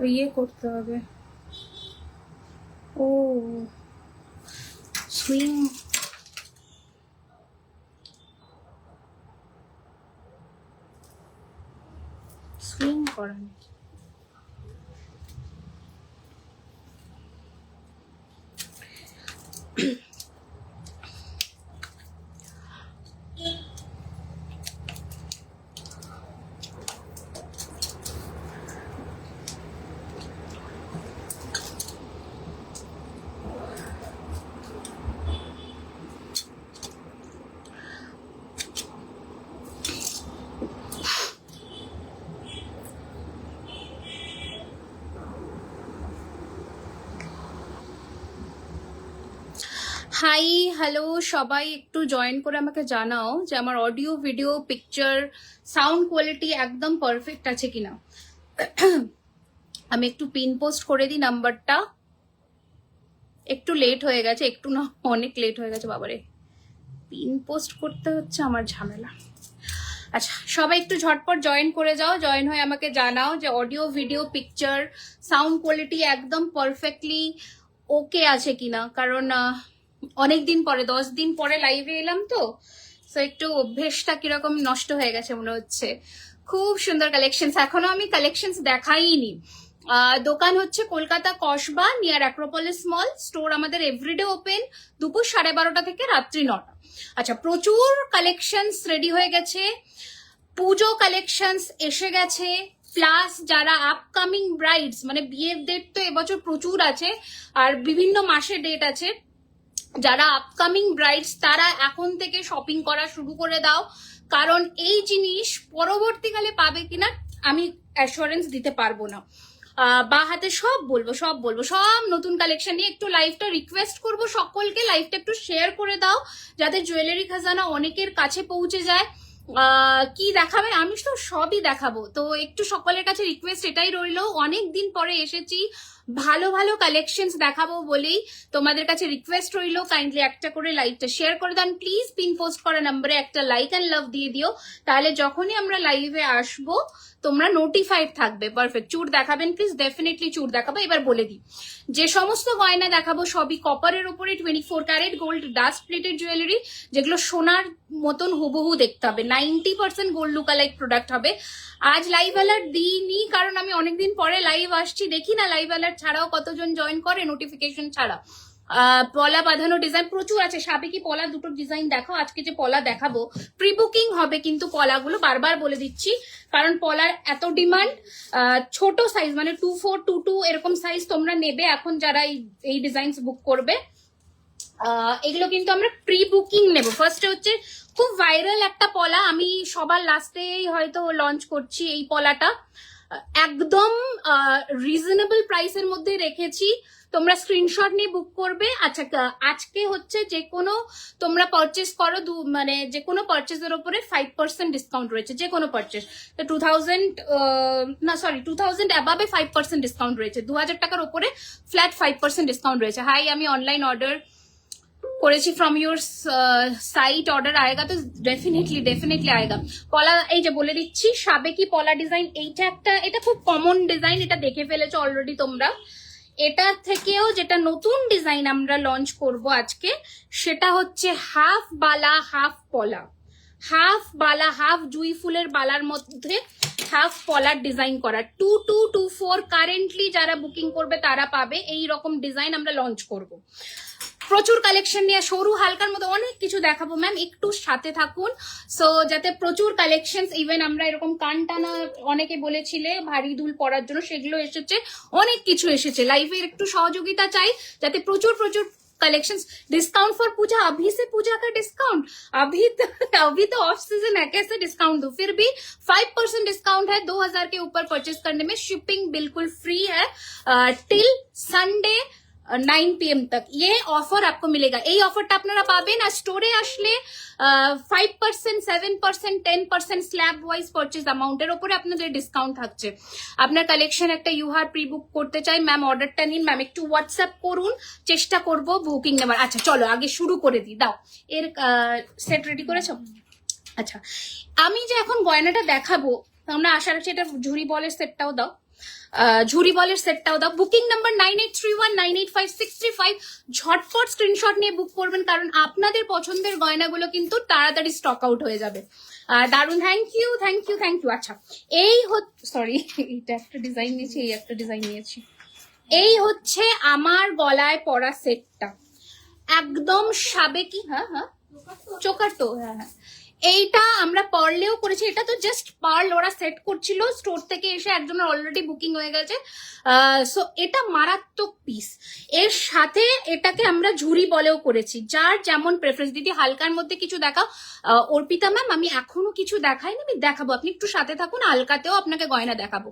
ইয়ে করতে হবে। ও সুইং সুইং করানো। হাই হ্যালো সবাই, একটু জয়েন করে আমাকে জানাও যে আমার audio video picture sound quality একদম পারফেক্ট আছে কিনা। আমি একটু পিন পোস্ট করে দিই নাম্বারটা। একটু লেট হয়ে গেছে, একটু না অনেক লেট হয়ে গেছে বাবারে, পিন পোস্ট করতে হচ্ছে আমার ঝামেলা। আচ্ছা সবাই একটু ঝটপট জয়েন করে যাও, জয়েন হয়ে আমাকে জানাও যে audio video picture sound quality একদম পারফেক্টলি ওকে আছে কিনা। কারণ অনেক দিন পরে 10 দিন পরে লাইভে এলাম তো, তো একটু অভ্যেসটা কিরকম নষ্ট হয়ে গেছে মনে হচ্ছে। খুব সুন্দর কালেকশন, এখনো আমি কালেকশন দেখাইনি। দোকান হচ্ছে Kolkata Kasba near Acropolis mall. Store আমাদের এভরিডে ওপেন দুপুর 12:30 থেকে রাত্রি 9টা। আচ্ছা প্রচুর কালেকশনস রেডি হয়ে গেছে, পুজো কালেকশনস এসে গেছে, প্লাস যারা আপকামিং ব্রাইডস মানে বিয়ের ডেট তো এবছর প্রচুর আছে আর বিভিন্ন মাসে ডেট আছে, যারা আপকামিং ব্রাইডস তারা এখন থেকে শপিং করা শুরু করে দাও। কারণ এই জিনিস পরবর্তীকালে পাবে কিনা আমি অ্যাসুরেন্স দিতে পারবো না। বা হাতে সব বলবো সব নতুন কালেকশন নিয়ে। একটু লাইভটা রিকোয়েস্ট করবো সকলকে, লাইভটা একটু শেয়ার করে দাও যাতে জুয়েলারি খাজানা অনেকের কাছে পৌঁছে যায়। কি দেখাবে আমি তো সবই দেখাবো, তো একটু সকলের কাছে রিকোয়েস্ট এটাই রইলো, অনেক দিন পরে এসেছি, ভালো ভালো কালেকশনস দেখাবো বলেই তোমাদের কাছে রিকোয়েস্ট রইলো কাইন্ডলি একটা করে লাইভটা শেয়ার করে দেন প্লিজ। পিন পোস্ট করা নম্বরে একটা লাইক অ্যান্ড লাভ দিয়ে দিও, তাহলে যখনই আমরা লাইভে আসবো তোমরা নোটিফাইড থাকবে। পারফেক্ট, চুড় দেখাবেন প্লিজ, ডেফিনেটলি চুড় দেখাবো। এবার বলে দিই যে সমস্ত গয়না দেখাবো সবই কপারের উপরে 24 carat gold dust plated jewellery, যেগুলো সোনার মতন হুবহু দেখতে হবে। 90% গোল্ড লুকালাইক প্রোডাক্ট হবে। আজ লাইভ অ্যালার্ট দিইনি কারণ আমি অনেকদিন পরে লাইভ আসছি, দেখি না লাইভ অ্যালার্ট ছাড়াও কতজন জয়েন করে নোটিফিকেশন ছাড়া। পলা বাঁধানো ডিজাইন প্রচুর আছে, সাবেকি পলা দুটো ডিজাইন দেখো। আজকে যে পলা দেখাবো প্রি বুকিং হবে কিন্তু পলাগুলো, বারবার বলে দিচ্ছি কারণ পলার এত ডিমান্ড। ছোট সাইজ মানে 24, 22 এরকম সাইজ তোমরা নেবে এখন যারা এই ডিজাইনস বুক করবে। এগুলো কিন্তু আমরা প্রি বুকিং নেব। ফার্স্টে হচ্ছে খুব ভাইরাল একটা পলা, আমি সবার লাস্টেই হয়তো লঞ্চ করছি এই পলাটা, একদম রিজনেবল প্রাইসের মধ্যে রেখেছি, তোমরা স্ক্রিনশট নিয়ে বুক করবে। আচ্ছা আজকে হচ্ছে যে কোনো তোমরা পারচেস করো মানে যে কোনো পারচেসের উপরে 5% ডিসকাউন্ট রয়েছে, যে কোনো পারচেস। তো 2000 না সরি 2000 অ্যাবাবে 5% ডিসকাউন্ট রয়েছে, 2000 টাকার উপরে ফ্ল্যাট 5% ডিসকাউন্ট রয়েছে। হাই আমি অনলাइन ऑर्डर করেছি ফ্রম ইউর সাইট, অর্ডার আয়েগা তো ডেফিনেটলি আয়েগা। পলা এই যে বলে দিচ্ছি সাবেকি পলা ডিজাইন, এইটা একটা, এটা খুব কমন ডিজাইন, এটা দেখে ফেলেছো অলরেডি তোমরা। এটা থেকেও যেটা নতুন ডিজাইন আমরা লঞ্চ করব আজকে, সেটা হচ্ছে হাফ বালা হাফ পলা, হাফ বালা হাফ জুই ফুলের বালার মধ্যে হাফ পলার ডিজাইন করা। 2224 কারেন্টলি যারা বুকিং করবে তারা পাবে এই রকম ডিজাইন আমরা লঞ্চ করব। প্রচুর কালেকশন নিয়ে সরু হালকার মতো অনেক কিছু দেখাবো ম্যাম, একটু সাথে থাকুন। সো যাতে প্রচুর কালেকশন, ইভেন আমরা এরকম কান টানা অনেকে বলেছিলে ভারী দুল পরার জন্য, সেগুলো এসেছে, অনেক কিছু এসেছে। লাইভের একটু সহযোগিতা চাই যাতে প্রচুর कलेक्शंस। डिस्काउंट फॉर पूजा, अभी से पूजा का डिस्काउंट, अभी तो ऑफ सीजन है, कैसे डिस्काउंट दो? फिर भी 5% डिस्काउंट है 2000 के ऊपर परचेस करने में, शिपिंग बिल्कुल फ्री है टिल संडे 9 PM तक ये ऑफर आपको मिलेगा। এই অফারটা আপনারা পাবেন আর স্টোরে আসলে 5%, 7%, 10% স্ল্যাব ওয়াইজ পারচেজ অ্যামাউন্টের উপরে আপনাদের ডিসকাউন্ট থাকছে। আপনার কালেকশন একটা ইউহার প্রি বুক করতে চাই ম্যাম, অর্ডারটা নিন ম্যাম, একটু হোয়াটসঅ্যাপ করুন, চেষ্টা করব বুকিং নেবার। আচ্ছা চলো আগে শুরু করে দিই, দাও এর সেট রেডি করেছো? আচ্ছা আমি যে এখন গয়নাটা দেখাবো, আমরা আশা রাখছি এটা ঝুড়ি বলের সেটটাও দাও। ঝুরি বলের সেটটাও দাও। বুকিং নাম্বার 9831985635, ঝটপট স্ক্রিনশট নিয়ে বুক করবেন, কারণ আপনাদের পছন্দের গয়নাগুলো কিন্তু তাড়াতাড়ি স্টক আউট হয়ে যাবে। দারুন, thank you thank you thank you. আচ্ছা, এই সরি, এটা একটা ডিজাইন নিয়েছি, এই একটা ডিজাইন নিয়েছি। এই হচ্ছে আমার গলায় পরা সেটটা, একদম সাবেকি। হ্যাঁ হ্যাঁ, চোকার তো, হ্যাঁ হ্যাঁ, এইটা আমরা পার্লেও করেছি। এটা তো জাস্ট পার্ল ওরা সেট করছিল স্টোর থেকে এসে, একজনের অলরেডি বুকিং হয়ে গেছে। সো এটা মারাত্মক পিস। এর সাথে এটাকে আমরা ঝুরি বলেও করেছি, যার যেমন প্রেফারেন্স। দিদি হালকার মধ্যে কিছু দেখাও। অর্পিতা ম্যাম, আমি এখনো কিছু দেখাইনি, আমি দেখাবো, আপনি একটু সাথে থাকুন, হালকাতেও আপনাকে গয়না দেখাবো।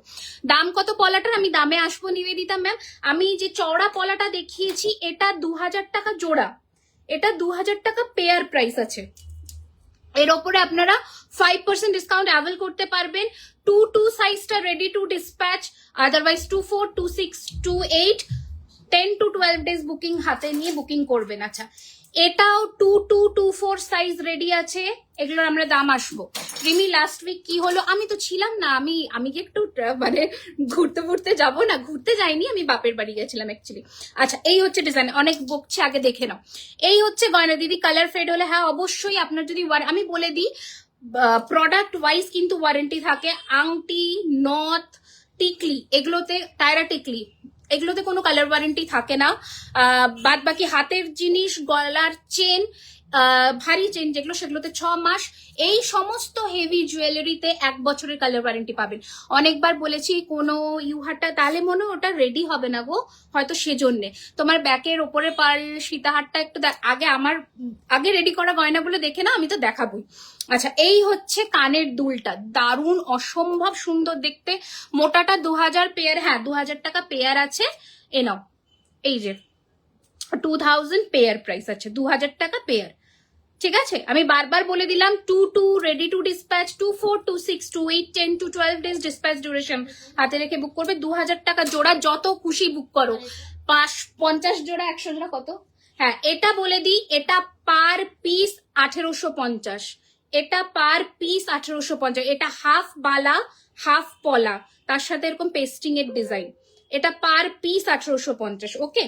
দাম কত পলাটার? আমি দামে আসবো নিবেদিতা ম্যাম। আমি যে চওড়া পলাটা দেখিয়েছি এটা 2000 টাকা জোড়া, এটা 2000 টাকা পেয়ার প্রাইস আছে। এর ওপরে আপনারা 5% ডিসকাউন্ট অ্যাভেল করতে পারবেন। 2 সাইজটা ready to dispatch, otherwise 24, 26, 28, 10 to 12 days booking হাতে নিয়ে বুকিং করবেন। আচ্ছা, এটাও 2, 24 সাইজ রেডি আছে, এগুলোর আমরা দাম আসবো। রিমি লাস্ট উইক কি হলো? আমি তো ছিলাম না, আমি কি একটু মানে ঘুরতে যাবো না, ঘুরতে যাইনি, আমি বাপের বাড়ি গেছিলাম অ্যাকচুয়ালি। আচ্ছা, এই হচ্ছে ডিজাইন, অনেক বকছে, আগে দেখে নাও। এই হচ্ছে গয়না। দিদি কালার ফেড হলে হ্যাঁ অবশ্যই, আপনার যদি আমি বলে দিই প্রোডাক্ট ওয়াইজ কিন্তু ওয়ারেন্টি থাকে। আংটি, নথ, টিকলি, এগুলোতে টায়রা টিকলি, এগুলোতে কোনো কালার ওয়ারেন্টি থাকে না। বাদ বাকি হাতের জিনিস, গলার চেন, ভারী চেন যেগুলো, সেগুলোতে 6 মাস। এই সমস্ত হেভি জুয়েলারিতে 1 বছরের কালার ওয়ারেন্টি পাবেন। অনেকবার বলেছি কোনো ইউহারটা, তাহলে মনে ওটা রেডি হবে না গো, হয়তো সেজন্যে। তোমার ব্যাকের ওপরে পার্ল সীতাহারটা একটু আগে রেডি করা গয়নাগুলো দেখে না, আমি তো দেখাবই। আচ্ছা, এই হচ্ছে কানের দুলটা, দারুণ অসম্ভব সুন্দর দেখতে। মোটাটা 2000 পেয়ার, হ্যাঁ 2000 টাকা পেয়ার আছে। এ নাও, এই যে 2000 পেয়ার প্রাইস আছে, 2000 টাকা পেয়ার। ঠিক আছে, আমি বারবার বলে দিলাম 2 ready to dispatch, 24, 26, 28, 10 to 12 days dispatch duration হাতে রেখে বুক করবে। 2000 টাকা জোড়া, যত খুশি বুক করো। 50 জোড়া, 100 জোড়া, কত? হ্যাঁ, এটা বলে দিই, এটা পার পিস 1850, এটা পার পিস 1850। এটা হাফ বালা হাফ পলা, তার সাথে এরকম পেস্টিং এর ডিজাইন, এটা পার পিস 1850। ওকে,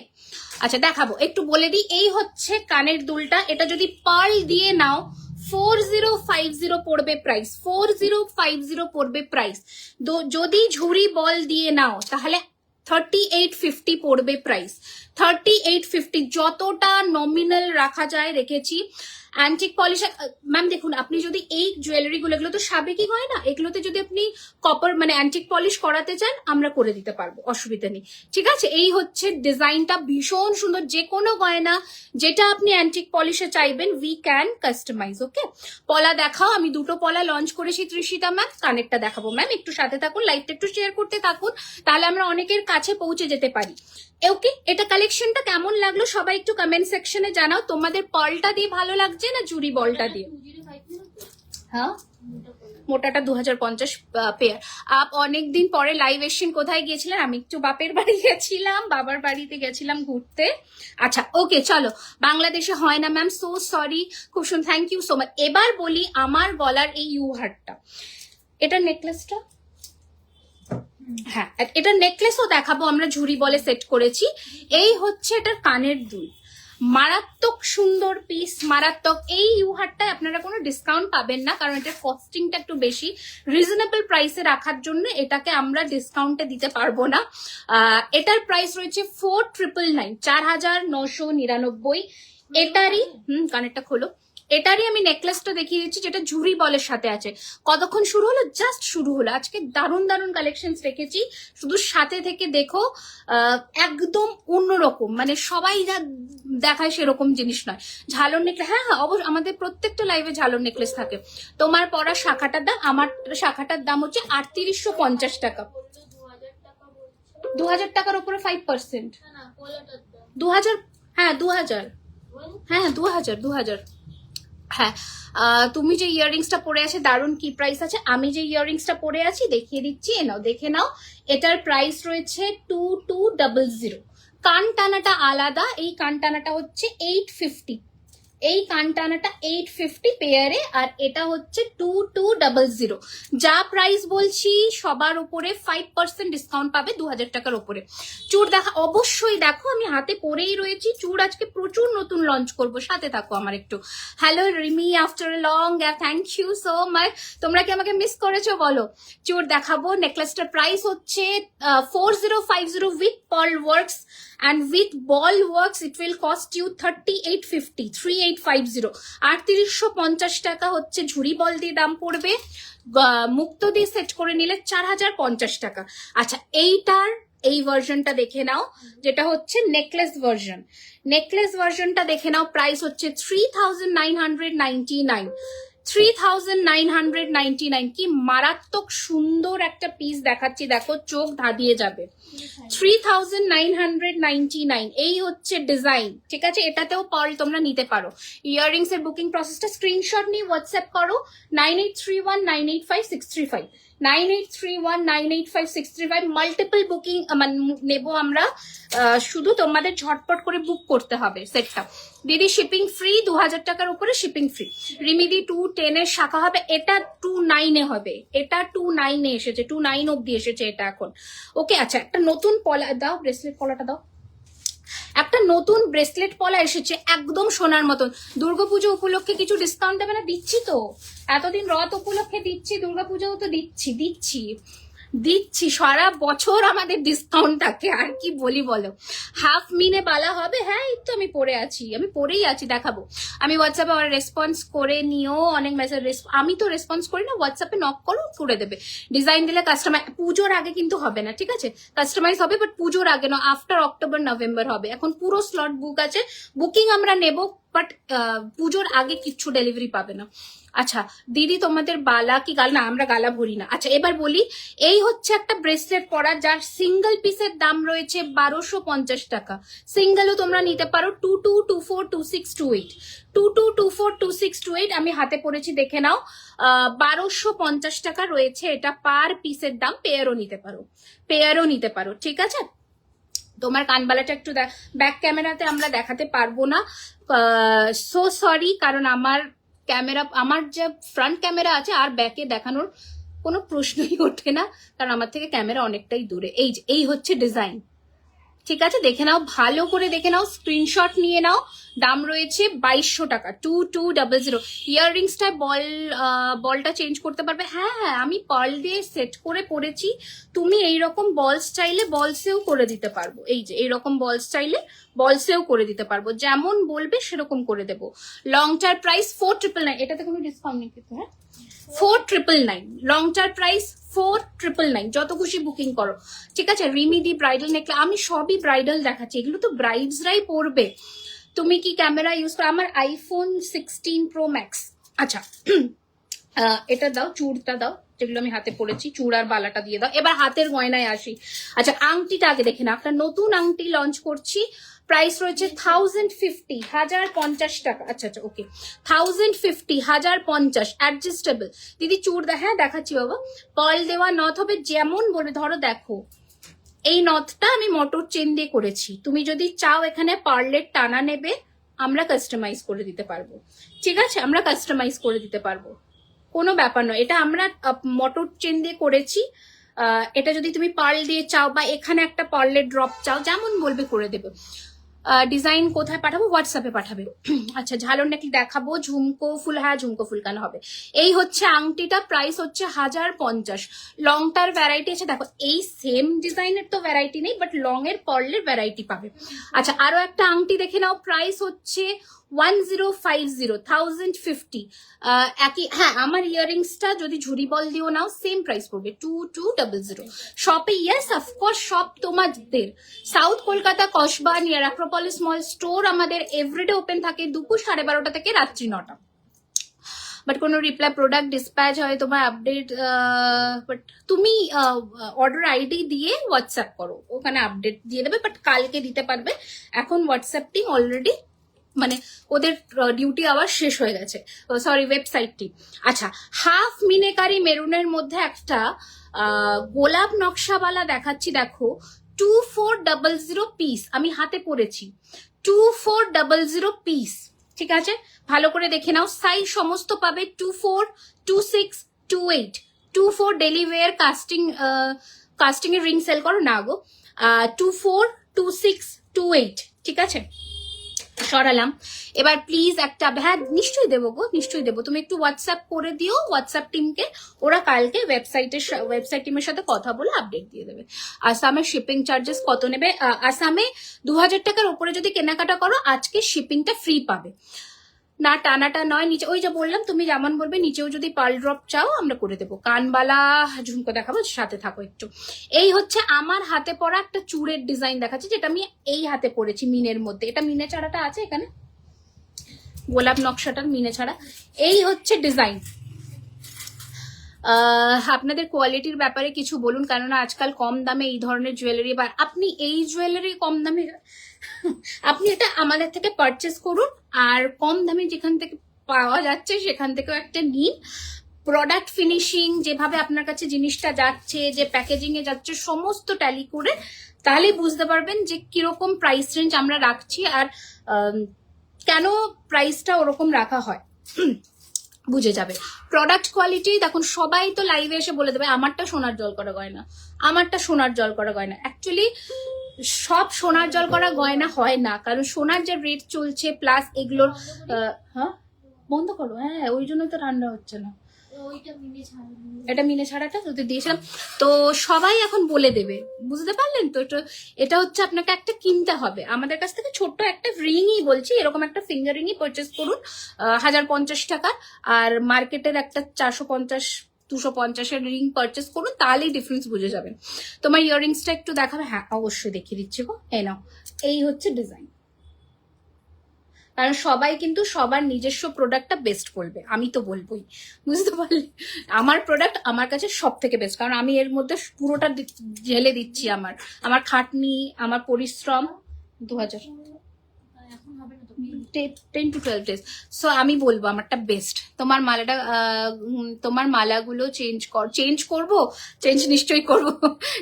আচ্ছা দেখাবো, একটু বলে দিই। এই হচ্ছে কানের দুলটা, এটা যদি পার্ল দিয়ে নাও 4050 পড়বে প্রাইস, 4050 পড়বে প্রাইস। যদি ঝুরি বল দিয়ে নাও তাহলে 3850 পড়বে প্রাইস, 3850। যতটা নমিনাল রাখা যায় রেখেছি। অ্যান্টিক পলিশ ম্যাম দেখুন, আপনি যদি এই জুয়েলারি গুলো, এগুলো তো সাবেকি হয় না, এগুলোতে যদি আপনি কপার মানে অ্যান্টিক পলিশ করাতে চান আমরা করে দিতে পারবো, অসুবিধা নেই। ঠিক আছে, এই হচ্ছে ডিজাইনটা, ভীষণ সুন্দর। যে কোনো গয়না যেটা আপনি অ্যান্টিক পলিশে চাইবেন, উই ক্যান কাস্টমাইজ। ওকে, পলা দেখাও। আমি 2টো পলা লঞ্চ করেছি তৃষিতা ম্যাম, কানেরটা দেখাবো। ম্যাম একটু সাথে থাকুন, লাইভটা একটু শেয়ার করতে থাকুন, তাহলে আমরা অনেকের কাছে পৌঁছে যেতে পারি। ওকে, এটা কালেকশনটা কেমন লাগলো সবাই একটু কমেন্ট সেকশনে জানাও। তোমাদের পার্লটা দিয়ে ভালো লাগছে না ঝুরি বলটা দিয়ে? হ্যাঁ, মোটাটা 2050 পেয়ার। আপ অনেকদিন পরে লাইভ এসেছেন, কোথায় গিয়েছিলেন? আমি একটু বাপের বাড়ি গেছিলাম, বাবার বাড়িতে গেছিলাম ঘুরতে। আচ্ছা ওকে, চলো। বাংলাদেশে হয় না ম্যাম, সো সরি, খুব সুন্দর, থ্যাংক ইউ সো মাচ। এবার বলি আমার গলার এই ইউহারটা, এটা নেকলেসটা, হ্যাঁ এটা নেকলেসও দেখাবো, আমরা ঝুরি বলে সেট করেছি। এই হচ্ছে এটার কানের দুল, মারাত্মক সুন্দর পিস, মারাত্মক। এই ইউহারটায় আপনারা কোনো ডিসকাউন্ট পাবেন না, কারণ এটার কস্টিংটা একটু বেশি। রিজনেবল প্রাইসে রাখার জন্য এটাকে আমরা ডিসকাউন্টে দিতে পারবো না। এটার প্রাইস রয়েছে 4999, 4999। এটারই কানেরটা খোলো, এটারই আমি নেকলেসটা দেখিয়ে দিচ্ছি, যেটা ঝুরি বলের সাথে আছে। কতক্ষণ শুরু হলো? জাস্ট শুরু হলো। আজকে দারুণ দারুণ কালেকশন রেখেছি, শুধু সাথে থেকে দেখো। একদম অন্যরকম, মানে সবাই যা দেখায় সেরকম জিনিস নয়। ঝালর নেকলেস, হ্যাঁ হ্যাঁ অবশ্যই, আমাদের প্রত্যেকটা লাইভে ঝালর নেকলেস থাকে। তোমার পরা শাখাটার দাম, আমার শাখাটার দাম হচ্ছে 3850 টাকা। 2000 টাকার উপরে 5%, 2000, হ্যাঁ 2000, হ্যাঁ 2000। হ্যাঁ, তুমি যে ইয়াররিংসটা পরে আছে দারুণ, কি প্রাইস আছে? আমি যে ইয়াররিংসটা পরে আছি দেখিয়ে দিচ্ছি, নাও দেখে নাও। এটার প্রাইস রয়েছে 2200। কান টানাটা আলাদা, এই কান টানাটা হচ্ছে 850। এই কানটানাটা 850 পেয়ারে, আর এটা হচ্ছে 2200। যা প্রাইস বলছি সবার উপরে 5% ডিসকাউন্ট পাবে 2000 টাকার উপরে। চুড় দেখা অবশ্যই দেখো, আমি হাতে পরেই রয়েছি। চুড় আজকে প্রচুর নতুন লঞ্চ করব, সাথে থাকো আমার একটু। Hello Rimi, after a long gap, thank you so much. তোমরা কি আমাকে মিস করেছো বলো? চুড় দেখাবো। নেকলেসটার প্রাইস হচ্ছে 4050 with pearl works, and with ball works it will cost you 3850, 3850। 3850 টাকা হচ্ছে ঝুড়ি বল দিয়ে দাম পড়বে। মুক্ত দিয়ে সেট করে নিলে 4050 টাকা। আচ্ছা, এইটার এই ভার্সনটা দেখে নাও, যেটা হচ্ছে নেকলেস ভার্সন। নেকলেস ভার্সনটা দেখে নাও, প্রাইস হচ্ছে 3999। 3999। কি মারাত্মক সুন্দর একটা পিস দেখাচ্ছি, দেখো চোখ ধাঁধিয়ে যাবে। 3999, এই হচ্ছে ডিজাইন, ঠিক আছে? এটাতেও পার্ল তোমরা নিতে পারো। ইয়াররিংস এর বুকিং প্রসেসটা স্ক্রিনশট নিয়ে হোয়াটসঅ্যাপ করো 9831985635, 9831985635। মাল্টিপল বুকিং নেবো আমরা, শুধু তোমাদের ঝটপট করে বুক করতে হবে সেটটা। দিদি শিপিং ফ্রি, 2000 টাকার উপরে শিপিং ফ্রি। রিমিদি 210 এর শাখা হবে, এটা 29 এ হবে। এটা 29 এ এসেছে, 29 অব্দি এসেছে এটা এখন। ওকে, আচ্ছা একটা নতুন পলা দাও, ব্রেসলেট পলাটা দাও। একটা নতুন ব্রেসলেট পলা এসেছে, একদম সোনার মতন। দুর্গাপুজো উপলক্ষে কিছু ডিসকাউন্ট দেবে না? দিচ্ছি তো, এতদিন রথ উপলক্ষে দিচ্ছি, দুর্গাপুজোও তো দিচ্ছি সারা বছর আমাদের ডিসকাউন্ট থাকে। আর কি বলি বলো? হাফ মিনে বালা হবে। হ্যাঁ, এই তো আমি পরেই আছি, দেখাবো। আমি হোয়াটসঅ্যাপে আমার রেসপন্স করে নিও, অনেক মেসেজ। আমি তো রেসপন্স করি না, হোয়াটসঅ্যাপে নক করো, করে দেবে। ডিজাইন দিলে কাস্টমাইজ পুজোর আগে কিন্তু হবে না, ঠিক আছে? কাস্টমাইজ হবে বাট পুজোর আগে না, আফটার অক্টোবর নভেম্বর হবে। এখন পুরো স্লট বুক আছে, বুকিং আমরা নেব, বাট পুজোর আগে কিচ্ছু ডেলিভারি পাবে না। আচ্ছা দিদি, তোমাদের বালা কি গালা? না, আমরা গালা ভরি না। আচ্ছা এবার বলি, এই হচ্ছে একটা ব্রেসলেট পরা, যার সিঙ্গেল পিসের দাম রয়েছে 1250 টাকা। সিঙ্গেলও তোমরা নিতে পারো 22242628, 22242628। আমি হাতে পরেছি, দেখে নাও। 1250 টাকা রয়েছে এটা পার পিসের দাম। পেয়ারও নিতে পারো, ঠিক আছে? তোমার কানবালাটা একটু ব্যাক ক্যামেরাতে আমরা দেখাতে পারবো না, সো সরি, কারণ আমার যে ফ্রন্ট ক্যামেরা আছে আর ব্যাকে দেখানোর কোনো প্রশ্নই ওঠে না, কারণ আমার থেকে ক্যামেরা অনেকটাই দূরে। এই হচ্ছে ডিজাইন, ঠিক আছে? দেখে নাও, ভালো করে দেখে নাও, স্ক্রিনশট নিয়ে নাও। দাম রয়েছে 2200 টাকা, 2200। ইয়াররিংসটা বলটা চেঞ্জ করতে পারবে। হ্যাঁ, আমি পার্ল দিয়ে সেট করে পরেছি। তুমি এইরকম বলস চাইলে বলসেও করে দিতে পারবো। এই যে এইরকম বলস চাইলে বলসেও করে দিতে পারবো, যেমন বলবে সেরকম করে দেবো। লংটার প্রাইস 4999, এটাতে কোনো ডিসকাউন্ট নেই কিন্তু। হ্যাঁ, 4999 লংটার প্রাইস, 4999। যত খুশি বুকিং করো, ঠিক আছে? রিমিদি ব্রাইডাল নেকলেস, আমি সবই ব্রাইডাল দেখাচ্ছি, এগুলো তো ব্রাইডসরাই পরবে। তুমি কি ক্যামেরা ইউজ করো? আমার আইফোন 16 প্রো ম্যাক্স। আচ্ছা এটা দাও, চূড়টা দাও, যেগুলো আমি হাতে পরেছি, চূড় আর বালাটা দিয়ে দাও। এবার হাতের গয়নায় আসি। আচ্ছা আংটিটা আগে দেখে না, একটা নতুন আংটি লঞ্চ করছি, প্রাইস রয়েছে 1050, 1050 টাকা। আচ্ছা ওকে, 1050, 1050 অ্যাডজাস্টেবল। দিদি চূড় হ্যাঁ দেখাচ্ছি বাবা। পার্ল দেওয়া নথ হবে, যেমন বলে ধরো, দেখো এই নথটা আমি মোটর চেন দিয়ে করেছি। তুমি যদি চাও এখানে পার্লের টানা নেবে, আমরা কাস্টমাইজ করে দিতে পারবো, ঠিক আছে? আমরা কাস্টমাইজ করে দিতে পারবো, কোনো ব্যাপার নয়। এটা আমরা মোটর চেন দিয়ে করেছি। এটা যদি তুমি পার্ল দিয়ে চাও, বা এখানে একটা পার্লের ড্রপ চাও, যেমন বলবে করে দেবে। ডিজাইন কোথায় পাঠাবো? হোয়াটসঅ্যাপে পাঠাবে। আচ্ছা ঝালর নাকি দেখাবো, ঝুমকো ফুল। হ্যাঁ ঝুমকো ফুল কেন হবে? এই হচ্ছে আংটিটা, প্রাইস হচ্ছে 1050। লংটার ভ্যারাইটি আছে, দেখো এই সেম ডিজাইনের তো ভ্যারাইটি নেই, বাট লং এর পার্লের ভ্যারাইটি পাবে। আচ্ছা আরো একটা আংটি দেখে নাও, প্রাইস হচ্ছে 1050, 1050। একই। হ্যাঁ, আমার ইয়াররিংসটা যদি ঝুড়ি বল দিও নাও, সেম প্রাইস পড়বে 2200। শপে ইয়েস অফকোর্স, শপ তোমাদের south Kolkata Kasba near Acropolis mall store আমাদের এভরিডে ওপেন থাকে দুপুর 12:30 থেকে রাত্রি 9টা। বাট কোনো রিপ্লাই প্রোডাক্ট ডিসপ্যাচ হয় তোমার আপডেট, বাট তুমি অর্ডার আইডি দিয়ে হোয়াটসঅ্যাপ করো, ওখানে আপডেট দিয়ে দেবে, বাট কালকে দিতে পারবে। এখন হোয়াটসঅ্যাপটি অলরেডি মানে ওদের ডিউটি আওয়ার শেষ হয়ে গেছে, সরি ওয়েবসাইটটি। আচ্ছা হাফ মিনেকারি মেরুনের মধ্যে একটা গোলাপ নকশাওয়ালা দেখাচ্ছি, দেখো 2400 পিস, আমি হাতে পরেছি 2400 পিস। ঠিক আছে, ভালো করে দেখে নাও। সাইজ সমস্ত পাবে 24, 26, 28, 24 ডেলি ওয়্যার কাস্টিং এর রিং সেল করো না গো, 24, 26, 28, ঠিক আছে। সরালাম। এবার প্লিজ একটা, হ্যাঁ নিশ্চয়ই দেবো গো, নিশ্চয়ই দেবো। তুমি একটু হোয়াটসঅ্যাপ করে দিও হোয়াটসঅ্যাপ টিমকে, ওরা কালকে ওয়েবসাইট টিমের সাথে কথা বলে আপডেট দিয়ে দেবে। আসামের শিপিং চার্জেস কত নেবে? আসামে 2000 টাকার উপরে যদি কেনাকাটা করো আজকে শিপিংটা ফ্রি পাবে। না টানাটা নয়, নিচে ওই যে বললাম তুমি যেমন বলবে, নিচেও যদি পার্ল ড্রপ চাও আমরা করে দেবো। কানবালা ঝুমকো দেখাবো, সাথে থাকো একটু। এই হচ্ছে আমার হাতে পরা একটা চূড়ের ডিজাইন দেখাচ্ছি, যেটা আমি এই হাতে পরেছি মিনের মধ্যে। এটা মিনে ছাড়াটা আছে এখানে, গোলাপ নকশাটার মিনে ছাড়া। এই হচ্ছে ডিজাইন। আপনাদের কোয়ালিটির ব্যাপারে কিছু বলুন, কেননা আজকাল কম দামে এই ধরনের জুয়েলারি, বা আপনি এই জুয়েলারি কম দামে আপনি এটা আমাদের থেকে পারচেস করুন, আর কম দামে যেখান থেকে পাওয়া যাচ্ছে সেখান থেকেও একটা নিন। প্রোডাক্ট ফিনিশিং, যেভাবে আপনার কাছে জিনিসটা যাচ্ছে, যে প্যাকেজিং এ যাচ্ছে, সমস্ত ট্যালি করে তাহলেই বুঝতে পারবেন যে কিরকম প্রাইস রেঞ্জ আমরা রাখছি, আর কেন প্রাইসটা ওরকম রাখা হয় বুঝে যাবে। প্রোডাক্ট কোয়ালিটি দেখুন, সবাই তো লাইভে এসে বলে দেবে আমারটা সোনার জল করা গয়না, আমারটা সোনার জল করা গয়না। অ্যাকচুয়ালি সব সোনার জল করা গয়না হয় না, কারণ সোনার যে রেট চলছে প্লাস এগুলোর হ্যাঁ বন্ধ করো, হ্যাঁ ওই জন্য তো ঠান্ডা হচ্ছে না। এটা মিনে ছাড়াটা তো দিয়েছিলাম, তো সবাই এখন বলে দেবে, বুঝতে পারলেন তো। এটা হচ্ছে আপনাকে একটা কিনতে হবে আমাদের কাছ থেকে, ছোট্ট একটা রিংই বলছি, এরকম একটা ফিঙ্গার রিংই পারচেস করুন 1050 টাকা, আর মার্কেটের একটা 450, 250-এর রিং পারচেস করুন, তাহলেই ডিফারেন্স বুঝে যাবেন। তোমার ইয়াররিংসটা একটু দেখাবে? হ্যাঁ অবশ্যই দেখিয়ে দিচ্ছি গো, এই নাও। এই হচ্ছে ডিজাইন। কারণ সবাই কিন্তু সবার নিজস্ব প্রোডাক্টটা বেস্ট বলবে, আমি তো বলবোই, বুঝতে পারলে। আমার প্রোডাক্ট আমার কাছে সব থেকে বেস্ট, কারণ আমি এর মধ্যে পুরোটা ঢেলে দিচ্ছি, আমার খাটনি, আমার পরিশ্রম। 2000, 10 to 12 days। সো আমি বলবো আমারটা বেস্ট। তোমার মালাগুলো চেঞ্জ করবো, চেঞ্জ নিশ্চয়ই করবো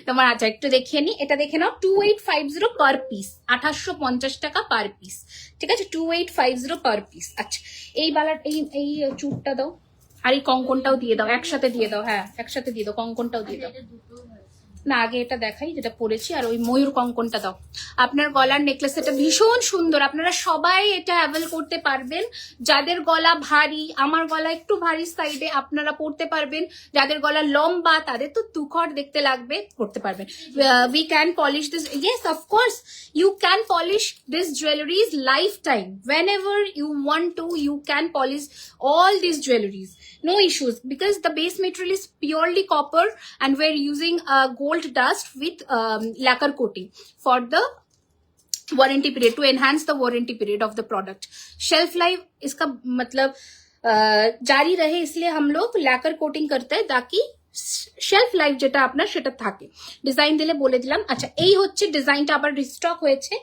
তোমার। আচ্ছা একটু দেখিয়ে নি, এটা দেখে নাও, 2850 পার পিস, 2850 টাকা পার পিস, ঠিক আছে, 2850 পার পিস। আচ্ছা এই এই চুটটা দাও, আর এই কঙ্কনটাও দিয়ে দাও, একসাথে দিয়ে দাও, হ্যাঁ একসাথে দিয়ে দাও, কঙ্কনটাও দিয়ে দাও। না আগে এটা দেখাই যেটা পরেছি, আর ওই ময়ূর কঙ্কনটা দাও। আপনার গলার নেকলেস এটা ভীষণ সুন্দর, আপনারা সবাই এটা অ্যাভেল করতে পারবেন। যাদের গলা ভারী, আমার গলা একটু ভারী সাইডে, আপনারা পরতে পারবেন। যাদের গলা লম্বা তাদের তো তুখর দেখতে লাগবে, করতে পারবেন। We can polish this, yes of course you can polish this jewelleries life time, whenever you want to you can polish all these jewelries, no issues, because the base material is purely copper and we're using gold dust with lacquer coating for the warranty period, to enhance the warranty period of the product. Shelf life इसका मतलब जारी रहे, इसलिए हम लोग lacquer coating करते हैं ताकि শেলফ লাইফ যেটা আপনার সেটা থাকে। ডিজাইন দিলে বলে দিলাম। আচ্ছা এই হচ্ছে ডিজাইনটা, আবার রিস্টক হয়েছে।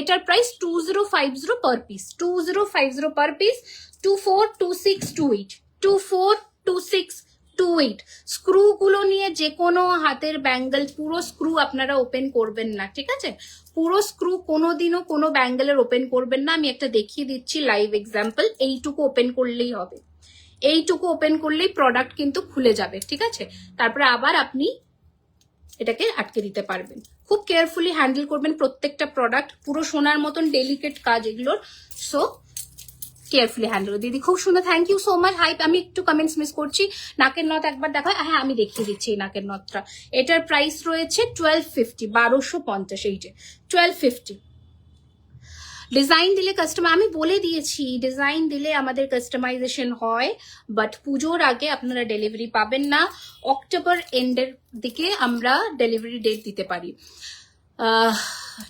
এটার price 2050 per piece, 2050 per piece, 242628, 242628। Screw গুলো নিয়ে যে কোনো হাতের ব্যাঙ্গেল, পুরো স্ক্রু আপনারা ওপেন করবেন না, ঠিক আছে, পুরো স্ক্রু কোনোদিনও কোনো ব্যাঙ্গেলের ওপেন করবেন না। আমি একটা দেখিয়ে দিচ্ছি লাইভ এক্সাম্পল, এইটুকু ওপেন করলেই হবে, এইটুকু ওপেন করলেই প্রোডাক্ট কিন্তু খুলে যাবে, ঠিক আছে। তারপরে আবার আপনি এটাকে আটকে দিতে পারবেন। খুব কেয়ারফুলি হ্যান্ডেল করবেন প্রত্যেকটা প্রোডাক্ট, পুরো সোনার মতন ডেলিকেট কাজ এগুলোর, সো কেয়ারফুলি হ্যান্ডেল। দিদি খুব সুন্দর, thank you so much. Hype, আমি একটু কমেন্টস মিস করছি। নাকের নথ একবার দেখা, হ্যাঁ আমি দেখিয়ে দিচ্ছি এই নাকের নথটা। এটার প্রাইস রয়েছে 1250, 1250, এই যে 1250। ডিজাইন দিলে কাস্টমার, আমি বলে দিয়েছি ডিজাইন দিলে আমাদের কাস্টমাইজেশন হয়, বাট পুজোর আগে আপনারা ডেলিভারি পাবেন না। অক্টোবর এন্ডের দিকে আমরা ডেলিভারি ডেট দিতে পারি।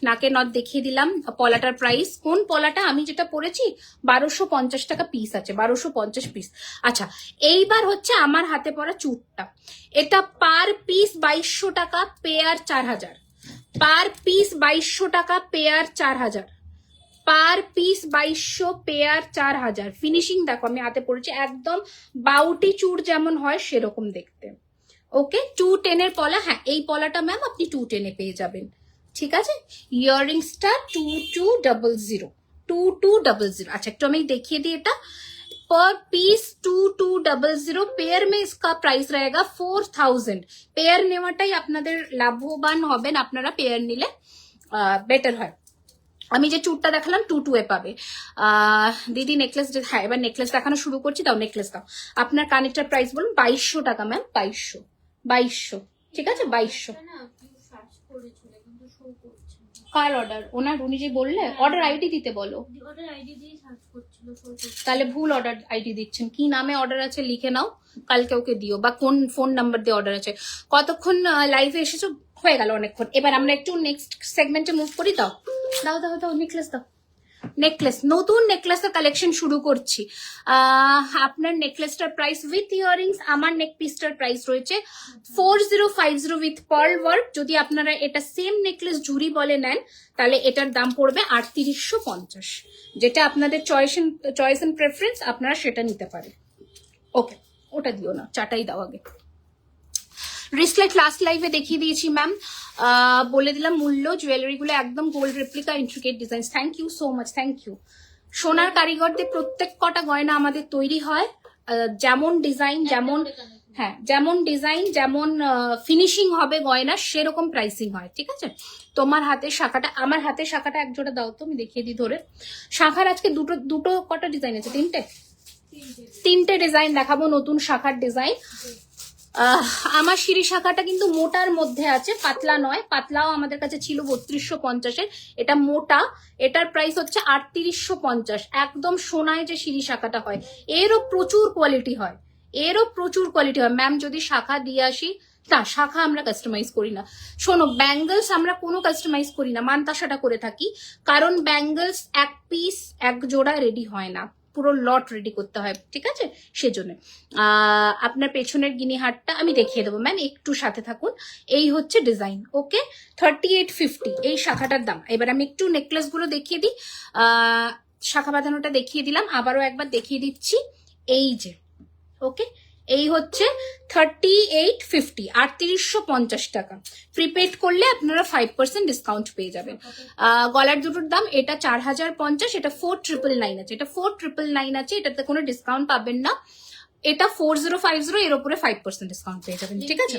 নাকের নথ দেখিয়ে দিলাম। পলাটার প্রাইস, কোন পলাটা আমি যেটা পরেছি 1250 টাকা পিস আছে, 1250 পিস। আচ্ছা এইবার হচ্ছে আমার হাতে পরা চুটটা, এটা পার পিস 2200 টাকা, পেয়ার 4000, পার পিস 2200 টাকা, pair 4000, per piece 2200, pair 4000। Finishing দেখো আমি হাতে পড়েছি, একদম বাউটি চূড় যেমন হয় সেরকম দেখতে। ওকে 210 এর পলা, হ্যাঁ এই পলাটা ম্যাম আপনি 210 এ পেয়ে যাবেন, ঠিক আছে। ইয়াররিংসটা 2200, 2200। अच्छा, একটু আমি দেখিয়ে দিই এটা। पर पीस 2200 পেয়ার में इसका प्राइस रहेगा 4000। পেয়ার নেওয়াটাই আপনাদের লাভবান হবেন, আপনারা পেয়ার নিলে বেটার হয়। আমি যে চুটটা দেখালাম 22 এ পাবে। দিদি নেকলেস, হ্যাঁ এবার নেকলেস দেখানো শুরু করছি। দাও নেকলেস দাও। আপনার কানেক্টার প্রাইস বলুন। 2200 টাকা ম্যাম, 2200। ঠিক আছে 2200। কার অর্ডার? ওনার, উনি যে বললে অর্ডার আইডি দিতে বলো। তাহলে ভুল অর্ডার আইডি দিচ্ছেন। কি নামে অর্ডার আছে লিখে নাও, কালকে ওকে দিও, বা কোন ফোন নাম্বার দিয়ে অর্ডার আছে। কতক্ষণ লাইভে এসেছো? হয়ে গেল অনেকক্ষণ। এবার আমরা একটু নেক্সট সেগমেন্টে মুভ করি। দাও দাও দাও দাও নেকলেস দাও। নেকলেস, নতুন নেকলেসের কালেকশন শুরু করছি। আপনার নেকলেসটার প্রাইস উইথ ইয়ারিংস, আমার নেক পিসটার প্রাইস রয়েছে 4050 উইথ পার্ল ওয়ার্ক। যদি আপনারা এটা সেম নেকলেস ঝুরি বলে নেন তাহলে এটার দাম পড়বে 3850। যেটা আপনাদের চয়েস এন্ড প্রেফারেন্স, আপনারা সেটা নিতে পারেন। ওকে, ওটা দিও না, চাটাই দাও আগে। রিসলেট লাস্ট লাইভে দেখিয়ে দিয়েছি ম্যাম, বলে দিলাম মূল্য। জুয়েলারিগুলো একদম gold replica, intricate design. Thank you so much, thank you. সোনার কারিগরদের প্রত্যেক কটা গয়না আমাদের তৈরি হয়, যেমন ডিজাইন, যেমন হ্যাঁ যেমন ডিজাইন, যেমন ফিনিশিং হবে গয়না, সেরকম প্রাইসিং হয়। ঠিক আছে, তোমার হাতের শাখাটা, আমার হাতের শাখাটা এক জোড়া দাও তো, আমি দেখিয়ে দিই ধরে। শাখার আজকে দুটো কটা ডিজাইন আছে? তিনটে ডিজাইন দেখাবো, নতুন শাখার ডিজাইন। আমার সিঁড়ি শাখাটা কিন্তু মোটার মধ্যে আছে, পাতলা নয়। পাতলাও আমাদের কাছে ছিল 3250-এর, এটা মোটা। এটার প্রাইস হচ্ছে 3850। একদম সোনায় যে সিঁড়ি শাখাটা হয়, এরও প্রচুর কোয়ালিটি হয়, ম্যাম যদি শাখা দিয়ে আসি, না শাখা আমরা কাস্টমাইজ করি না। শোনো, ব্যাঙ্গলস আমরা কোনো কাস্টমাইজ করি না, মানতাসাটা করে থাকি। কারণ ব্যাঙ্গলস এক পিস এক জোড়া রেডি হয় না, পুরো লট রেডি করতে হয়। ঠিক আছে, সেজন্য আপনার পেছনের গিনিহারটা আমি দেখিয়ে দেবো ম্যাম, একটু সাথে থাকুন। এই হচ্ছে ডিজাইন। ওকে, 3850 এই শাখাটার দাম। এবার আমি একটু নেকলেস গুলো দেখিয়ে দিই। শাখা বাঁধানোটা দেখিয়ে দিলাম, আবারও একবার দেখিয়ে দিচ্ছি। এই যে ওকে, এই হচ্ছে 3850, 3850 টাকা। প্রিপেড করলে আপনারা 5% ডিসকাউন্ট পেয়ে যাবেন। গলার দুটোর দাম, এটা 4050, এটা 4999 আছে, এটা 4999 আছে, এটাতে কোনো ডিসকাউন্ট পাবেন না। এটা 4050, এর উপরে 5% ডিসকাউন্ট পেয়ে যাবেন। ঠিক আছে,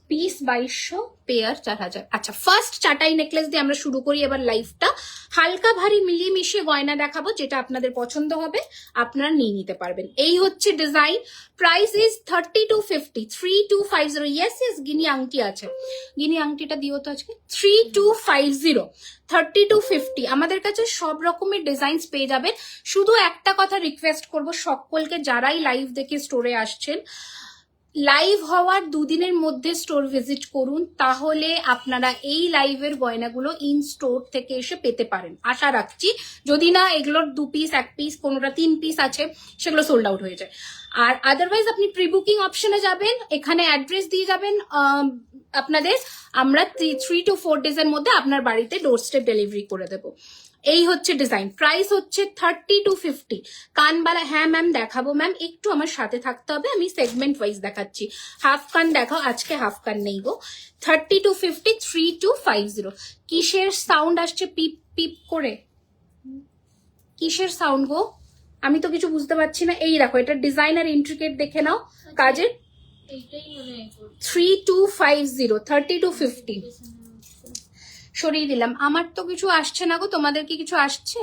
পিস 2200, পেয়ার 4000। আচ্ছা, ফার্স্ট চাটাই নেকলেস দিয়ে আমরা শুরু করি এবার লাইফটা। হালকা ভারী মিলিয়ে মিশিয়ে গয়না দেখাবো, যেটা আপনাদের পছন্দ হবে আপনারা নিয়ে নিতে পারবেন। এই হচ্ছে design. Price is 3250, 3250। Yes yes, গিনি আংটি আছে, গিনি আংটিটা দিও তো আজকে। 3250, 3250। আমাদের কাছে সব রকমের ডিজাইনস পেয়ে যাবেন। শুধু একটা কথা রিকোয়েস্ট করব সকলকে, যারাই লাইভ দেখে স্টোরে আসছেন, লাইভ হওয়ার দুদিনের মধ্যে স্টোর ভিজিট করুন, তাহলে আপনারা এই লাইভের গয়নাগুলো ইন স্টোর থেকে এসে পেতে পারেন, আশা রাখছি। যদি না এগুলোর 2 পিস 1 পিস, কোনোটা 3 পিস আছে, সেগুলো সোল্ড আউট হয়ে যায়। আর আদারওয়াইজ আপনি প্রি বুকিং অপশনে যাবেন, এখানে অ্যাড্রেস দিয়ে যাবেন আপনাদের, আমরা 3 to 4 ডেজের মধ্যে আপনার বাড়িতে ডোর স্টেপ ডেলিভারি করে দেবো। এই হচ্ছে ডিজাইন। প্রাইস হচ্ছে 3250। কানবালা, হ্যাঁ ম্যাম দেখাবো ম্যাম, একটু আমার সাথে থাকতে হবে, আমি সেগমেন্ট ওয়াইজ দেখাচ্ছি। হাফ কান দেখাও, আজকে হাফ কান নেই গো। 3250, 3250। কিসের সাউন্ড আসছে পিপ পিপ করে? কিসের সাউন্ড গো? আমি তো কিছু বুঝতে পারছি না। এই দেখো, এটা ডিজাইন আর ইন্ট্রিকেট দেখে নাও কাজের। 3250, 3250 সরিয়ে দিলাম। আমার তো কিছু আসছে না গো, তোমাদের কি কিছু আসছে?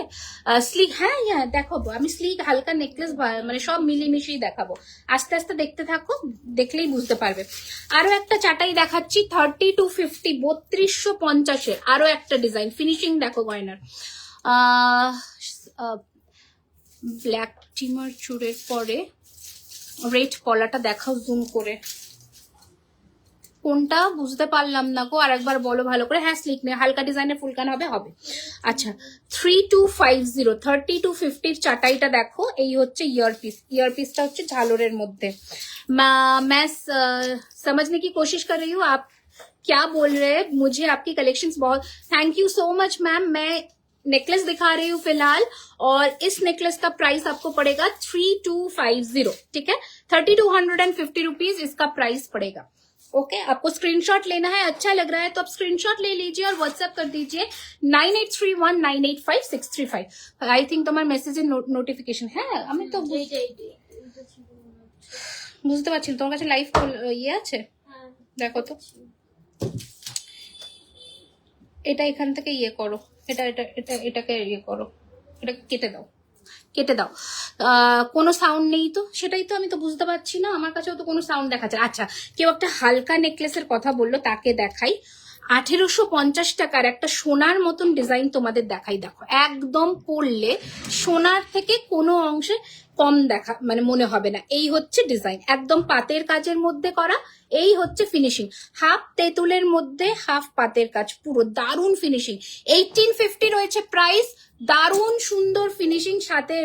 স্লিক, হ্যাঁ হ্যাঁ দেখাবো আমি, স্লিক হালকা নেকলেস, মানে সব মিলিয়ে দেখাবো। আস্তে আস্তে দেখতে থাকো, দেখলেই বুঝতে পারবে। আরো একটা চাটাই দেখাচ্ছি, 3250, 3250-এর আরো একটা ডিজাইন। ফিনিশিং দেখো গয়নার। ব্ল্যাক টিমার চুড়ের পরে রেড কলাটা দেখাও জুম করে। কোনটা বুঝতে পারলাম না গো, আরেকবার বলো ভালো করে। হ্যাঁ স্লিক নেই, হালকা ডিজাইনের ফুলকান হবে। আচ্ছা, 3250, 3250-র চাটাইটা দেখো। এই হচ্ছে ইয়ারপিস। ইয়ারপিসটা হচ্ছে ঝালরের মধ্যে। मैं समझने की कोशिश कर रही हूँ आप क्या बोल रहे हैं। मुझे आपकी कलेक्शंस बहुत, thank you so much ma'am. मैं नेकलेस दिखा रही हूँ फिलहाल, और इस नेकलेस का प्राइस आपको पड़ेगा 3250। ठीक है, 3250 रुपीज इसका प्राइस पड़ेगा। ओके आपको स्क्रीनशॉट लेना है, अच्छा लग रहा है तो आप स्क्रीनशॉट ले लीजिए और व्हाट्सएप कर दीजिए 9831985635। आई थिंक তোমার মেসেজে নোটিফিকেশন হ্যাঁ আমি তো বুঝতে পারছি তোমার কাছে লাইভ ইয়ে আছে দেখো তো এটা এখান থেকে ইয়ে করো এটা এটা এটা এটাকে ইয়ে করো এটাকে কেটে দাও কেটে দাও কোনো সাউন্ড নেই তো সেটাই তো আমি তো বুঝতে পারছি না আমার কাছেও তো কোনো সাউন্ড দেখাচ্ছে আচ্ছা কেউ একটা হালকা নেকলেসের কথা বললো তাকে দেখাই 1850 টাকার একটা সোনার মতন ডিজাইন তোমাদের দেখাই দেখো একদম পরলে সোনার থেকে কোনো অংশে কম দেখা মানে মনে হবে না এই হচ্ছে ডিজাইন একদম পাতের কাজের মধ্যে করা এই হচ্ছে ফিনিশিং হাফ তেঁতুলের মধ্যে হাফ পাতের কাজ পুরো দারুণ ফিনিশিং 1850 রয়েছে প্রাইস দারুণ সুন্দর ফিনিশিং সাথে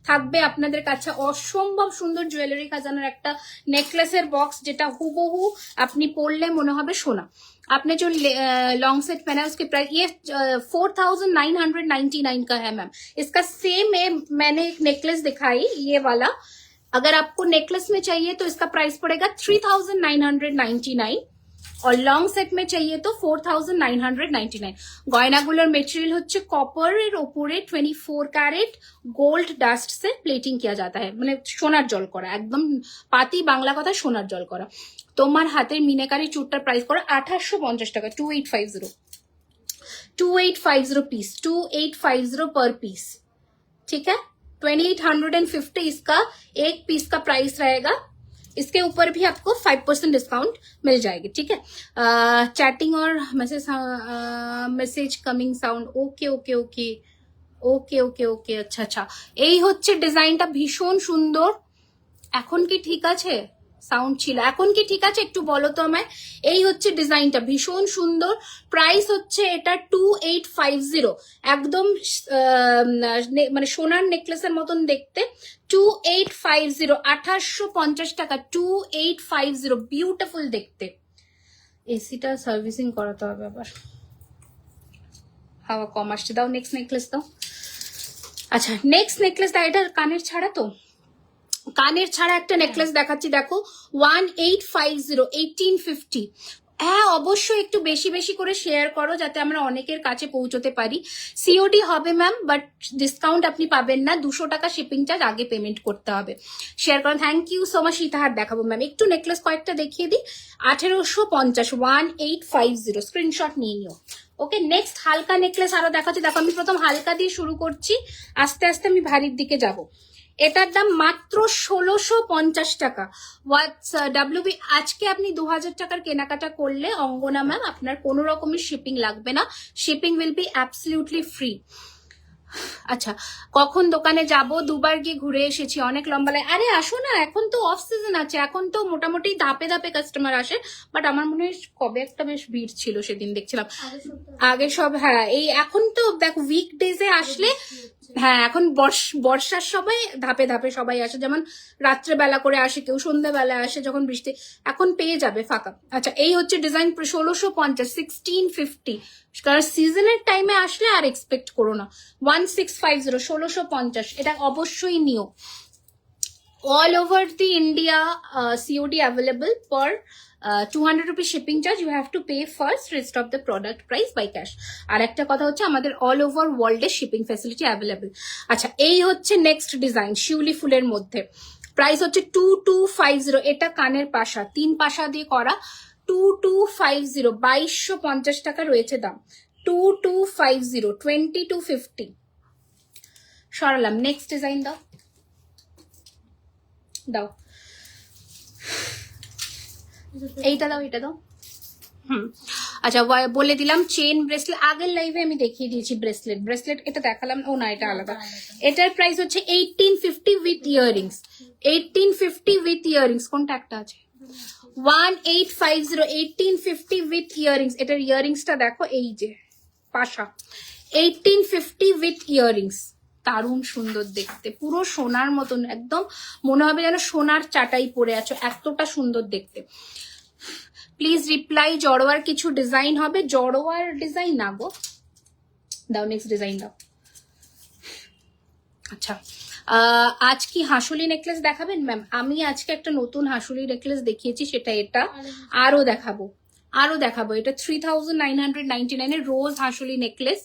থাকবে আপনাদের কাছে অসম্ভব সুন্দর জুয়েলারি খাজানার একটা নেকলেসের বক্স যেটা হুবহু আপনি পরলে মনে হবে সোনা आपने जो लॉन्ग सेट पहना है उसकी प्राइस ये 4999 का है मैम इसका सेम मैंने एक नेकलेस दिखाई ये वाला अगर आपको नेकलेस में चाहिए तो इसका प्राइस पड़ेगा 3999 और लॉन्ग सेट में चाहिए तो 4999 গয়নাগুলোর মেটেরিয়াল হচ্ছে কপারের উপরে 24 ক্যারেট গোল্ড ডাস্ট से প্লেটিং किया जाता है মানে সোনার জল করা একদম পাতি বাংলা কথা সোনার জল করা তোমার হাতের মিনাকারি চুটটার প্রাইস করে 1850 টাকা 2850 पीस 2850 पर पीस ठीक है 2850 इसका एक पीस का प्राइस रहेगा इसके ऊपर भी आपको 5% डिस्काउंट मिल जाएगी ठीक है चैटिंग और message coming sound okay okay okay okay okay okay अच्छा अच्छा এই হচ্ছে ডিজাইনটা ভীষণ সুন্দর এখন কি ঠিক আছে সাউন্ড ছিল এখন কি ঠিক আছে একটু বলো তো আমায় এই হচ্ছে ডিজাইনটা ভীষণ সুন্দর প্রাইস হচ্ছে এটা 2850 একদম মানে সোনার নেকলেসের মতন দেখতে 2850 1850 টাকা 2850 বিউটিফুল দেখতে এসিটা সার্ভিসিং করাতে হবে আবার হাওয়া কম আসছে দাও নেক্সট নেকলেস দাও আচ্ছা নেক্সট নেকলেস দাও এটা কানের ছাড়া তো কানের ছাড়া একটা নেকলেস দেখাচ্ছি দেখো 1850 1850 হ্যাঁ অবশ্যই একটু বেশি বেশি করে শেয়ার করো যাতে আমরা অনেকের কাছে পৌঁছতে পারি সিওডি হবে ম্যাম বাট ডিসকাউন্ট আপনি পাবেন না 200 টাকা শিপিং চার্জ আগে পেমেন্ট করতে হবে শেয়ার করুন থ্যাংক ইউ সো মাচ সীতাহার দেখাবো ম্যাম একটু নেকলেস কয়েকটা দেখিয়ে দিই 1850 1850 স্ক্রিনশট নিয়ে নিও ওকে নেক্সট হালকা নেকলেস আরো দেখাচ্ছি দেখো আমি প্রথম হালকা দিয়ে শুরু করছি আস্তে আস্তে আমি ভারীর দিকে যাবো এটার দাম মাত্র 1650 টাকা ডাব্লিউবি আজকে আপনি 2000 টাকার কেনাকাটা করলে অঙ্গনা ম্যাম আপনার কোনো রকমের শিপিং লাগবে না shipping will be absolutely free আচ্ছা কখন দোকানে যাব দুবার গিয়ে ঘুরে এসেছি অনেক লম্বা লাইন আরে আসো না এখন তো অফ সিজন আছে এখন তো মোটামুটি ধাপে ধাপে কাস্টমার আসে বাট আমার মনে হয় কবে একটা বেশ ভিড় ছিল সেদিন দেখছিলাম আগে সব হ্যাঁ এই এখন তো দেখো উইকডেজে আসলে হ্যাঁ এখন বর্ষার সবাই ধাপে ধাপে সবাই আসে যেমন রাত্রেবেলা করে আসে কেউ সন্ধ্যেবেলা আসে যখন বৃষ্টি এখন পেয়ে যাবে ফাঁকা আচ্ছা এই হচ্ছে ডিজাইন 1650 1650 কারণ সিজনের টাইমে আসলে আর এক্সপেক্ট করো না 1650 1650 এটা অবশ্যই নিও all over the India COD available for 200 rupees shipping charge you have to pay first rest of the product price by cash আর একটা কথা হচ্ছে আমাদের all over world এর shipping facility available আচ্ছা এই হচ্ছে নেক্সট ডিজাইন শিউলি ফুলের মধ্যে প্রাইস হচ্ছে 2250 এটা কানের পাশা 3 পাশা দিয়ে করা 2250 2250 টাকা রয়েছে দাম 2250 2250 সরালাম নেক্সট ডিজাইন দাও দাও এইটা দাও এটা দাও আচ্ছা বলে দিলাম চেন ব্রেসলেট আগের লাইভে আমি দেখিয়ে দিয়েছি ব্রেসলেট এটা দেখালাম ও না এটা আলাদা এটার প্রাইস হচ্ছে 1850 উইথ ইয়াররিংস 1850 উইথ ইয়াররিংস কোনটা একটা আছে 1850 1850 উইথ ইয়াররিংস এটার ইয়াররিংসটা দেখো এই যে পাশা 1850 উইথ ইয়াররিংস দারুণ সুন্দর দেখতে পুরো সোনার মতন একদম মনে হবে যেন সোনার চাটাই পরে আছো এতটা সুন্দর দেখতে প্লিজ রিপ্লাই জড়োয়ার কিছু ডিজাইন হবে জড়োয়ার ডিজাইন না গো দাও নেক্সট ডিজাইন দাও আচ্ছা আজ কি হাসুলি নেকলেস দেখাবেন ম্যাম? আমি আজকে একটা নতুন হাসুলি নেকলেস দেখিয়েছি, সেটা এটা। আরো দেখাবো, আরো দেখাবো। এটা 3999 এর রোজ হাসুলি নেকলেস,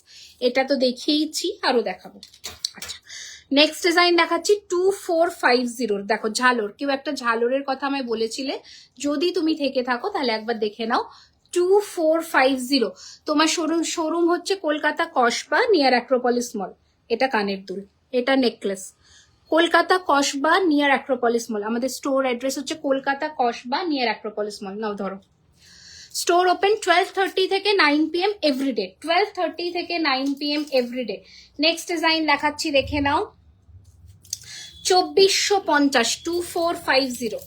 এটা তো দেখিয়েছি, আরো দেখাবো। আচ্ছা, নেক্সট ডিজাইন দেখাচ্ছি 2450। দেখো ঝালর, কেউ একটা ঝালরের কথা আমায় বলেছিলে, যদি তুমি থেকে থাকো তাহলে একবার দেখে নাও। 2450, তোমার শোরুম হচ্ছে Kolkata Kasba near Acropolis mall. এটা কানের দুল, এটা necklace, Kolkata Kasba near Acropolis mall. আমাদের স্টোর অ্যাড্রেস হচ্ছে Kolkata Kasba near Acropolis mall. নাও ধরো, স্টোর ওপেন 12:30 থেকে 9 PM এভরিডে, 12:30 থেকে 9 PM এভরিডে। নেক্সট ডিজাইন দেখাচ্ছি, দেখে নাও 2450, 2450,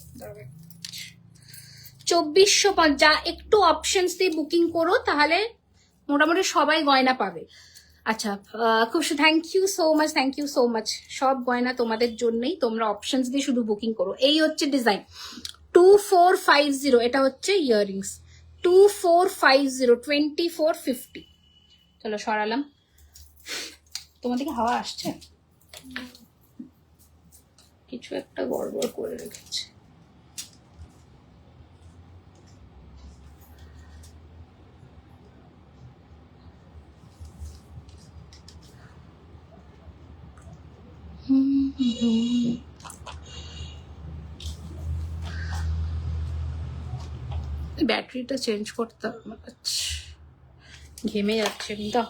2450। যা একটু অপশনস দিয়ে বুকিং করো তাহলে মোটামুটি সবাই গয়না পাবে। আচ্ছা, খুব thank you so much, thank you so much. সব গয়না তোমাদের জন্যই, তোমরা অপশনস দিয়ে শুধু বুকিং করো। এই হচ্ছে ডিজাইন 2450, এটা হচ্ছে ইয়াররিংস 2450, 2450। চলো সরালাম। তোমার দিকে হাওয়া আসছে? কিছু একটা গড়বড় করে রেখেছে। ব্যাটারিটা চেঞ্জ করতে হবে, ঘেমে যাচ্ছে তো।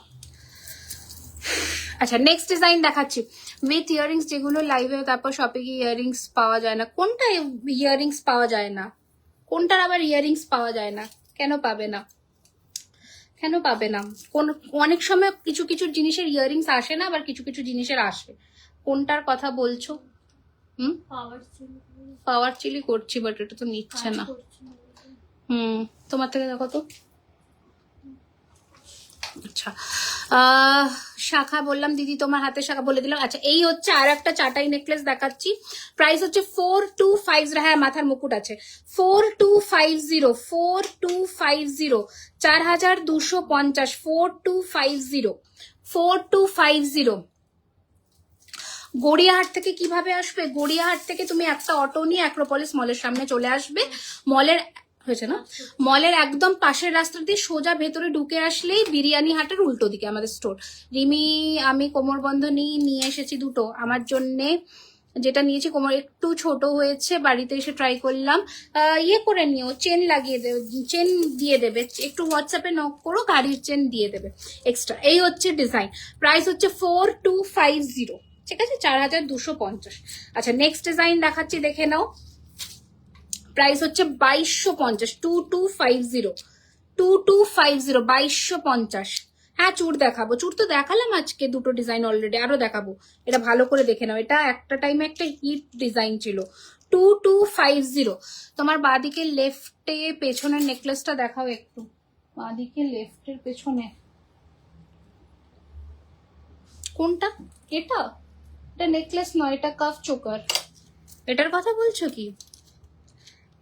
আচ্ছা, নেক্সট ডিজাইন দেখাচ্ছি উইথ ইয়াররিংস, যেগুলো লাইভে তারপর শপে গিয়ে ইয়াররিংস পাওয়া যায় না। কোনটা ইয়াররিংস পাওয়া যায় না? কোনটার আবার ইয়াররিংস পাওয়া যায় না? কেন পাবে না? কেন পাবে না? অনেক সময় কিছু কিছু জিনিসের ইয়াররিংস আসে না, আবার কিছু কিছু জিনিসের আসে। কোনটার কথা বলছো? পাওয়ার চিলি করছি, বাট এটা তো নিচ্ছে না। তোমার থেকে দেখো তো। আচ্ছা, শাখা বললাম দিদি, তোমার হাতে শাখা বলে দিলাম। আচ্ছা, এই হচ্ছে আর একটা চাটাই নেকলেস দেখাচ্ছি। প্রাইস হচ্ছে 4250। হ্যাঁ, মাথার মুকুট আছে। 4250, 4250, 4250, 4250, 4250। গড়িয়াহাট থেকে কিভাবে আসবে? গড়িয়াহাট থেকে তুমি একটা অটো নিয়ে অ্যাক্রোপলিস মলের সামনে চলে আসবে। মলের হয়েছে না, মলের একদম পাশের রাস্তা দিয়ে সোজা ভেতরে ঢুকে আসলেই বিরিয়ানি হাটের উল্টো দিকে আমাদের স্টোর। রিমি, আমি কোমরবন্ধনী নিয়ে এসেছি দুটো আমার জন্যে। যেটা নিয়েছি কোমর একটু ছোট হয়েছে, বাড়িতে এসে ট্রাই করলাম। ইয়ে করে নিও, চেন লাগিয়ে দেবে, চেন দিয়ে দেবে, একটু হোয়াটসঅ্যাপে নক করো, গাড়ির চেন দিয়ে দেবে এক্সট্রা। এই হচ্ছে ডিজাইন, প্রাইস হচ্ছে 4250, ঠিক আছে, 4250। আচ্ছা, নেক্সট ডিজাইন দেখাচ্ছি, দেখে নাও। প্রাইস হচ্ছে 2250, 2250, 2250, 2250। হ্যাঁ, চুড় দেখাবো, চুড় তো দেখালাম আজকে দুটো ডিজাইন অলরেডি, আরো দেখাবো। এটা ভালো করে দেখে নাও, এটা একটা টাইমে একটা হিট ডিজাইন ছিল। 2250। তোমার বাঁদিকে লেফটে পেছনের নেকলেসটা দেখাও একটু, বাঁদিকে লেফটের পেছনে কোনটা? এটা নেকলেস নয়, এটা কাফ চোকার। এটার কথা বলছো কি?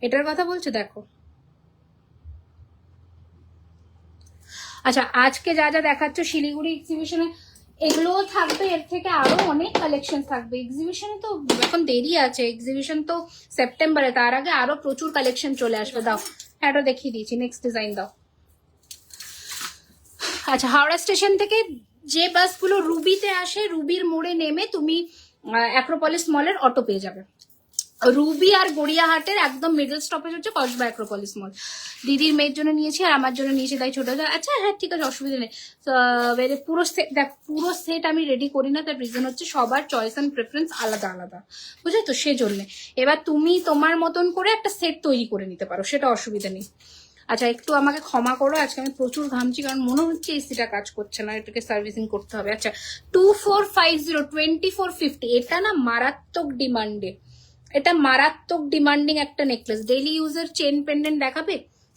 এটার কথা বলছো? দেখো। আচ্ছা, আজকে যা যা দেখাচ্ছ শিলিগুড়ি এক্সিবিশনে, এগুলোও থাকবে, এর থেকে আরো অনেক কালেকশন থাকবে। এক্সিবিশনে তো এখন দেরি আছে, এক্সিবিশন তো সেপ্টেম্বরে, তার আগে আরো প্রচুর কালেকশন চলে আসবে। দাও, হ্যাঁ, এটা দেখিয়ে দিয়েছি। নেক্সট ডিজাইন দাও। আচ্ছা, হাওড়া স্টেশন থেকে যে বাসগুলো রুবিতে আসে, রুবির মোড়ে নেমে তুমি অ্যাক্রোপলিস মলের অটো পেয়ে যাবে। রুবি আর গড়িয়াহাটের একদম মিডল স্টপেজ হচ্ছে কসবা অ্যাক্রোপলিস মল। দিদির মেয়ের জন্য নিয়েছি আর আমার জন্য নিয়েছি, তাই ছোট। আচ্ছা, হ্যাঁ, ঠিক আছে, অসুবিধা নেই। পুরো সেট দেখ, পুরো সেট আমি রেডি করি না, তার রিজন হচ্ছে সবার চয়েস অ্যান্ড প্রেফারেন্স আলাদা আলাদা, বুঝলি তো, সেজন্য। এবার তুমি তোমার মতন করে একটা সেট তৈরি করে নিতে পারো, সেটা অসুবিধা নেই। আচ্ছা, একটু আমাকে ক্ষমা করো, আজকে আমি প্রচুর ঘামছি, কারণ মনে হচ্ছে এসিটা কাজ করছে না, এটাকে সার্ভিসিং করতে হবে। আচ্ছা, 2450, 2450, এটা না মারাত্মক ডিমান্ডে, এটা মারাত্মক ডিমান্ডিং একটা নেকলেস। ডেইলি ইউজের চেন পেন্ডেন্ট দেখাবে?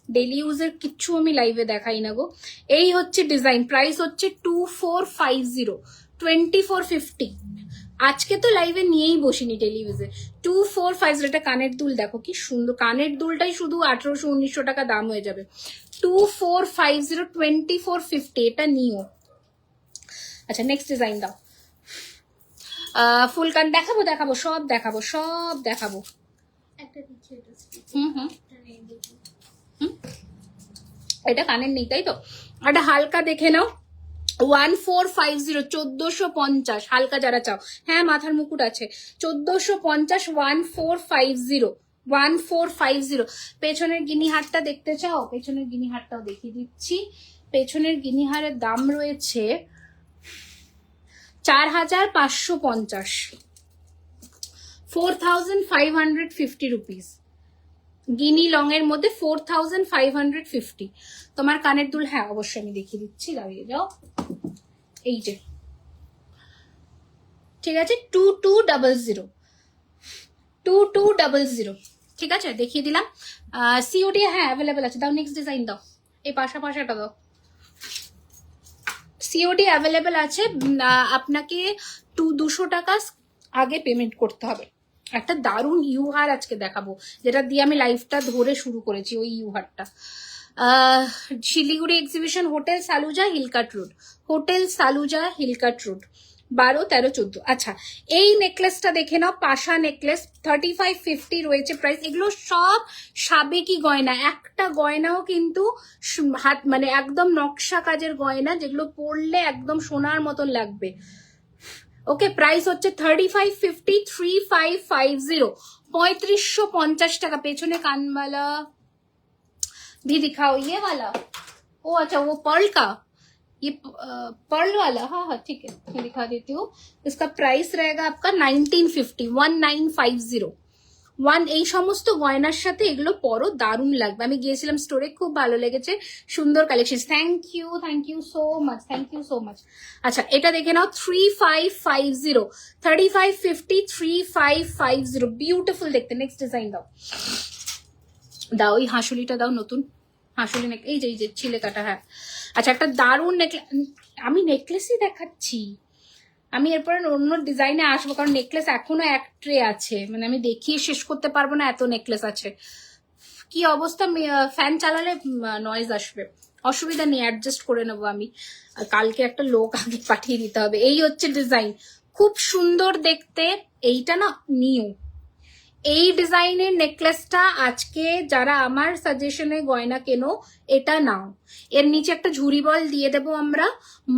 ডেইলি ইউজের কিচ্ছু আমি লাইভে দেখাই না গো। এই হচ্ছে ডিজাইন, প্রাইস হচ্ছে 2450, 2450। আজকে তো লাইভে নিয়েই বসিনি ডেইলি ইউজে। 2450, এটা কানের দুল দেখো কি সুন্দর, কানের দুলটাই শুধু 1800-1900 টাকা দাম হয়ে যাবে। 2450, 2450, এটা নিও। আচ্ছা, নেক্সট ডিজাইন দাও। ফুল কান দেখাবো দেখাবো সব দেখাবো সব দেখাবো। এটা কানের নেই তাই তো, একটা হালকা দেখে নাও 1450 1450 হালকা যারা চাও। হ্যাঁ মাথার মুকুট আছে 1450 1450 1450। পেছনের গিনিহারটা দেখতে চাও? পেছনের গিনিহারটাও দেখিয়ে দিচ্ছি। পেছনের গিনিহারের দাম রয়েছে 4550 4550 রুপিস। গিনি লং এর মধ্যে 4550। তোমার কানের দুল, হ্যাঁ অবশ্যই আমি দেখিয়ে দিচ্ছি, দাঁড়িয়ে যাও। এই যে ঠিক আছে 2200 2200, ঠিক আছে দেখিয়ে দিলাম। সিওডি হ্যাঁ অ্যাভেলেবেল আছে। দাও নেক্সট ডিজাইন দাও, এই পাশাপাশিটা দাও। সিওডি অ্যাভেলেবেল আছে, আপনাকে 200 টাকা আগে পেমেন্ট করতে হবে। একটা দারুণ ইউহার আজকে দেখাবো, যেটা দিয়ে আমি লাইফটা ধরে শুরু করেছি, ওই ইউহারটা। Siliguri exhibition, hotel Saluja, hill cart road, hotel Saluja, hill cart road, 12, 13, 14। আচ্ছা এই নেকলেসটা দেখে নাও, পাশা নেকলেস 3550 রয়েছে প্রাইস। এগুলো সব সাবেকি গয়না, একটা গয়নাও কিন্তু হাত মানে একদম নকশা কাজের গয়না, যেগুলো পরলে একদম সোনার মতন লাগবে। ওকে প্রাইস হচ্ছে 3550 3550 3550 টাকা। পেছনে कानवाला भी दिखाओ, ये वाला। ओ अच्छा वो पर्ल का, ये पर्ल वाला, हाँ हाँ ठीक है मैं दिखा देती हूँ। इसका प्राइस रहेगा आपका 1950 1950। এই সমস্ত গয়নার সাথে এগুলো পরো, দারুণ লাগবে। আমি গিয়েছিলাম স্টোরে, খুব ভালো লেগেছে, সুন্দর collection. Thank you so much, thank you so much. আচ্ছা এটা দেখে নাও 3550 3550 3550, বিউটিফুল দেখতে। নেক্সট ডিজাইন দাও, দাও ওই হাঁসুলিটা দাও, নতুন হাঁসুলি নেক, এই যে ছিলে কাটা। হ্যাঁ আচ্ছা একটা দারুণ নেকলেস, আমি নেকলেসই দেখাচ্ছি, আমি এরপর অন্য ডিজাইনে আসবো, কারণ নেকলেস এখনো এক ট্রে আছে, মানে আমি দেখিয়ে শেষ করতে পারবো না, এত নেকলেস আছে। কি অবস্থা, ফ্যান চালালে নয়েজ আসবে, অসুবিধা নেই, অ্যাডজাস্ট করে নেবো আমি। কালকে একটা লোক আগে পাঠিয়ে দিতে হবে। এই হচ্ছে ডিজাইন, খুব সুন্দর দেখতে। এইটা না নিউ, এই ডিজাইনের নেকলেসটা আজকে যারা আমার সাজেশনে গয়না কেনো এটা নাও। এর নিচে একটা ঝুড়ি বল দিয়ে দেবো আমরা,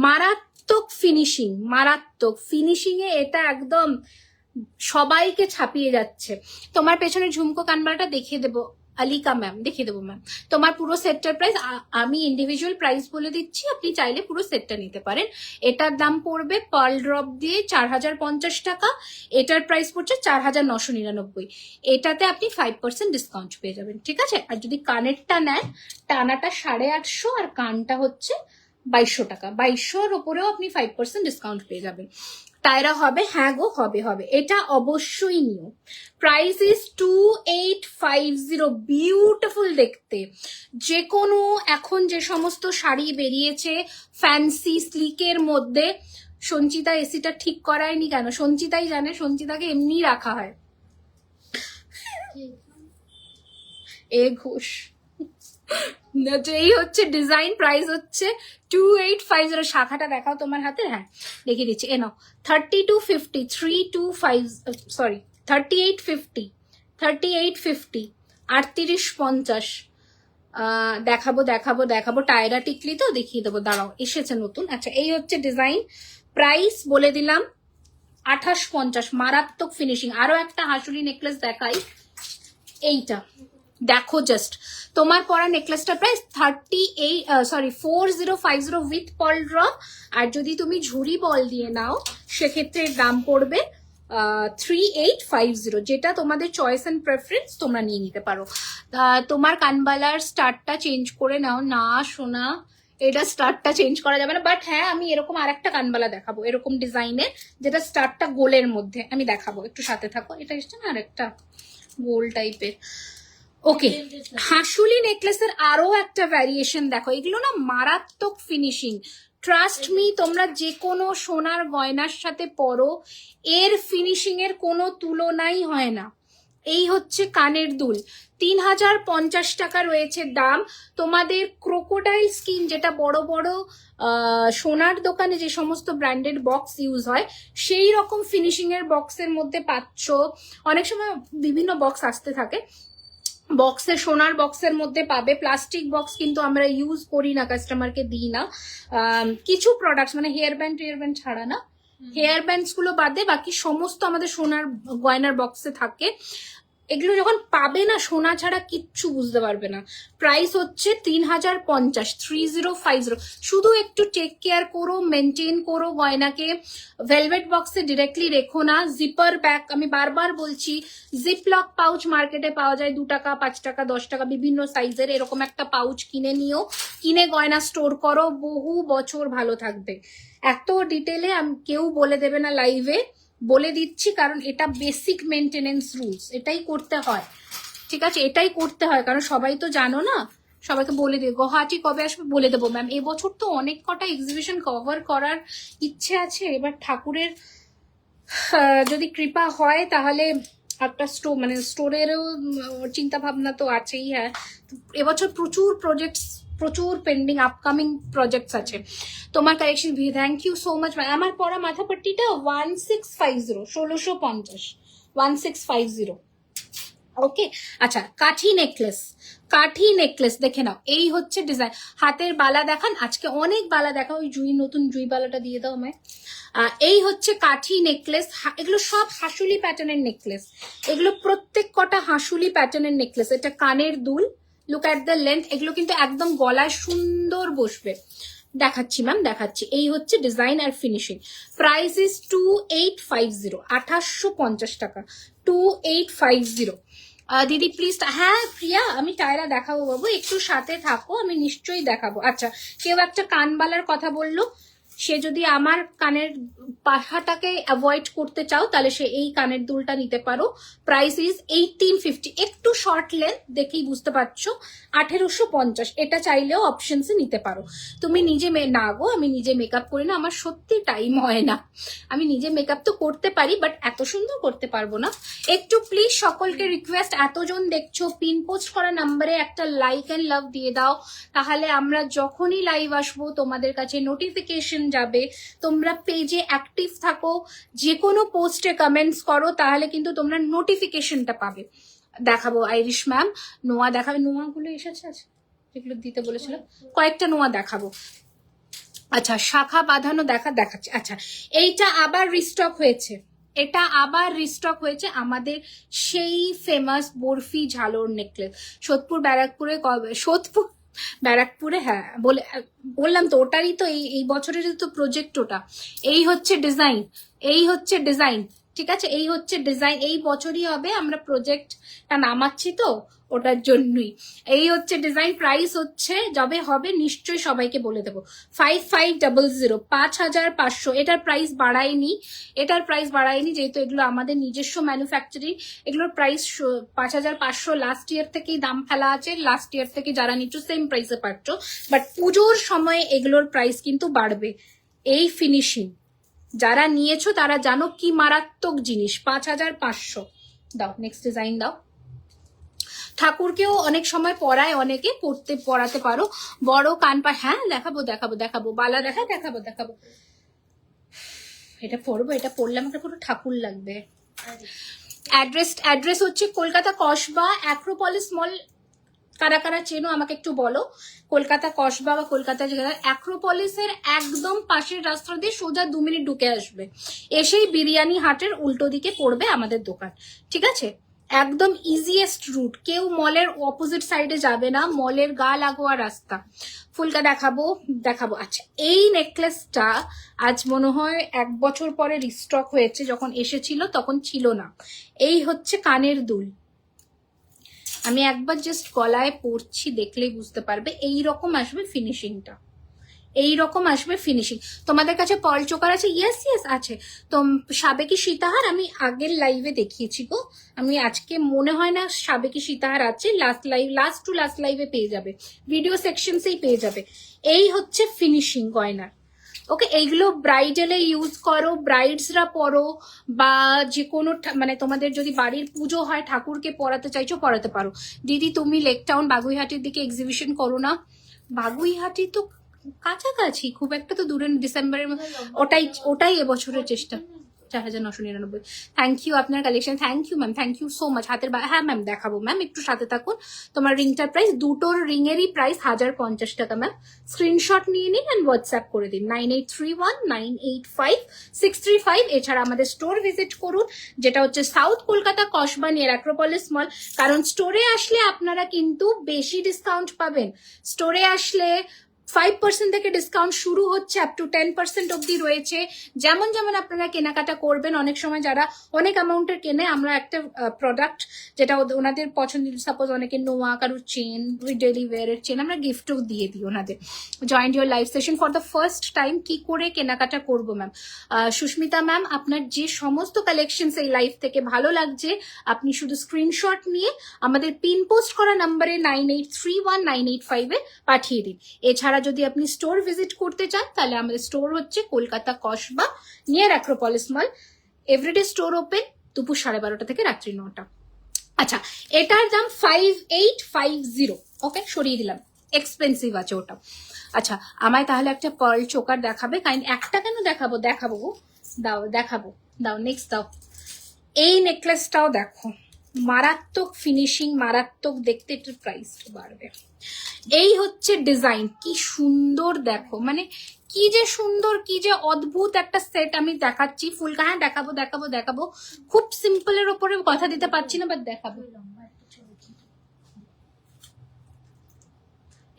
মারাত্মক ফিনিশিং, মারাত্মক ফিনিশিং এ এটা একদম সবাইকে ছাপিয়ে যাচ্ছে। তোমার পেছনে ঝুমকো কানবালাটা দেখিয়ে দেবো, আলিকা ম্যাম দেখিয়ে দেবো ম্যাম। তোমার পুরো সেটটার প্রাইস আমি ইন্ডিভিজুয়াল প্রাইস বলে দিচ্ছি, আপনি চাইলে পুরো সেটটা নিতে পারেন। এটার দাম পড়বে পার্ল ড্রপ দিয়ে 4050 টাকা, এটার প্রাইস পড়ছে 4999। এটাতে আপনি 5% ডিসকাউন্ট পেয়ে যাবেন, ঠিক আছে। আর যদি কানেরটা নেন, টানাটা 850 আর কানটা হচ্ছে 2200 টাকা, 2200-র ওপরেও আপনি 5% ডিসকাউন্ট পেয়ে যাবেন। টায়রা হবে, হ্যাঁ গো হবে হবে, এটা অবশ্যই নিও। প্রাইস ইজ 2850, বিউটিফুল দেখতে। যে কোনো এখন যে সমস্ত শাড়ি বেরিয়েছে ফ্যান্সি স্লিকের মধ্যে, সঞ্চিতা এসিটা ঠিক করায়নি কেন? সঞ্চিতাই জানে, সঞ্চিতাকে এমনি রাখা হয়। এ ঘোষ এই হচ্ছে ডিজাইন, প্রাইস হচ্ছে 2850। শাখাটা দেখাও তোমার হাতে, হ্যাঁ দেখিয়ে দিচ্ছি, এ নাও 3250 325 সরি 3850 3850 3850। দেখাবো দেখাবো দেখাবো, টায়রা টিকলি তো দেখিয়ে দেবো, দাঁড়াও এসেছে নতুন। আচ্ছা এই হচ্ছে ডিজাইন, প্রাইস বলে দিলাম 2850, মারাত্মক ফিনিশিং। আরো একটা হাঁসুলি নেকলেস দেখাই, এইটা দেখো জাস্ট। তোমার পরা নেকলেসটা প্রাইস 4050 উইথ পার্ল ড্রপ। আর যদি তুমি ঝুড়ি বল দিয়ে নাও সেক্ষেত্রে দাম পড়বে 3850, যেটা তোমাদের চয়েস অ্যান্ড প্রেফারেন্স, তোমরা নিয়ে নিতে পারো। তোমার কানবালার স্টার্টটা চেঞ্জ করে নাও না সোনা, এটা স্টার্টটা চেঞ্জ করা যাবে না। বাট হ্যাঁ আমি এরকম আর একটা কানবালা দেখাবো এরকম ডিজাইনের, যেটা স্টার্টটা গোলের মধ্যে আমি দেখাবো, একটু সাথে থাকো। এটা এসছে না আরেকটা গোল টাইপের। ওকে হাঁসুলি নেকলেসের আরো একটা ভ্যারিয়েশন দেখো, এগুলো না মারাত্মক ফিনিশিং। ট্রাস্ট মি, তোমরা যে কোনো সোনার গয়নার সাথে পরো, এর ফিনিশিং এর কোনো তুলনাই হয় না, এই হচ্ছে কানের দুল, 3050 টাকা রয়েছে দাম। তোমাদের ক্রোকোডাইল স্কিন, যেটা বড় বড় সোনার দোকানে যে সমস্ত ব্র্যান্ডেড বক্স ইউজ হয়, সেই রকম ফিনিশিং এর বক্সের মধ্যে পাচ্ছ। অনেক সময় বিভিন্ন বক্স আসতে থাকে, বক্সে সোনার বক্সের মধ্যে পাবে। প্লাস্টিক বক্স কিন্তু আমরা ইউজ করি না, কাস্টমারকে দিই না। কিছু প্রোডাক্টস মানে হেয়ার ব্যান্ড ছাড়া না, হেয়ার ব্যান্ডস গুলো বাদে বাকি সমস্ত আমাদের সোনার গয়নার বক্সে থাকে। এগুলো যখন পাবে না, সোনা ছাড়া কিচ্ছু বুঝতে পারবে না। প্রাইস হচ্ছে 3050, 3050। শুধু একটু টেক কেয়ার করো, মেনটেন করো গয়নাকে। ভেলভেট বক্সে ডিরেক্টলি রেখো না। জিপার ব্যাগ, আমি বারবার বলছি, জিপ লক পাউচ মার্কেটে পাওয়া যায় 2 টাকা, 5 টাকা, 10 টাকা, বিভিন্ন সাইজের। এরকম একটা পাউচ কিনে নিও, কিনে গয়না স্টোর করো, বহু বছর ভালো থাকবে। এত ডিটেলে কেউ বলে দেবে না লাইভে, বলে দিচ্ছি, কারণ এটা বেসিক মেনটেনেন্স রুলস, এটাই করতে হয়। ঠিক আছে, এটাই করতে হয়, কারণ সবাই তো জানো না। সবাইকে বলে দিই, গুয়াহাটি কবে আসবে বলে দেবো ম্যাম। এবছর তো অনেক কটা এক্সিবিশন কভার করার ইচ্ছে আছে। এবার ঠাকুরের যদি কৃপা হয় তাহলে একটা স্টোরেরও চিন্তা ভাবনা তো আছেই। হ্যাঁ, এবছর প্রচুর পেন্ডিং আপকামিং প্রজেক্টস আছে। তোমার collection, thank you so much. আমার পরা মাথাপট্টিটা 1650, 1650, 1650। ওকে, আচ্ছা, কাঠি নেকলেস দেখে নাও। এই হচ্ছে ডিজাইন। হাতের বালা দেখান, আজকে অনেক বালা দেখা। ওই নতুন জুই বালাটা দিয়ে দাও আমায়। এই হচ্ছে কাঠি নেকলেস। এগুলো সব হাসুলি প্যাটার্নের নেকলেস, এগুলো প্রত্যেক কটা হাসুলি প্যাটার্নের নেকলেস। এটা কানের দুল, লুক অ্যাট দ্য লেন্থ। এগুলো কিন্তু একদম গলায় সুন্দর বসবে। দেখাচ্ছি ম্যাম, দেখাচ্ছি। এই হচ্ছে ডিজাইন আর ফিনিশিং। প্রাইস ইজ 2850, 2850 টাকা, 2850। দিদি প্লিজ, হ্যাঁ প্রিয়া, আমি টায়রা দেখাবো বাবু, একটু সাথে থাকো, আমি নিশ্চয়ই দেখাবো। আচ্ছা, কেউ একটা কানবালার কথা বললো, সে যদি আমার কানের পাহাটাকে অ্যাভয়েড করতে চাও তাহলে সে এই কানের দুলটা নিতে পারো। Price is 1850। একটু শর্ট লেন্থ দেখেই বুঝতে পারছো, 1850। এটা চাইলেও অপশনসে নিতে পারো। তুমি নিজে না গো, আমি নিজে মেকআপ করি না, আমার সত্যি টাইম হয় না। আমি নিজে মেকআপ তো করতে পারি, বাট এত সুন্দর করতে পারবো না। একটু প্লিজ সকলকে রিকোয়েস্ট, এতজন দেখছো, পিন পোস্ট করা নাম্বারে একটা লাইক অ্যান্ড লাভ দিয়ে দাও, তাহলে আমরা যখনই লাইভ আসবো তোমাদের কাছে নোটিফিকেশন যাবে। তোমরা পেজে অ্যাক্টিভ থাকো, যে কোনো পোস্টে কমেন্টস করো, তাহলে কিন্তু তোমরা নোটিফিকেশনটা পাবে। দেখাবো আইরিশ ম্যাম, নোয়া দেখাবে। নোয়াগুলো এসেছে আছে যেগুলো দিতে বলেছিল, কয়েকটা নোয়া দেখাবো। আচ্ছা, শাখা বাঁধানো দেখাচ্ছি। আচ্ছা, এইটা আবার রিস্টক হয়েছে, এটা আবার রিস্টক হয়েছে আমাদের সেই ফেমাস বরফি ঝালর নেকলেস। সোদপুর ব্যারাকপুরে, হ্যাঁ বললাম তো, ওটারই তো এই বছরের তো প্রজেক্ট ওটা। এই হচ্ছে ডিজাইন, ঠিক আছে, এই হচ্ছে ডিজাইন। এই বছরই হবে, আমরা প্রজেক্টটা নামাচ্ছি তো ওটার জন্যই। এই হচ্ছে ডিজাইন। প্রাইস হচ্ছে, যবে হবে নিশ্চয়ই সবাইকে বলে দেবো, 5500, 5500। এটার প্রাইস বাড়ায়নি, যেহেতু এগুলো আমাদের নিজস্ব ম্যানুফ্যাকচারিং। এগুলোর প্রাইস 5500 লাস্ট ইয়ার থেকেই দাম ফেলা আছে। লাস্ট ইয়ার থেকে যারা নিচ্ছ সেম প্রাইসে পাচ্ছ, বাট পুজোর সময় এগুলোর প্রাইস কিন্তু বাড়বে। এই ফিনিশিং যারা নিয়েছো তারা জানো কি মারাত্মক জিনিস। 5500 দাও। নেক্সট ডিজাইন দাও। ঠাকুরকেও অনেক সময় পরায়, অনেকে পরাতে পারো। বড় কানপা, হ্যাঁ দেখাবো। বালা দেখাবো। এটা পরবো, এটা পরলে আমাকে পুরো ঠাকুর লাগবে। অ্যাড্রেস হচ্ছে কলকাতা কসবা অ্যাক্রোপলিস মল। কারা কারা চেনো আমাকে একটু বলো। কলকাতা কসবা বা কলকাতা যেখানে অ্যাক্রোপলিসের একদম পাশের রাস্তা দিয়ে সোজা 2 মিনিট ঢুকে আসবে, এসেই বিরিয়ানি হাটের উল্টো দিকে পড়বে আমাদের দোকান। ঠিক আছে, একদম ইজিয়েস্ট রুট। কেউ মলের অপোজিট সাইডে যাবে না, মলের গা লাগোয়া রাস্তা। ফুলকা দেখাবো। আচ্ছা, এই নেকলেসটা আজ মনে হয় 1 বছর পরে রিস্টক হয়েছে, যখন এসেছিল তখন ছিল না। এই হচ্ছে কানের দুল, আমি একবার জাস্ট গলায় পরছি, দেখলেই বুঝতে পারবে। এই রকম আসবে ফিনিশিংটা, তোমাদের কাছে পল চোকার আছে? ইয়েস আছে। তো সাবেকি সীতাহার আমি আগের লাইভে দেখিয়েছি গো, আমি আজকে মনে হয় না সাবেকি সীতাহার আছে। লাস্ট লাইভে পেয়ে যাবে, ভিডিও সেকশনসেই পেয়ে যাবে। এই হচ্ছে ফিনিশিং গয়নার। ওকে, এইগুলো ব্রাইডালে ইউজ করো, ব্রাইডসরা পরো, বা যে কোনো মানে তোমাদের যদি বাড়ির পুজো হয় ঠাকুরকে পরাতে চাইছো পরাতে পারো। দিদি তুমি লেক টাউন বাগুইহাটির দিকে এক্সিবিশন করো না? বাগুইহাটি তো কাছাকাছি, খুব একটা তো দূরে, ডিসেম্বরের ওটাই ওটাই এবছরের চেষ্টা। 4999। থ্যাংক ইউ আপনার collection, thank you ma'am, thank you so much. হাতের হ্যাঁ ম্যাম দেখাবো ম্যাম, একটু সাথে থাকুন। তোমার রিংটার প্রাইস, দুটোর রিংয়েরই প্রাইস 1050 টাকা ম্যাম। স্ক্রিনশট নিয়ে নিন অ্যান্ড হোয়াটসঅ্যাপ করে দিন 9831985635। এছাড়া আমাদের স্টোর ভিজিট করুন, যেটা হচ্ছে south Kolkata Kasba near Acropolis মল। কারণ স্টোরে আসলে আপনারা কিন্তু বেশি ডিসকাউন্ট পাবেন। স্টোরে আসলে 5% থেকে ডিসকাউন্ট শুরু হচ্ছে, আপ টু 10% অব্দি রয়েছে। যেমন যেমন আপনারা কেনাকাটা করবেন, অনেক সময় যারা অনেক অ্যামাউন্টের কেনে, আমরা একটা প্রোডাক্ট যেটা ওনাদের পছন্দের, সাপোজ অনেকে নোয়া, কারুর চেন, ডেলি ওয়ারের চেন, আমরা গিফটও দিয়ে দিই ওনাদের। Joint your live session for the first time. কি করে কেনাকাটা করবো ম্যাম? সুস্মিতা ম্যাম, আপনার যে সমস্ত কালেকশনস এই লাইভ থেকে ভালো লাগছে, আপনি শুধু স্ক্রিনশট নিয়ে আমাদের পিন পোস্ট করা নাম্বারে 98319885 পাঠিয়ে দিন। এছাড়া যদি আপনি স্টোর ভিজিট করতে চান, তাহলে আমাদের স্টোর হচ্ছে Kolkata Kasba near Acropolis mall. Everyday store open দুপুর 12:30 থেকে রাত্রি 9টা। আচ্ছা, এটার দাম 5850। ওকে, সরিয়ে দিলাম, এক্সপেন্সিভ আছে ওটা। আচ্ছা, আমায় তাহলে একটা পার্ল চোকার দেখাবে? কাইন্ড একটা কেন দেখাবো, দেখাবো, দাও দেখাবো, দাও নেক্সট দাও। এই নেকলেসটাও দেখো, মারাত্মক ফিনিশিং, মারাত্মক দেখতে, একটু প্রাইস বাড়বে। এই হচ্ছে ডিজাইন, কি সুন্দর দেখো, মানে কি যে সুন্দর, কি যে অদ্ভুত একটা সেট আমি দেখাচ্ছি। ফুলকা, হ্যাঁ দেখাবো দেখাবো দেখাবো। খুব সিম্পলের ওপরে কথা দিতে পারছি না, বাট দেখাবো।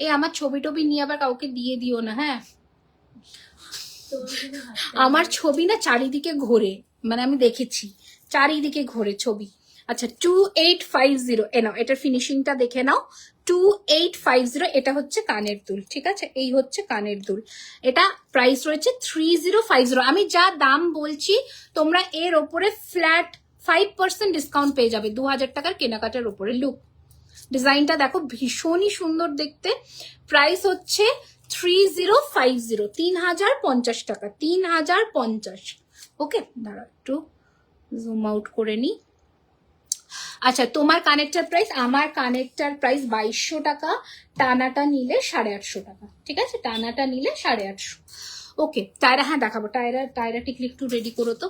এই আমার ছবি টবি নিয়ে আবার কাউকে দিয়ে দিও না, হ্যাঁ। আমার ছবি না চারিদিকে ঘোরে, মানে আমি দেখেছি চারিদিকে ঘোরে ছবি। আচ্ছা, 2850। এ নাও, এটার ফিনিশিংটা দেখে নাও। 2850। এটা হচ্ছে কানের দুল, ঠিক আছে? এই হচ্ছে কানের দুল। এটা প্রাইস রয়েছে 3050। আমি যা দাম বলছি, তোমরা এর ওপরে ফ্ল্যাট 5% ডিসকাউন্ট পেয়ে যাবে 2000 টাকার কেনাকাটার ওপরে। লুক, ডিজাইনটা দেখো, ভীষণই সুন্দর দেখতে। প্রাইস হচ্ছে 3050, 3050 টাকা, 3050। ওকে, দাঁড়া একটু জুম আউট করে নি। আচ্ছা, তোমার কানেক্টার প্রাইস, আমার কানেক্টার প্রাইস 2200 টাকা, টানাটা নিলে 850 টাকা, ঠিক আছে? টানাটা নিলে 850। ওকে, টায়রা, হ্যাঁ দেখাবো। টায়রা টিকলি একটু রেডি করো তো।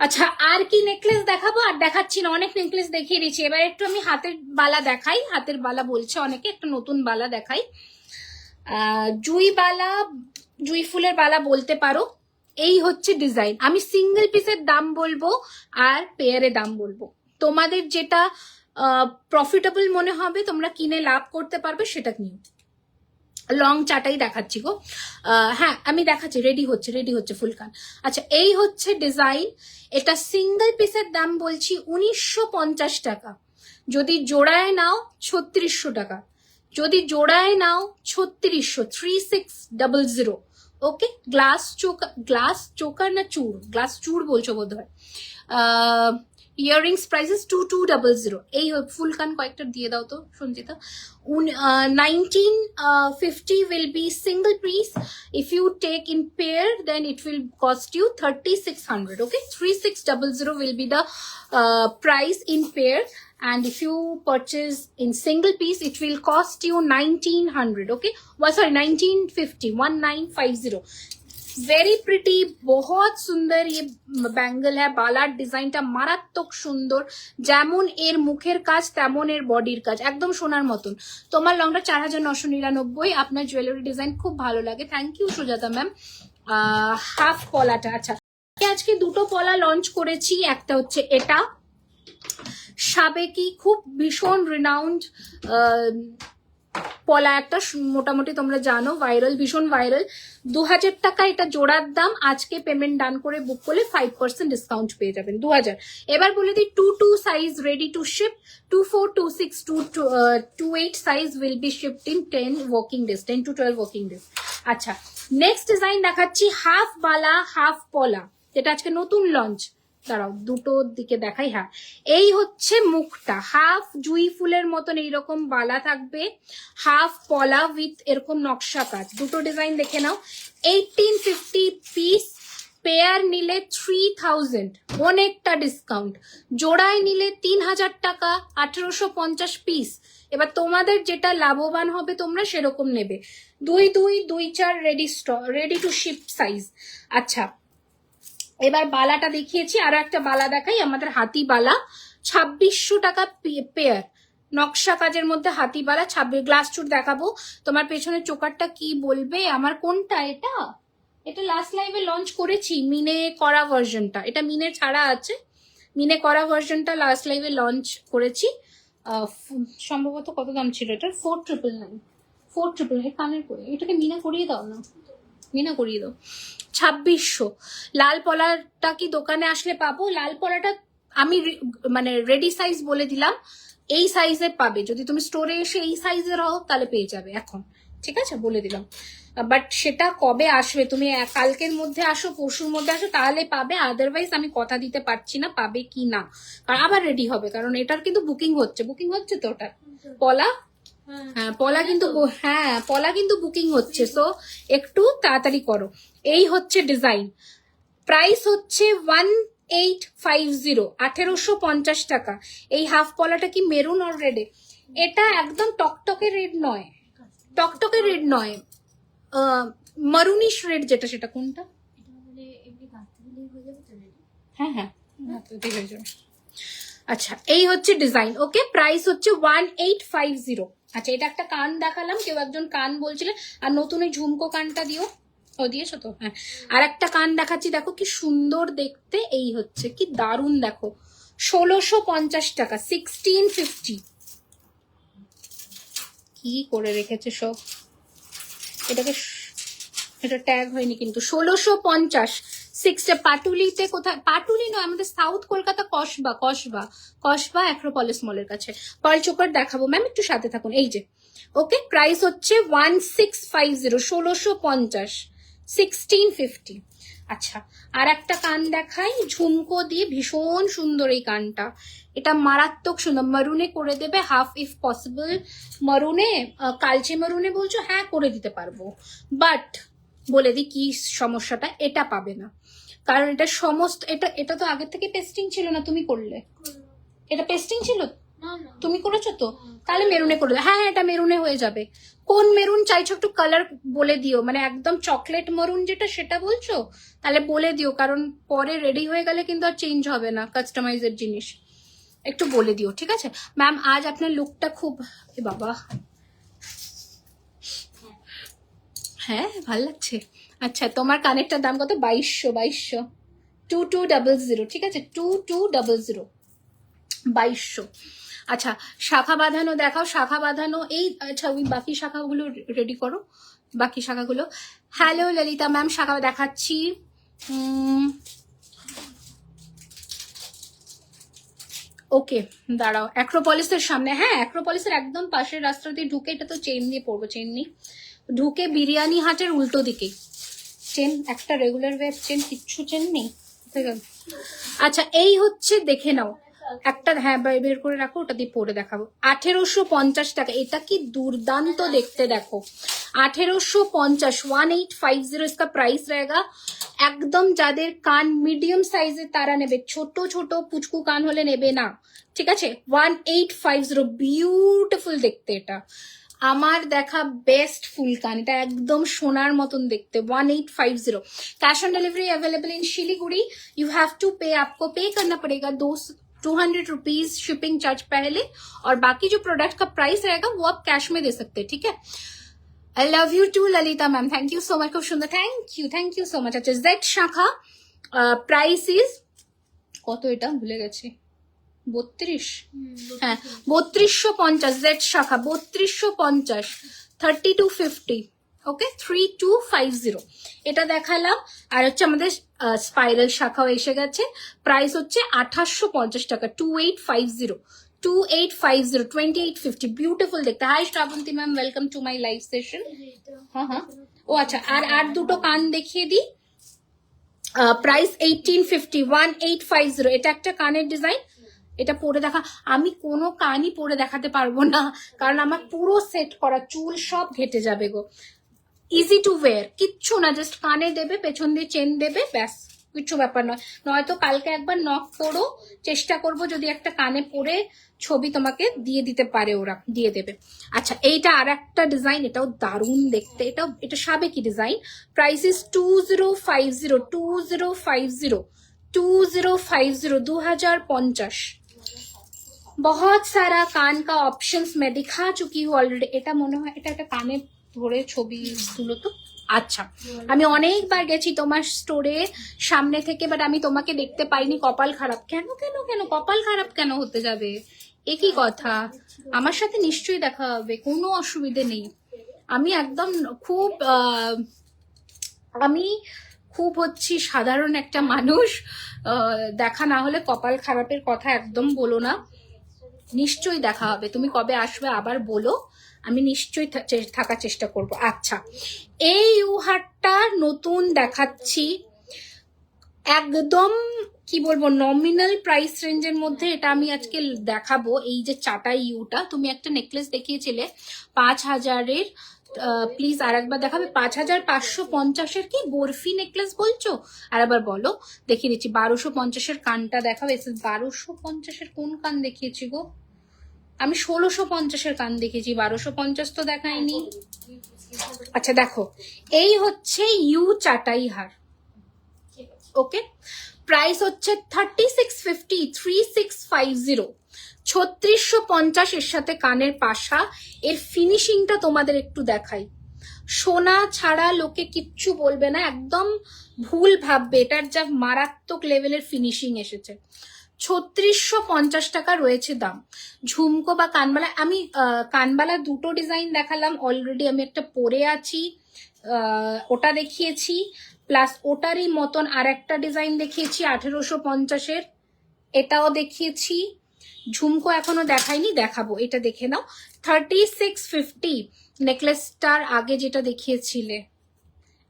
আচ্ছা, আর কি নেকলেস দেখাবো? আর দেখাচ্ছি না, অনেক নেকলেস দেখিয়ে দিচ্ছি। এবার একটু আমি হাতের বালা দেখাই। হাতের বালা বলছে অনেকে, একটা নতুন বালা দেখাই। জুই বালা, জুই ফুলের বালা বলতে পারো। এই হচ্ছে ডিজাইন। আমি সিঙ্গেল পিসের দাম বলবো আর পেয়ারে দাম বলবো। তোমাদের যেটা প্রফিটেবল মনে হবে, তোমরা কিনে লাভ করতে পারবে, সেটা নিও। লং চাটাই দেখাচ্ছি গো। হ্যাঁ আমি দেখাচ্ছি, রেডি হচ্ছে ফুলকান। আচ্ছা, এই হচ্ছে ডিজাইন। এটা সিঙ্গেল পিসের দাম বলছি 1950 টাকা। যদি জোড়ায় নাও 3600 টাকা। যদি জোড়ায় নাও 3600, 3600। ওকে, গ্লাস চোকার না চুর, গ্লাস চুর বলছো বোধ হয়। Earrings prices 2200। এই ফুলকান কয়েকটা দিয়ে দাও তো Sanchita. 1950 will be single piece. If you take in pair, then it will cost you 3600. Okay, 3600 will be the price in pair, and if you purchase in single piece, it will cost you 1900. Okay, well, sorry, 1950, 1950. Very pretty, बहुत सुंदर ये bangle है। बालार डिजाइनটা মারাত্মক সুন্দর, যেমন এর মুখের কাজ তেমন এর বডির কাজ, একদম সোনার মতন। তোমার লংটা 4999। আপনার জুয়েলারি ডিজাইন খুব ভালো লাগে, thank you Sujata ma'am. Half পলাটা, আচ্ছা আজকে দুটো পলা লঞ্চ করেছি। একটা হচ্ছে এটা সাবেকি, খুব ভীষণ রিনাউন্ড পলা, একটা মোটামুটি তোমরা জানো ভাইরাল, ভীষণ ভাইরাল। 2000 টাকা এটা জোড়ার দাম। আজকে পেমেন্ট ডান করে বুক করলে 5% ডিসকাউন্ট পেয়ে যাবেন, 2000। এবার বলে দিই 22 size ready to ship, 24, 26, 28 size will be shipped in 10 working days, 10 to 12 working days. আচ্ছা, নেক্সট ডিজাইন দেখাচ্ছি হাফ বালা হাফ পলা, যেটা আজকে নতুন লঞ্চ। দাঁড়াও দুটোর দিকে দেখাই। হ্যাঁ, এই হচ্ছে মুখটা, হাফ জুই ফুলের মতন এইরকম বালা থাকবে, হাফ পলা উইথ এরকম নকশা কাজ। দুটো ডিজাইন দেখে নাও। 1850 পিস, পেয়ার নিলে 3000, অনেকটা ডিসকাউন্ট। জোড়ায় নিলে 3000 টাকা, 1850 পিস। এবার তোমাদের যেটা লাভবান হবে তোমরা সেরকম নেবে। 2-2-2-4 রেডি টু শিপ সাইজ। আচ্ছা, এবার বালাটা দেখিয়েছি, আরো একটা বালা দেখাই, আমাদের হাতি বালা, 2600 টাকা পেয়ার, নকশা কাজের মধ্যে হাতি বালা 26। গ্লাস চুট দেখাবো, তোমার পেছনের চোকারটা কি বলবে। আমার কোনটা এটা, এটা লাস্ট লাইভে লঞ্চ করেছি, মিনে করা ভার্সনটা, এটা মিনে ছাড়া আছে, মিনে করা ভার্সনটা লাস্ট লাইভে লঞ্চ করেছি। সম্ভবত কত দাম ছিল এটার, 4999 কানের করে। এটাকে মিনা করিয়ে দাও না, মিনা করিয়ে দাও। 2600। লাল পলাটা কি দোকানে আসলে পাবো? লাল পলাটা আমি মানে রেডি সাইজ বলে দিলাম, এই সাইজে পাবে। যদি তুমি স্টোরে এসে এই সাইজের হও তাহলে পেয়ে যাবে এখন, ঠিক আছে, বলে দিলাম। বাট সেটা কবে আসবে, তুমি কালকের মধ্যে আসো, পরশুর মধ্যে আসো, তাহলে পাবে। আদারওয়াইজ আমি কথা দিতে পারছি না পাবে কি না, কারণ আবার রেডি হবে, কারণ এটার কিন্তু বুকিং হচ্ছে তো ওটার পলা। হ্যাঁ পলা কিন্তু, হ্যাঁ পলা কিন্তু বুকিং হচ্ছে, সো একটু তাড়াতাড়ি করো। এই হচ্ছে ডিজাইন, প্রাইস হচ্ছে 1850, 1850 টাকা। এই হাফ পলাটা কি মেরুন আর রেডে? এটা একদম টকটকে রেড নয়, টকটকে রেড নয়, মারুনিশ রেড যেটা, সেটা কোনটা? হ্যাঁ হ্যাঁ হয়ে যাবে। আচ্ছা, এই হচ্ছে ডিজাইন। ওকে, প্রাইস হচ্ছে 1850। আচ্ছা, এটা একটা কান দেখালাম, কেউ একজন কান বলছিলেন, আর নতুন এই ঝুমকো কানটা দিও। ও দিয়েছো তো, হ্যাঁ। আর একটা কান দেখাচ্ছি, দেখো কি সুন্দর দেখতে, এই হচ্ছে কি দারুণ, দেখো 1650 টাকা, 1650। কি করে রেখেছে সব, এটাকে, এটা ট্যাগ হয়নি কিন্তু। 1650, 6 পাটুলিতে, কোথায় পাটুলি নয়, আমাদের সাউথ কলকাতা, কসবা অ্যাক্রোপলিস মলের কাছে। পার্ল চোকার দেখাবো ম্যাম, একটু সাথে থাকুন। এই যে, ওকে, প্রাইস হচ্ছে 1650, 1650, 1650। আচ্ছা, আর একটা কান দেখাই, ঝুমকো দিয়ে, ভীষণ সুন্দর এই কানটা, এটা মারাত্মক সুন্দর। মারুনে করে দেবে হাফ ইফ পসিবল। মারুনে, কালচে মারুনে বলছো, হ্যাঁ করে দিতে পারবো, বাট বলে দিই কি সমস্যাটা, এটা পাবে না, কারণ এটা সমস্ত, এটা তো আগে থেকে পেস্টিং ছিল না, তুমি করলে, এটা পেস্টিং ছিল, তুমি করেছো তো, তাহলে মেরুনে করে দাও। হ্যাঁ এটা মেরুনে হয়ে যাবে। কোন মেরুন চাইছো একটু কালার বলে দিও, মানে একদম চকলেট মেরুন যেটা, সেটা বলছো, তাহলে বলে দিও, কারণ পরে রেডি হয়ে গেলে কিন্তু আর চেঞ্জ হবে না, কাস্টমাইজের জিনিস, একটু বলে দিও, ঠিক আছে ম্যাম। আজ আপনার লুকটা খুব, এ বাবা, হ্যাঁ ভাল লাগছে। আচ্ছা, তোমার কানেরটার দাম কত? 2200, 2200, ঠিক আছে, 2200, 2200। আচ্ছা, শাখা বাঁধানো দেখাও, শাখা বাঁধানো এই, আচ্ছা ওই বাকি শাখাগুলো রেডি করো, বাকি শাখাগুলো। হ্যালো ললিতা ম্যাম, শাখা দেখাচ্ছি। ওকে দাঁড়াও, অ্যাক্রোপলিসের সামনে, হ্যাঁ অ্যাক্রোপলিসের একদম পাশের রাস্তা দিয়ে ঢুকে, এটা তো চেন দিয়ে পড়বো, চেন নেই, ঢুকে বিরিয়ানি হাটের উল্টো দিকে চেন, একটা রেগুলার ওয়েব চেন, কিচ্ছু চেন নেই। আচ্ছা, এই হচ্ছে, দেখে নাও একটা, হ্যাঁ বের করে রাখো, ওটা দিয়ে পরে দেখাবো। 1850 টাকা, এটা কি দুর্দান্ত দেখতে, দেখো 1850, 1850 इसका प्राइस रहेगा। একদম যাদের কান মিডিয়াম সাইজের তারা নেবে, ছোট ছোট পুচকু কান হলে নেবে না, ঠিক আছে। 1850, বিউটিফুল দেখতে, এটা আমার দেখা বেস্ট ফুল কান, এটা একদম সোনার মতন দেখতে। 1850। Cash on delivery available in Siliguri. You have to pay, आपको पे करना पड़ेगा 200 रुपीज शिपिंग चार्ज पहले, और बाकी जो प्रोडक्ट का प्राइस रहेगा वो आप कैश में दे सकते हैं, ठीक है। I love you too Lalita ma'am, thank you so much, खूब सुंदर, थैंक यू सो मच। अच्छा, जेड শাখা, প্রাইস ইজ কত, এটা ভুলে গেছি, 32, হ্যাঁ 3250, জেড শাখা 3250, 3250, ওকে 3250, এটা দেখালাম। আর হচ্ছে আমাদের স্পাইরাল শাখাও এসে গেছে, প্রাইস হচ্ছে 2850 টাকা, 2850, 2850, 2850, বিউটিফুল দেখতে। Hi Shrabanti ma'am, welcome to my live session. হ্যাঁ হ্যাঁ, ও আচ্ছা, আর দুটো কান দেখিয়ে দিই, প্রাইস 1850, 1850। এটা একটা কানের ডিজাইন, এটা পরে দেখা, আমি কোনো কানই পরে দেখাতে পারবো না, কারণ আমার পুরো সেট করা, চুল সব ঘেটে যাবে গো। ইজি টু ওয়্যার, কিচ্ছু না, জাস্ট কানে দেবে, পেছন দিয়ে চেন দেবে, ব্যাস, কিচ্ছু ব্যাপার নয়। নয়তো কালকে একবার নক করো, চেষ্টা করব যদি একটা কানে পরে ছবি তোমাকে দিয়ে দিতে পারে, ওরা দিয়ে দেবে। আচ্ছা, এইটা আর একটা ডিজাইন, এটাও দারুণ দেখতে, এটা সাবেকি ডিজাইন। Price is 2050, 2050, 2050, 2050। बहुत सारा कान का ऑप्शंस मैं दिखा चुकी हूँ অলরেডি। এটা মনে হয় এটা একটা কানে ধরে ছবি তুলো তো। আচ্ছা, আমি অনেকবার গেছি তোমার স্টোরে সামনে থেকে, বাট আমি তোমাকে দেখতে পাইনি, কপাল খারাপ। কেন কেন কেন কপাল খারাপ কেন হতে যাবে? একই কথা, আমার সাথে নিশ্চয়ই দেখা হবে, কোনো অসুবিধে নেই। আমি একদম খুব আমি খুব হচ্ছি সাধারণ একটা মানুষ, দেখা না হলে কপাল খারাপের কথা একদম বলো না, নিশ্চয়ই দেখা হবে। তুমি কবে আসবে আবার বলো, আমি নিশ্চয়ই থাকার চেষ্টা করব। আচ্ছা, এই ইউহারটা নতুন দেখাচ্ছি, একদম কি বলবো, নমিনাল প্রাইস রেঞ্জের মধ্যে এটা আমি আজকে দেখাবো। এই যে চাটাই ইউটা, তুমি একটা নেকলেস দেখিয়েছিলে 5000-এর, প্লিজ আর একবার দেখাবে। 5550-এর কি বরফি নেকলেস বলছো? আর একবার বলো, দেখিয়ে দিচ্ছি। 1250-এর কানটা দেখাবে। 1250-এর কোন কান দেখিয়েছি গো? আমি 1650-এর কান দেখেছি, 1250 তো দেখায়নি। আচ্ছা দেখো, এই হচ্ছে ইউ চাটাই হার, ওকে। প্রাইস হচ্ছে 3650, 3650, 3650। এর সাথে কানের পাশা, এর ফিনিশিংটা তোমাদের একটু দেখাই। সোনা ছাড়া লোকে কিচ্ছু বলবে না, একদম ভুল ভাববে, এটার যা মারাত্মক লেভেলের ফিনিশিং এসেছে। 3650 টাকা রয়েছে দাম। ঝুমকো বা কানবালা, আমি কানবালা দুটো ডিজাইন দেখালাম অলরেডি, আমি একটা পরে আছি, ওটা দেখিয়েছি, প্লাস ওটারই মতন আর একটা ডিজাইন দেখিয়েছি 1850-এর, এটাও দেখিয়েছি। ঝুমকো এখনো দেখাইনি, দেখাবো, এটা দেখে নাও। 3650 নেকলেসটার আগে যেটা দেখিয়েছিলে,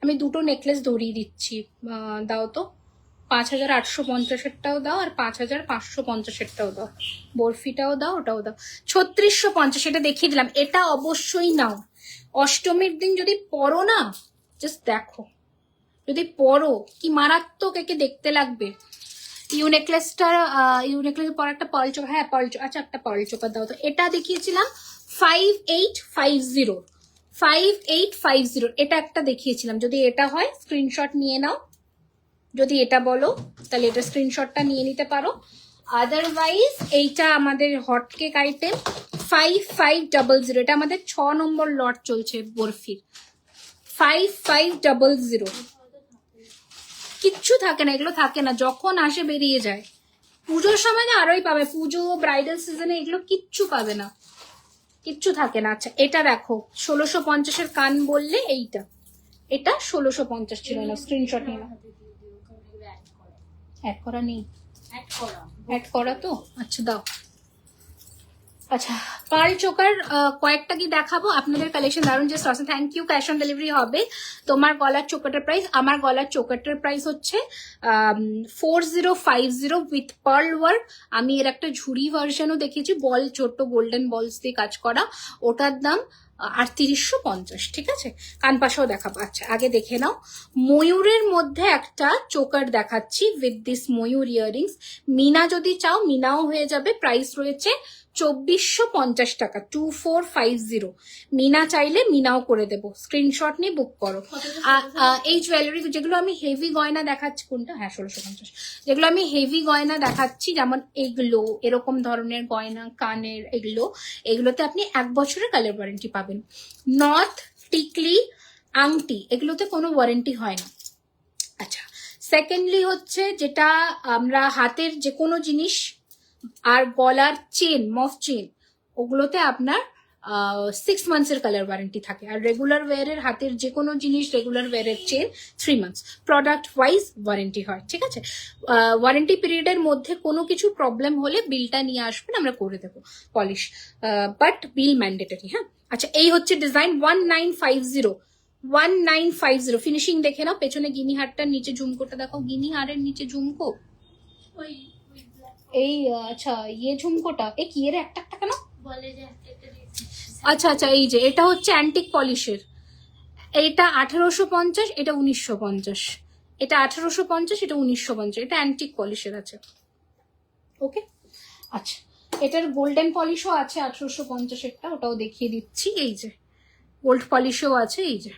আমি দুটো নেকলেস ধরিয়ে দিচ্ছি, দাও তো। 5850-এরটাও দাও আর 5550-এরটাও দাও, বরফিটাও দাও, ওটাও দাও। 3650 এটা দেখিয়ে দিলাম, এটা অবশ্যই নাও। অষ্টমীর দিন যদি পরো না, জাস্ট দেখো, যদি পরো কি মারাত্মক একে দেখতে লাগবে। ইউ নেকলেসটা, ইউ নেকলেস পর একটা পার্ল চোকার, হ্যাঁ পার্ল চোকার, আচ্ছা একটা পার্ল চোকার দাও তো। এটা দেখিয়েছিলাম 5850, 5850, এটা একটা দেখিয়েছিলাম। যদি এটা হয় স্ক্রিনশট নিয়ে নাও, যদি এটা বলো তাহলে এটা স্ক্রিনশটটা নিয়ে নিতে পারো। আদারওয়াইজ এইটা আমাদের হটকেক আইটেম 5500, এটা আমাদের 6 নম্বর লট চলছে বরফির। 5500, কিচ্ছু থাকে না, এগুলো থাকে না, যখন আসে বেরিয়ে যায়। পুজোর সময় না আরোই পাবে, পুজো ব্রাইডাল সিজনে এগুলো কিচ্ছু পাবে না, কিচ্ছু থাকে না। আচ্ছা, এটা দেখো 1650-এর কান বললে এইটা, এটা 1650 ছিল না, স্ক্রিনশট নিয়ে নাও। অ্যাড করা নেই, অ্যাড করা তো, আচ্ছা দাও। আচ্ছা, পার্ল চোকার কয়েকটা কি দেখাবো, আপনাদের কালেকশন দারুণ যে আছে। Thank you. Cash on delivery হবে। তোমার গলার চোকারটার প্রাইস, আমার গলার চোকারটার প্রাইস হচ্ছে 4050 উইথ পার্ল ওয়ার্ক। আমি এর একটা ঝুড়ি ভার্সনও দেখেছি, বল ছোট্ট গোল্ডেন বলস দিয়ে কাজ করা, ওটার দাম 3850, ঠিক আছে। কানপাশাও দেখাবো। আচ্ছা, আগে দেখে নাও, ময়ূরের মধ্যে একটা চোকার দেখাচ্ছি উইথ দিস ময়ূর ইয়ারিংস। মিনা যদি চাও মিনাও হয়ে যাবে, প্রাইস রয়েছে 2450 টাকা, 2450। মিনা চাইলে মিনাও করে দেবো, স্ক্রিনশট নিয়ে বুক করো। এই জুয়েলারি যেগুলো আমি হেভি গয়না দেখাচ্ছি, কোনটা, হ্যাঁ 1650, যেগুলো আমি হেভি গয়না দেখাচ্ছি, যেমন এগুলো এরকম ধরনের গয়না, কানের এগুলোতে আপনি 1 বছরের কালার ওয়ারেন্টি পাবেন। নথ, টিকলি, আংটি, এগুলোতে কোনো ওয়ারেন্টি হয় না। আচ্ছা, সেকেন্ডলি হচ্ছে যেটা আমরা হাতের যে কোনো জিনিস আর গলার চেন, মফ চেন, ওগুলোতে আপনার 6 মান্থসের কালার ওয়ারেন্টি থাকে। আর রেগুলার ওয়ারের হাতের যে কোনো জিনিস, রেগুলার ওয়ারের chain 3 months, product wise warranty হয়, ঠিক আছে। ওয়ারেন্টি পিরিয়ডের মধ্যে কোনো কিছু প্রবলেম হলে বিলটা নিয়ে আসবেন, আমরা করে দেবো পলিশ, বাট বিল ম্যান্ডেটরি, হ্যাঁ। আচ্ছা, এই হচ্ছে ডিজাইন 1950, 1950 ফিনিশিং দেখে নাও। পেছনে গিনি হারটার নিচে ঝুমকোটা দেখো, গিনি হারের নিচে ঝুমকো, এই আচ্ছা ইয়ে ঝুমকোটা এ কি এর একটা একটা কেন বলে যে আচ্ছা আচ্ছা এই যে এটা হচ্ছে অ্যান্টিক পলিশের, এটা 1850, এটা 1950, এটা 1850, এটা 1950, এটা অ্যান্টিক পলিশের আছে। ওকে আচ্ছা এটার গোল্ডেন পলিশও আছে 1850-এরটা, ওটাও দেখিয়ে দিচ্ছি। এই যে গোল্ড পলিশও আছে, এই যে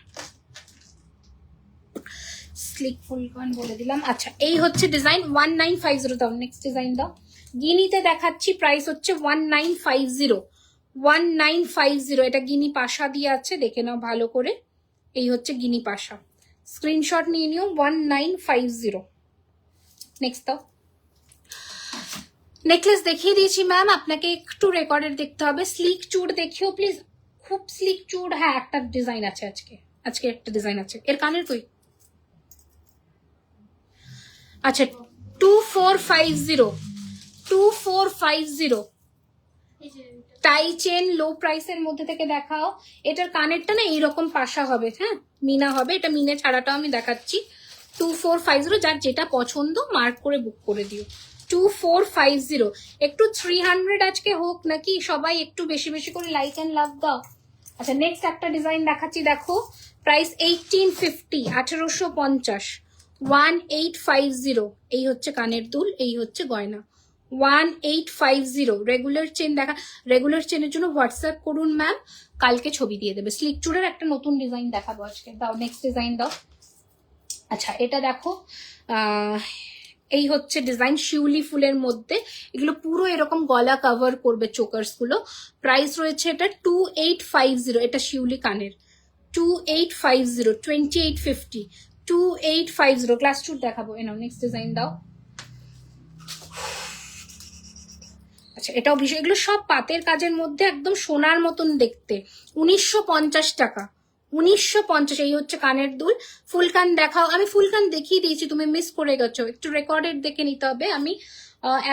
স্লিক ফুলকন বলে দিলাম। আচ্ছা এই হচ্ছে ডিজাইন 1950 দাও। নেক্সট ডিজাইন দাও। গিনিতে দেখাচ্ছি, প্রাইস হচ্ছে 1950, 1950। এটা গিনি পাশা দিয়ে আছে, দেখে নাও ভালো করে। এই হচ্ছে গিনি পাশা, স্ক্রিনশট নিয়ে নিও। 1950। নেক্সট দাও। নেকলেস দেখিয়ে দিয়েছি ম্যাম, আপনাকে একটু রেকর্ডের দেখতে হবে। স্লিক চুড় দেখিও প্লিজ, খুব স্লিক চুড়। হ্যাঁ একটা ডিজাইন আছে আজকে, আজকে একটা ডিজাইন আছে। এর কানের কই? আচ্ছা 2450, 2450 টাই চেন লো প্রাইসের মধ্যে থেকে দেখাও। এটার কানেরটা না এইরকম পাশা হবে, হ্যাঁ মিনা হবে, এটা মিনে ছাড়াটাও আমি দেখাচ্ছি। 2450, যার যেটা পছন্দ মার্ক করে বুক করে দিও। 2450। একটু 300 আজকে হোক নাকি, সবাই একটু বেশি বেশি করে লাইক এন্ড লাভ দাও। আচ্ছা নেক্সট একটা ডিজাইন দেখাচ্ছি, দেখো প্রাইস 1850, 1850, 1850। এই হচ্ছে কানের দুল, এই হচ্ছে গয়না, 1850। রেগুলার চেন দেখা, রেগুলার চেনের জন্য হোয়াটসঅ্যাপ করুন ম্যাম, কালকে ছবি দিয়ে দেবে। স্লিক চুড়ের একটা নতুন ডিজাইন দেখাবো আজকে। দাও নেক্সট ডিজাইন দাও। আচ্ছা এটা দেখো, এই হচ্ছে ডিজাইন শিউলি ফুলের মধ্যে, এগুলো পুরো এরকম গলা কভার করবে চোকার্স গুলো। প্রাইস রয়েছে এটা 2850। এটা শিউলি কানের 2850, 2850, 2850। গ্লাস চুট দেখাবো। এনাও নেক্সট ডিজাইন দাও। আচ্ছা এটাও ভীষণ, এগুলো সব পাতের কাজের মধ্যে একদম সোনার মতন দেখতে। 1950 টাকা, 1950। এই হচ্ছে কানের দুল। ফুলকান দেখাও। আমি ফুলকান দেখিয়ে দিয়েছি, তুমি মিস করে গেছো, একটু রেকর্ডেড দেখে নিতে হবে। আমি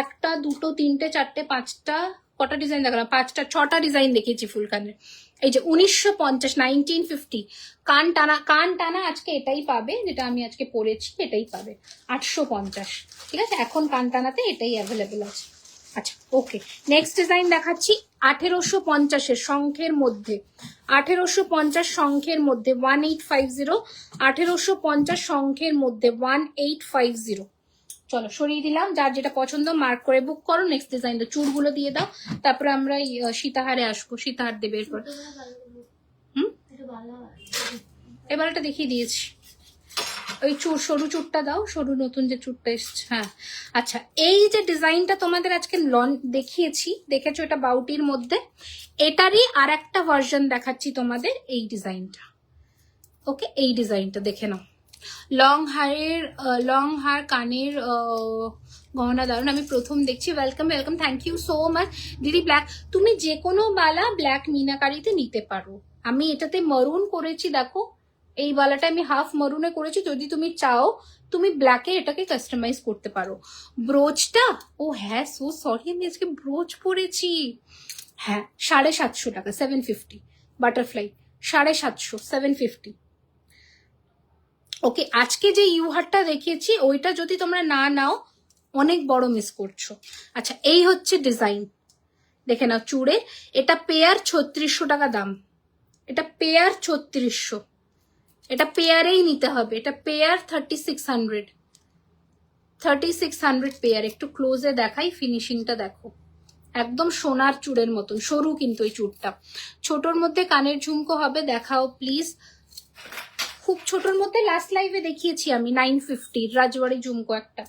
একটা দুটো তিনটে চারটে পাঁচটা, কটা ডিজাইন দেখালাম? পাঁচটা ছটা ডিজাইন দেখিয়েছি ফুলকানের। এই যে 1950, 1950। কান টানা, কান টানা আজকে এটাই পাবে, যেটা আমি আজকে পরেছি এটাই পাবে 850। ঠিক আছে, এখন কান টানাতে এটাই অ্যাভেলেবেল আছে। আচ্ছা ওকে নেক্সট ডিজাইন দেখাচ্ছি 1850-এর শঙ্খের মধ্যে, 1850 শঙ্খের মধ্যে 1850, 1850 শঙ্খের মধ্যে 1850। চলো সরিয়ে দিলাম, যার যেটা পছন্দ মার্ক করে বুক করো। নেক্সট ডিজাইন দাও। চুড়গুলো দিয়ে দাও, তারপরে আমরা সীতাহারে আসবো। সীতাহার দেবে এরপর। এবার এটা দেখিয়ে দিয়েছি, ওই চুর সরু চুরটা দাও, সরু নতুন যে চুরটা এসছে। হ্যাঁ আচ্ছা এই যে ডিজাইনটা তোমাদের আজকে দেখিয়েছি, দেখেছো এটা বাউটির মধ্যে, এটারই আর একটা ভার্সন দেখাচ্ছি তোমাদের, এই ডিজাইনটা। ওকে এই ডিজাইনটা দেখে নাও। লং হার কানের গহনা দারুন, আমি প্রথম দেখছি। Welcome welcome, thank you so much দিদি। ব্ল্যাক, তুমি যে কোনো বালা ব্ল্যাক মিনাকারিতে নিতে পারো। আমি এটাতে মারুন করেছি, দেখো এই বালাটা আমি হাফ মারুনে করেছি। যদি তুমি চাও তুমি ব্ল্যাকে এটাকে কাস্টমাইজ করতে পারো। ব্রোচটা, ও হ্যাঁ সো সরি, আমি আজকে ব্রোচ পরেছি। হ্যাঁ 750 টাকা, 750। বাটারফ্লাই 750, 750। ওকে আজকে যে ইউহারটা দেখিয়েছি ওইটা যদি তোমরা না নাও অনেক বড় মিস করছো। আচ্ছা এই হচ্ছে ডিজাইন, দেখে নাও চুড়ে। এটা পেয়ার 3600 টাকা দাম, এটা পেয়ার 3600, এটা পেয়ারেই নিতে হবে। এটা পেয়ার 3600, 3600 পেয়ার। একটু ক্লোজে দেখাই, ফিনিশিংটা দেখো, একদম সোনার চুড়ের মতন। সরু কিন্তু এই চুড়টা, ছোটর মধ্যে কানের ঝুমকো হবে। দেখাও প্লিজ, খুব ছোটর মধ্যে লাস্ট লাইভে দেখিয়েছি আমি 950 রাজবাড়ি ঝুমকো একটা,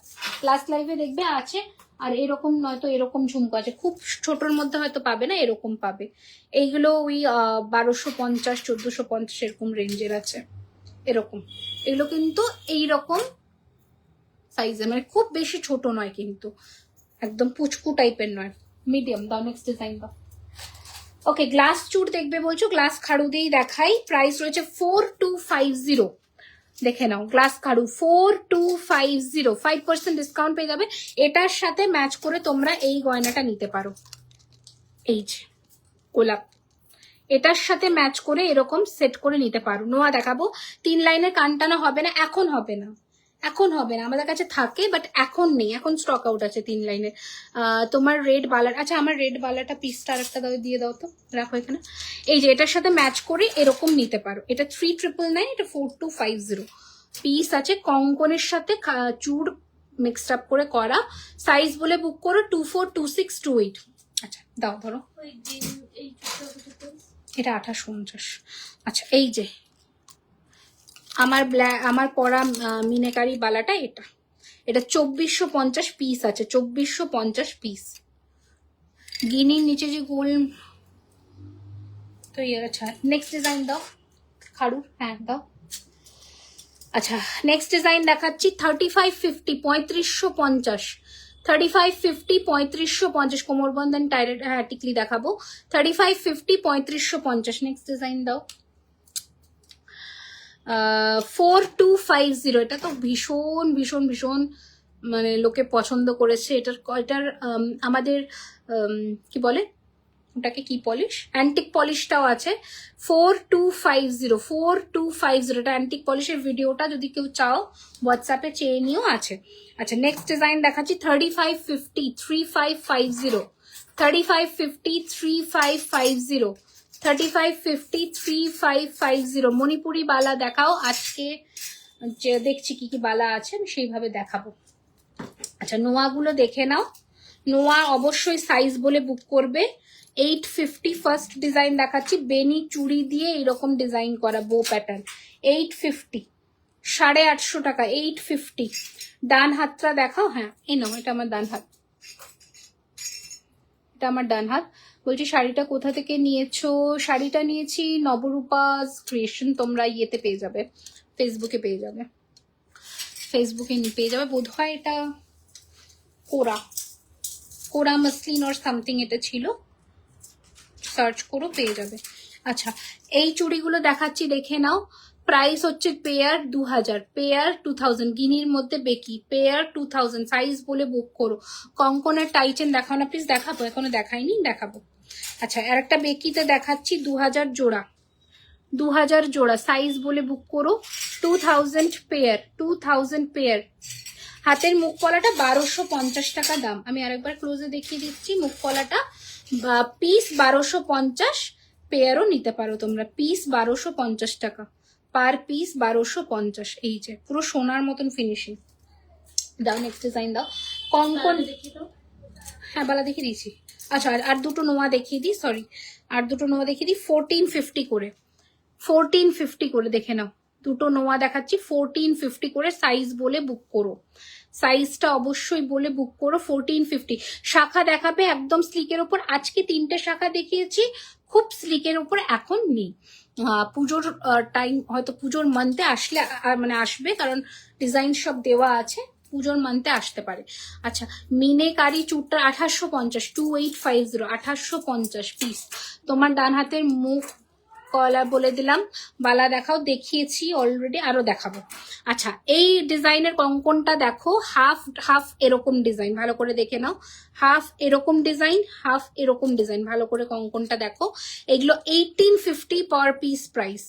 লাস্ট লাইভে দেখবে আছে। আর এরকম নয়তো এরকম ঝুমকো আছে, খুব ছোটর মধ্যে হয়তো পাবে না, এরকম পাবে। এইগুলো ওই 1250, 1450 এরকম রেঞ্জের আছে, এরকম। এগুলো কিন্তু এইরকম সাইজের, মানে খুব বেশি ছোট নয় কিন্তু, একদম পুচকু টাইপের নয়, মিডিয়াম। দাও নেক্সট ডিজাইন দাও। ওকে গ্লাস চুড় দেখবে বলছো, গ্লাস খাড়ু দিয়েই দেখাই। প্রাইস রয়েছে 4250, দেখে নাও। গ্লাস খাড়ু 4250, 5% ডিসকাউন্ট পেয়ে যাবে। এটার সাথে ম্যাচ করে তোমরা এই গয়নাটা নিতে পারো, এই যে গোলাপ, এটার সাথে ম্যাচ করে এরকম সেট করে নিতে পারো। নোয়া দেখাবো, 3 লাইনের কানটানো হবে না, এখন হবে না, এখন হবে না, আমাদের কাছে থাকে বাট এখন নেই, এখন স্টক আউট আছে 3 লাইনের। তোমার রেড বালার, আচ্ছা আমার রেড বালাটা পিসটা আরেকটা দিয়ে দাও তো, রাখো এখানে। এই যে এটার সাথে ম্যাচ করে এরকম নিতে পারো। এটা 3999, এটা 4250 পিস আছে, কঙ্কনের সাথে চুড় মিক্সড আপ করে করা। সাইজ বলে বুক করো 242628। আচ্ছা দাও ধরো, এটা 2850। আচ্ছা এই যে আমার পরা মিনেকারি বালাটা, এটা 2450 পিস আছে, 2450 পিস। গিনির নিচে যে গোল তো ইয়ে। আচ্ছা নেক্সট ডিজাইন দাও, খাড়ু, হ্যাঁ দাও। আচ্ছা নেক্সট ডিজাইন দেখাচ্ছি 3550, 3550, 3550, 3550 কোমরবন্ধন টাইরেড, হ্যাঁ টিকলি দেখাবো। 3550, 3550। নেক্সট ডিজাইন দাও 4250। এটা তো ভীষণ ভীষণ ভীষণ মানে লোকে পছন্দ করেছে। এটার আমাদের কি বলে ওটাকে, কি পলিশ, অ্যান্টিক পলিশটাও আছে। 4250, 4250। এটা অ্যান্টিক পলিশের ভিডিওটা যদি কেউ চাও হোয়াটসঅ্যাপে চেয়ে নিও আছে। আচ্ছা নেক্সট ডিজাইন দেখাচ্ছি 3550, 3550, 3550, 3550, 3550, 3550। মণিপুরি বালা দেখাও, আজকে যে দেখছি কি কি বালা আছে আমি সেইভাবে দেখাবো। আচ্ছা নোয়াগুলো দেখে নাও, নোয়া অবশ্যই সাইজ বলে বুক করবে। 850 ফার্স্ট ডিজাইন দেখাচ্ছি, বেনি চুড়ি দিয়ে এরকম ডিজাইন করা বো প্যাটার্ন, 850, 850 টাকা, 850। ডান হাতটা দেখাও, হ্যাঁ এই নাও, এটা আমার ডান হাত, এটা আমার ডান হাত। বলছি শাড়িটা কোথা থেকে নিয়েছো? শাড়িটা নিয়েছি নবরূপাস ক্রিয়েশন, তোমরা ইয়েতে পেয়ে যাবে, ফেসবুকে পেয়ে যাবে, ফেসবুকে পেয়ে যাবে। বোধ হয় এটা কোরা মাসলিন অর সামথিং এটা ছিল, সার্চ করো পেয়ে যাবে। আচ্ছা এই চুড়িগুলো দেখাচ্ছি দেখে নাও। প্রাইস হচ্ছে পেয়ার 2000, পেয়ার 2000। গিনির মধ্যে বেকি, পেয়ার 2000। সাইজ বলে বুক করো। কঙ্কনের টাইচেন দেখাও না প্লিজ, দেখাবো, এখনো দেখাইনি, দেখাবো। আচ্ছা আর একটা বেকিতে দেখাচ্ছি 2000 জোড়া, 2000 জোড়া, সাইজ বলে বুক করো। 2000 পেয়ার, 2000 পেয়ার। হাতের মুখ পলাটা 1250 টাকা দাম। আমি আরেকবার ক্লোজে দেখিয়ে দিচ্ছি, মুখ পলাটা পিস 1250, পেয়ারও নিতে পারো তোমরা, পিস 1250 টাকা, পার পিস 1250। এই যে পুরো সোনার মতন ফিনিশিং। দাও নেক্সট ডিজাইন দাও। কঙ্কন, হ্যাঁ বালা দেখিয়ে দিয়েছি। আচ্ছা আর দুটো নোয়া দেখিয়ে দিই, সরি আর দুটো নোয়া দেখিয়ে দিই। 1450 করে, 1450 করে দেখে নাও। দুটো নোয়া দেখাচ্ছি 1450 করে, সাইজ বলে বুক করো, সাইজটা অবশ্যই বলে বুক করো। 1450। শাখা দেখাবে একদম স্লিকের ওপর, আজকে 3টে শাখা দেখিয়েছি, খুব স্লিকের ওপর এখন নেই। পুজোর টাইম হয়তো পুজোর মান্থে আসলে মানে আসবে, কারণ ডিজাইন সব দেওয়া আছে, পুজোর মান্থে আসতে পারে। আচ্ছা মিনেকারি চুটটা 1850, 2850, 1850 পিস। তোমার ডান হাতের মুখ কলা বলে দিলাম, বালা দেখাও, দেখিয়েছি অলরেডি, আরো দেখাবো। আচ্ছা এই ডিজাইনের কঙ্কনটা দেখো, হাফ হাফ এরকম ডিজাইন, ভালো করে দেখে নাও, হাফ এরকম ডিজাইন, হাফ এরকম ডিজাইন, ভালো করে কঙ্কনটা দেখো। এগুলো 1850 পার পিস প্রাইস।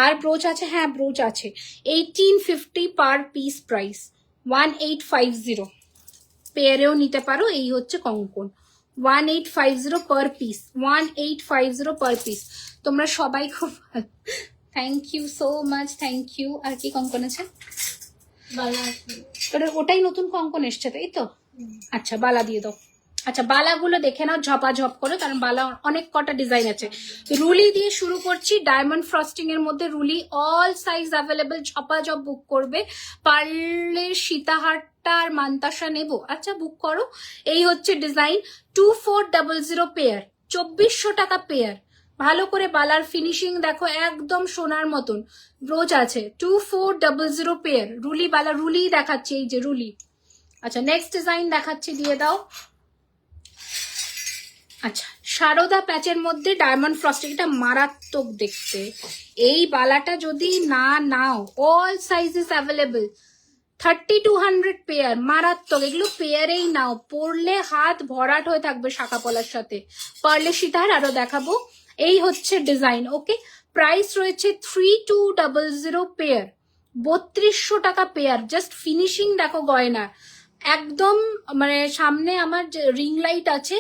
আর ব্রোচ আছে, হ্যাঁ ব্রোচ আছে, 1850 পার পিস প্রাইস, 1850। পেয়ারেও নিতে পারো। এই হচ্ছে কঙ্কন, 1850 পার পিস, 1850 পার পিস। তোমরা সবাই খুব thank you so much, thank you. আর কি কঙ্কন আছে? ওটাই নতুন কঙ্কন এসছে তাই তো? আচ্ছা বালা দিয়ে দাও। আচ্ছা বালাগুলো দেখে নাও ঝপাঝপ করে, কারণ বালা অনেক কটা ডিজাইন আছে। রুলি দিয়ে শুরু করছি, ডায়মন্ড ফ্রস্টিং এর মধ্যে রুলি, অল সাইজ অ্যাভেলেবেল, ঝপাঝপ বুক করবে। পারলে সীতাহারটা আর মান্তাসা নেবো, আচ্ছা বুক করো। এই হচ্ছে ডিজাইন, 2400 পেয়ার, 2400 টাকা পেয়ার। ভালো করে বালার ফিনিশিং দেখো, একদম সোনার মতন। ব্রোচ আছে, 2400 পেয়ার। রুলি বালা, রুলি দেখাচ্ছে, এই যে রুলি। আচ্ছা নেক্সট ডিজাইন দেখাচ্ছি, দিয়ে দাও। আচ্ছা সারদা প্যাচের মধ্যে ডায়মন্ড ফ্রস্টিং, এটা মারাত্মক দেখতে। এই বালাটা যদি না নাও, অল সাইজেস অ্যাভেলেবল, 3200 পেয়ার, মারাত্মক। এগুলো পেয়ারেই নাও, পরলে হাত ভরাট হয়ে থাকবে শাখা পলার সাথে। পারলে সীতাহার আরো দেখাবো, এই হচ্ছে ডিজাইন। ওকে, প্রাইস রয়েছে 3200 পেয়ার, 3200 টাকা পেয়ার। জাস্ট ফিনিশিং দেখো গয়না, একদম মানে সামনে আমার রিং লাইট আছে,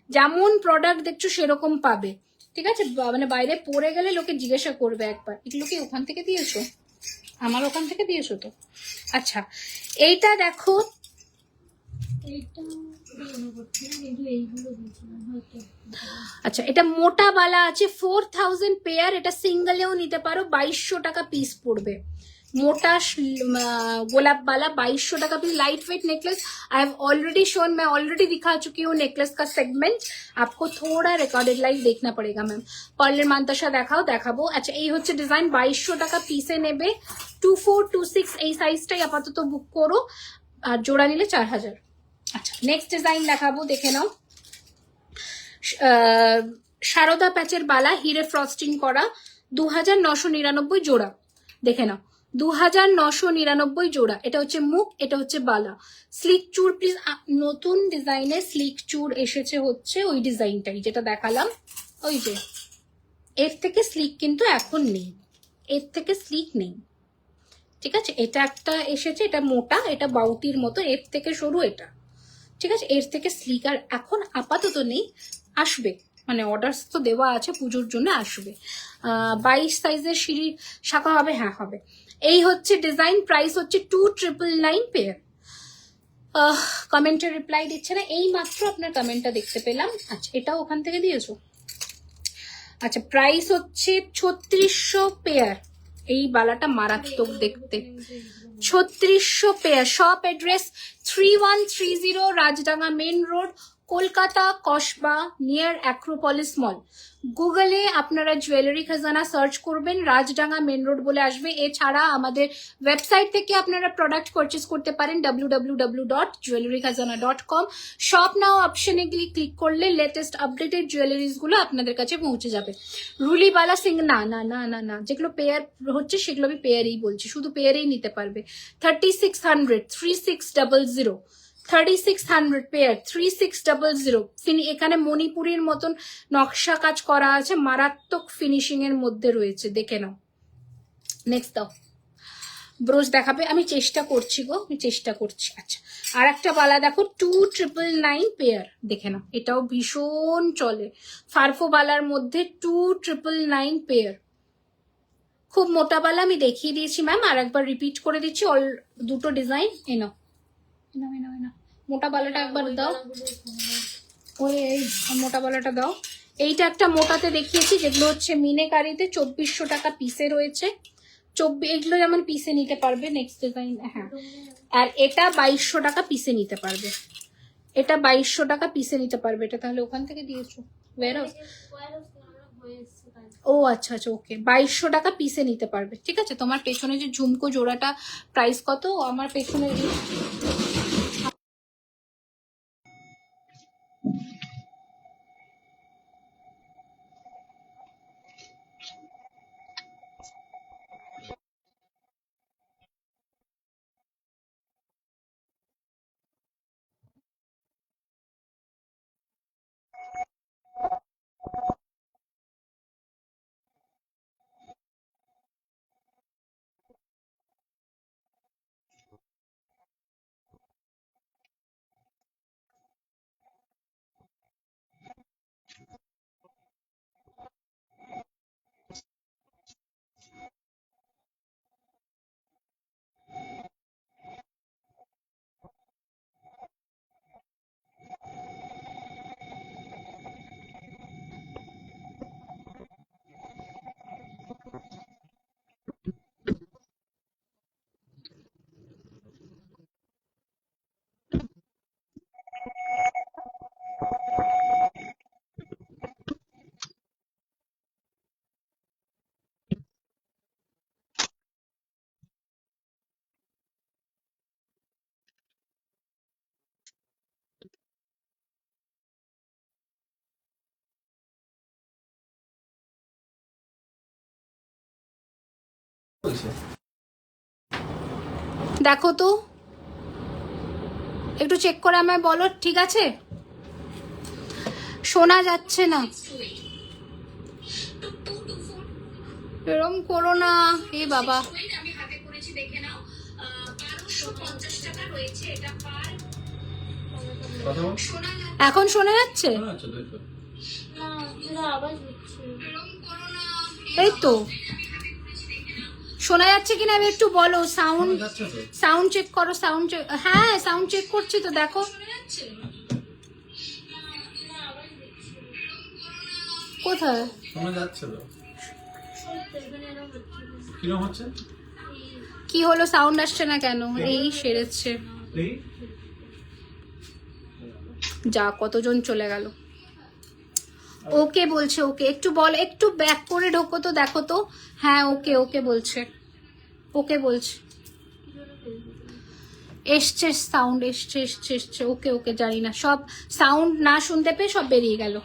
যেমন প্রোডাক্ট দেখছো সেরকম পাবে। ঠিক আছে, মানে বাইরে পরে গেলে লোকে জিজ্ঞাসা করবে একবার, এগুলো কি ওখান থেকে দিয়েছো? আমার ওখান থেকে দিয়েছো তো। আচ্ছা, এইটা দেখো, আচ্ছা এটা মোটা বালা আছে 4000 পেয়ার, এটা সিঙ্গেলেও নিতে পারো, 2200 টাকা পিস পড়বে। मोटा गोलाप वाला 2200 টাকা पीस। Light weight necklace I have already shown, मैं ऑलरेडी दिखा चुकी हूँ नेकलेस का सेगमेंट, आपको थोड़ा रिकॉर्डेड लाइव देखना पड़ेगा मैम। पर्लेर मानताशा देखाओ देखाबो। अच्छा এই হচ্ছে ডিজাইন, 2200 টাকা পিসে নেবে, 2426 এই সাইজটাই আপাতত বুক করো, আর জোড়া নিলে 4000। আচ্ছা নেক্সট ডিজাইন দেখাবো, দেখে নাও। সারদা প্যাচের বালা, হিরে ফ্রস্টিং করা, 2999 জোড়া, দেখে নাও 2999 জোড়া। এটা হচ্ছে মুখ, এটা হচ্ছে বালা। স্লিক চুর প্লিজ, নতুন ডিজাইনে স্লিক চুর এসেছে হচ্ছে ওই ডিজাইনটাই যেটা দেখালাম, ওই যে এর থেকে স্লিক কিন্তু এখন নেই, এর থেকে স্লিক নেই। ঠিক আছে, এটা একটা এসেছে, এটা মোটা, এটা বাউটির মতো, এর থেকে সরু এটা। ঠিক আছে, এর থেকে স্লিক আর এখন আপাতত নেই, আসবে, মানে অর্ডার তো দেওয়া আছে, পুজোর জন্য আসবে। 22 সাইজের সিঁড়ি শাখা হবে, হ্যাঁ হবে। এই হচ্ছে ডিজাইন, প্রাইস হচ্ছে 2999 পেয়ার। কমেন্টের রিপ্লাই দিচ্ছে না, এই মাত্র আপনার কমেন্টটা দেখতে পেলাম। আচ্ছা এটাও ওখান থেকে দিয়েছো। আচ্ছা প্রাইস হচ্ছে 3600 পেয়ার, এই বালাটা মারাত্মক দেখতে। 3600 pair. Shop address 3130 Rajdanga main road, Kolkata Kasba, near Acropolis mall. গুগলে আপনারা জুয়েলারি খাজানা সার্চ করবেন, রাজডাঙ্গা মেন রোড বলে আসবে। এছাড়া আমাদের ওয়েবসাইট থেকে আপনারা প্রোডাক্ট পারচেস করতে পারেন www.jewellerykhazana.com। শপ নাও অপশনে গিয়ে ক্লিক করলে লেটেস্ট আপডেটেড জুয়েলারিজ গুলো আপনাদের কাছে পৌঁছে যাবে। রুলিবালা সিং, না না না না না, যেগুলো পেয়ার হচ্ছে সেগুলো আমি পেয়ারেই বলছি, শুধু পেয়ারেই নিতে পারবে। 3600, 3600, 3600 পেয়ার, 3600। এখানে মণিপুরের মতন নকশা কাজ করা আছে, মারাত্মক ফিনিশিং এর মধ্যে রয়েছে, দেখে নাও। নেক্সট দাও, ব্রোচ দেখাবে, আমি চেষ্টা করছি গো, আমি চেষ্টা করছি। আচ্ছা আর একটা বালা দেখো, 2999 পেয়ার, দেখে নাও, এটাও ভীষণ চলে, ফারফো বালার মধ্যে 2999 পেয়ার। খুব মোটা বালা আমি দেখিয়ে দিয়েছি ম্যাম, আর একবার রিপিট করে দিচ্ছি, অল দুটো ডিজাইন। এনাও মোটা বালাটা একবার দাও, ওই এই মোটা বালাটা দাও। এইটা একটা মোটাতে দেখিয়েছি, যেগুলো হচ্ছে মিনেকারিতে 2400 টাকা পিসে রয়েছে, এগুলো যেমন পিসে নিতে পারবে। নেক্সট ডিজাইন, হ্যাঁ, আর এটা 2200 টাকা পিসে নিতে পারবে, এটা 2200 টাকা পিসে নিতে পারবে। এটা তাহলে ওখান থেকে দিয়েছো ওয়্যার হাউস? ও আচ্ছা আচ্ছা, ওকে, 2200 টাকা পিসে নিতে পারবে। ঠিক আছে, তোমার পেছনে যে ঝুমকো জোড়াটা প্রাইস কত? আমার পেছনে দেখো তো, একটু চেক করে আমায় বলো, ঠিক আছে? শোনা যাচ্ছে না, এরম করো না, এ বাবা। আমি হাতে করেছি, দেখে নাও। 1250 টাকা রয়েছে এটা পার। এখন শোনা যাচ্ছে? এই তো শোনা যাচ্ছে কিনা এবার একটু বলো। সাউন্ড চেক করো, সাউন্ড চেক। হ্যাঁ সাউন্ড চেক করছি তো, দেখো। কোথায় শোনা যাচ্ছে তো? কিরকম হচ্ছে? কি হলো, সাউন্ড আসছে না কেন? এই সেরেছে যা, কতজন চলে গেল। ওকে বলছে, ওকে একটু বল, একটু ব্যাক করে ঢোকো তো, দেখো তো। হ্যাঁ ওকে ওকে বলছে, ওকে বলছে। এসছে সাউন্ড, এসছে এসছে এসছে। ওকে ওকে, জানি না, সব সাউন্ড না শুনতে পেয়ে সব বেরিয়ে গেল।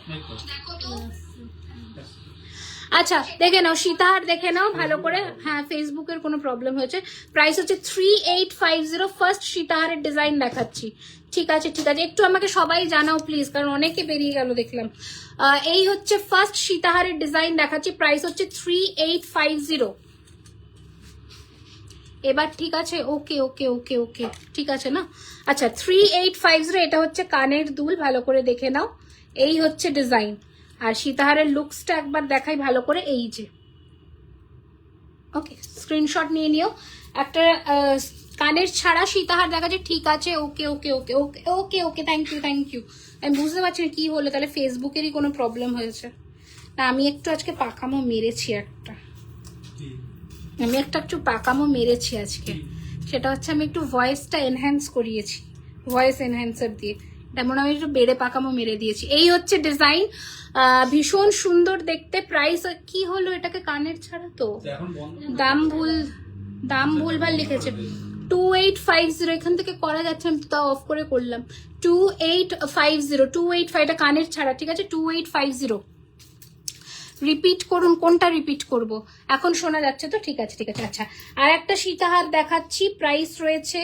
আচ্ছা দেখে নাও, সীতাহার দেখে নাও ভালো করে। হ্যাঁ ফেসবুকের কোনো প্রবলেম হয়েছে। প্রাইস হচ্ছে 3850। ফার্স্ট সীতাহারের ডিজাইন দেখাচ্ছি। ঠিক আছে ঠিক আছে, একটু আমাকে সবাই জানাও প্লিজ, কারণ অনেকে বেরিয়ে গেল দেখলাম। এই হচ্ছে ফার্স্ট সীতাহারের ডিজাইন দেখাচ্ছি। প্রাইস হচ্ছে 3850। এবার ঠিক আছে, ওকে ওকে ওকে ওকে ঠিক আছে না? আচ্ছা 3850, এটা হচ্ছে কানের দুল, ভালো করে দেখে নাও। এই হচ্ছে ডিজাইন। আর সীতাহারের লুকসটা একবার দেখাই ভালো করে। এই যে, ওকে স্ক্রিনশট নিয়ে নিও। একটা কানের ছাড়া সীতাহার দেখা যায়। ঠিক আছে ওকে ওকে ওকে ওকে ওকে ওকে, থ্যাংক ইউ থ্যাংক ইউ। আমি বুঝতে পারছি না কি হলো, তাহলে ফেসবুকেরই কোনো প্রবলেম হয়েছে। না আমি একটু আজকে পাকামো মেরেছি একটা, আমি একটু পাকামো মেরেছি আজকে। সেটা হচ্ছে আমি একটু ভয়েসটা এনহ্যান্স করিয়েছি, ভয়েস এনহ্যান্সার দিয়ে। তেমন আমি একটু বেড়ে পাকামো মেরে দিয়েছি। এই হচ্ছে ডিজাইন, ভীষণ সুন্দর দেখতে। প্রাইস কি হলো, এটাকে কানের ছাড়া তো দাম ভুলভাল লিখেছে। 2850 এখান থেকে করা যাচ্ছে, আমি তো তাও অফ করে করলাম। 2850, এটা কানের ছাড়া, ঠিক আছে 2850। রিপিট করুন, কোনটা রিপিট করব? এখন শোনা যাচ্ছে তো? ঠিক আছে ঠিক আছে। আচ্ছা আর একটা সীতাহার দেখাচ্ছি। প্রাইস রয়েছে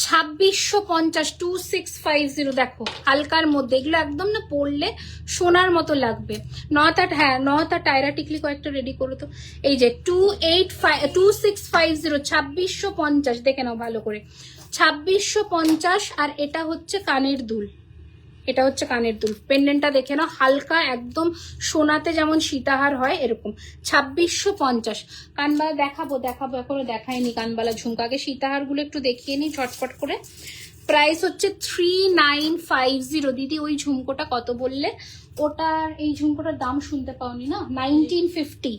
2650, 2650। দেখো হালকার মধ্যে, এগুলো একদম না পরলে সোনার মতো লাগবে। নটা, হ্যাঁ নটা টায়রা টিকলি কয়েকটা রেডি করো তো। এই যে 2650, 2650 দেখে নাও ভালো করে, 2650। আর এটা হচ্ছে কানের দুল, এটা হচ্ছে কানের দুল। পেন্ডেন্টটা দেখে নাও, হালকা একদম সোনাতে যেমন সীতাহার হয় এরকম। 2650। কানবালা দেখাবো দেখাবো, এখনো দেখায়নি কানবালা ঝুমকাকে। সীতাহার গুলো একটু দেখিয়ে নিই ঝটপট করে। প্রাইস হচ্ছে 3950। দিদি ওই ঝুমকোটা কত বললে? ওটার, এই ঝুমকোটার দাম শুনতে পাওনি না? 1950,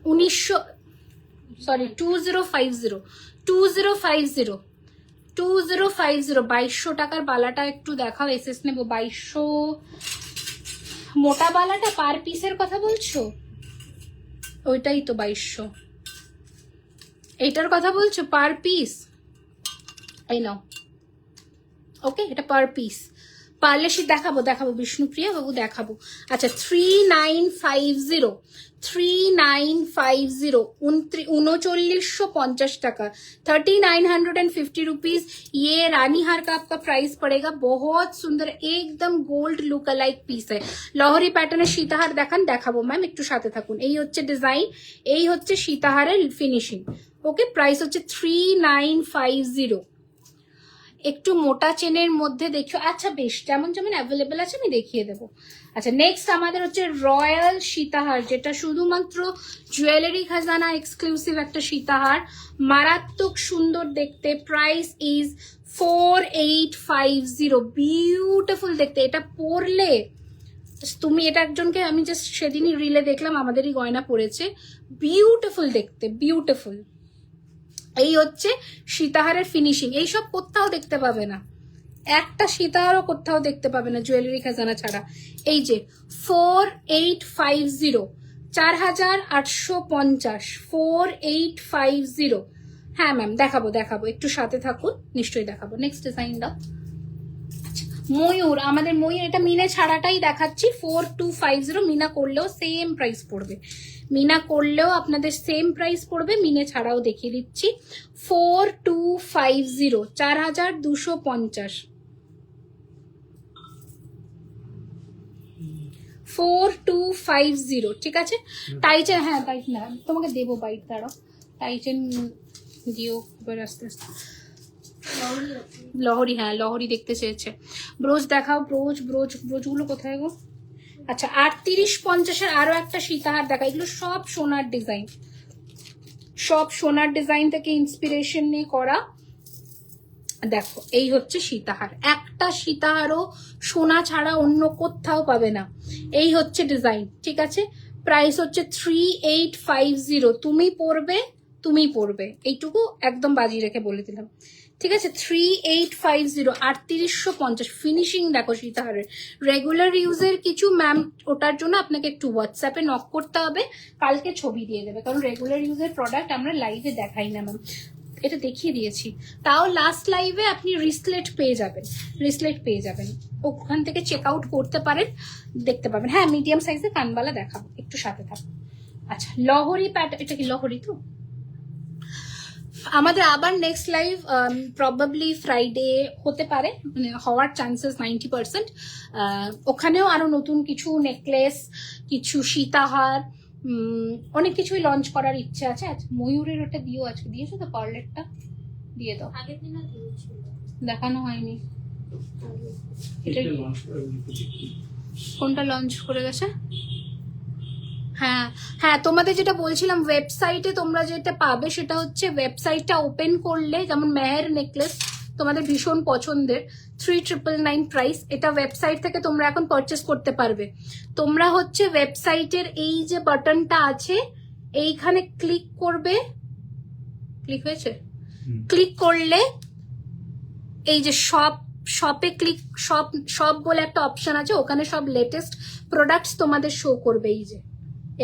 2050, 2050, 2200 টাকার বালাটা একটু দেখাও। এসএস নেবো 2200। মোটা বালাটা পার পিসের কথা বলছো? ওইটাই তো 2200। এইটার কথা বলছো পার পিস? এই নাও, ওকে এটা পার পিস। পারলে সে দেখাবো দেখাবো, বিষ্ণুপ্রিয়া বাবু দেখাবো। আচ্ছা 3950, 3950, 3950 টাকা, 3950 रुपीज। ये रानी हार का आपका प्राइस पड़ेगा। बहुत सुंदर एकदम गोल्ड लुक अलाइक पिस है। লহরি প্যাটার্নের সীতাহার দেখান, দেখাবো ম্যাম একটু সাথে থাকুন। এই হচ্ছে ডিজাইন, এই হচ্ছে সীতাহারের ফিনিশিং। ওকে প্রাইস হচ্ছে 3950। একটু মোটা চেনের মধ্যে দেখিও। আচ্ছা বেশ, যেমন যেমন অ্যাভেলেবেল আছে আমি দেখিয়ে দেবো। আচ্ছা নেক্সট আমাদের হচ্ছে রয়্যাল সীতাহার, যেটা শুধুমাত্র জুয়েলারি খাজানা এক্সক্লুসিভ একটা সীতাহার, মারাত্মক সুন্দর দেখতে। Price is 4850। বিউটিফুল দেখতে, এটা পরলে তুমি, এটা একজনকে আমি জাস্ট সেদিনই রিলে দেখলাম, আমাদেরই গয়না পরেছে, বিউটিফুল দেখতে, বিউটিফুল। এই হচ্ছে সীতাহারের ফিনিশিং, এইসব কোথাও দেখতে পাবে না, একটা সীতাহারও কোথাও দেখতে পাবে না জুয়েলারি খাজানা ছাড়া। এই যে 4850, 4850, 4850। হ্যাঁ ম্যাম দেখাবো দেখাবো, একটু সাথে থাকুন, নিশ্চয়ই দেখাবো। নেক্সট ডিজাইন দাও। ময়ূর, আমাদের ময়ূর, এটা মিনে ছাড়াটাই দেখাচ্ছি। 4250, মিনা করলেও সেম প্রাইস পড়বে, মিনা করলেও আপনাদের সেম প্রাইস পড়বে, মিনে ছাড়াও দেখিয়ে দিচ্ছি। 4250, 4250। 4250, ঠিক আছে। টাইচেন, হ্যাঁ টাইট না, তোমাকে দেবো বাইট, দাঁড়াও। টাইচেন দিও এবার আস্তে আস্তে। লহরি, হ্যাঁ লহরি দেখতে চেয়েছে। ব্রোজ দেখাও, ব্রোজগুলো কোথায় গো? আচ্ছা 3850-এর আরো একটা সীতাহার দেখা। এগুলো সব সোনার ডিজাইন, সব সোনার ডিজাইন থেকে ইন্সপিরেশন নিয়ে করা। দেখো এই হচ্ছে সীতাহার, একটা সীতাহারও সোনা ছাড়া অন্য কোথাও পাবে না। এই হচ্ছে ডিজাইন, ঠিক আছে। প্রাইস হচ্ছে 3850। তুমি পরবে, এইটুকু একদম বাজি রেখে বলে দিলাম, ঠিক আছে। 3850, 3850। ফিনিশিং দেখো সীতাহারের। রেগুলার ইউজের কিছু ম্যাম, ওটার জন্য আপনাকে একটু হোয়াটসঅ্যাপে নক করতে হবে, কালকে ছবি দিয়ে দেবে, কারণ রেগুলার ইউজের প্রোডাক্ট আমরা লাইভে দেখাই না ম্যাম, এটা দেখিয়ে দিয়েছি। তাও লাস্ট লাইভে আপনি রিসলেট পেয়ে যাবেন, ওখান থেকে চেক আউট করতে পারেন, দেখতে পাবেন। হ্যাঁ মিডিয়াম সাইজের কানবালা দেখাবো, একটু সাথে থাকো। আচ্ছা লহরি প্যাটার্ন, এটা কি লহরি তো? আমাদের আবার নেক্সট লাইভ প্রবাবলি ফ্রাইডে হতে পারে, মানে হওয়ার চান্সেস 90%। ওখানেও আরো নতুন কিছু নেকলেস, কিছু সীতাহার, অনেক কিছুই লঞ্চ করার ইচ্ছে আছে। আচ্ছা ময়ূরের ওটা দিও, আজকে দিয়েছো তো পার্লেটটা, দিয়ে দাও। আগের দিনও দিয়েছিল, দেখানো হয়নি। এটা লঞ্চ করে দেখি। কোনটা লঞ্চ করে গেছে? হ্যাঁ হ্যাঁ, তোমাদের যেটা বলছিলাম, ওয়েবসাইটে তোমরা যেটা পাবে সেটা হচ্ছে, ওয়েবসাইটটা ওপেন করলে, যেমন মেহের নেকলেস তোমাদের ভীষণ পছন্দের, 3999 প্রাইস, এটা ওয়েবসাইট থেকে তোমরা এখন পারচেস করতে পারবে। তোমরা হচ্ছে ওয়েবসাইটের এই যে বাটনটা আছে এইখানে ক্লিক করবে, ক্লিক হয়েছে? ক্লিক করলে এই যে শপে ক্লিক, শপ বলে একটা অপশন আছে, ওখানে সব লেটেস্ট প্রোডাক্টস তোমাদের শো করবে। এই যে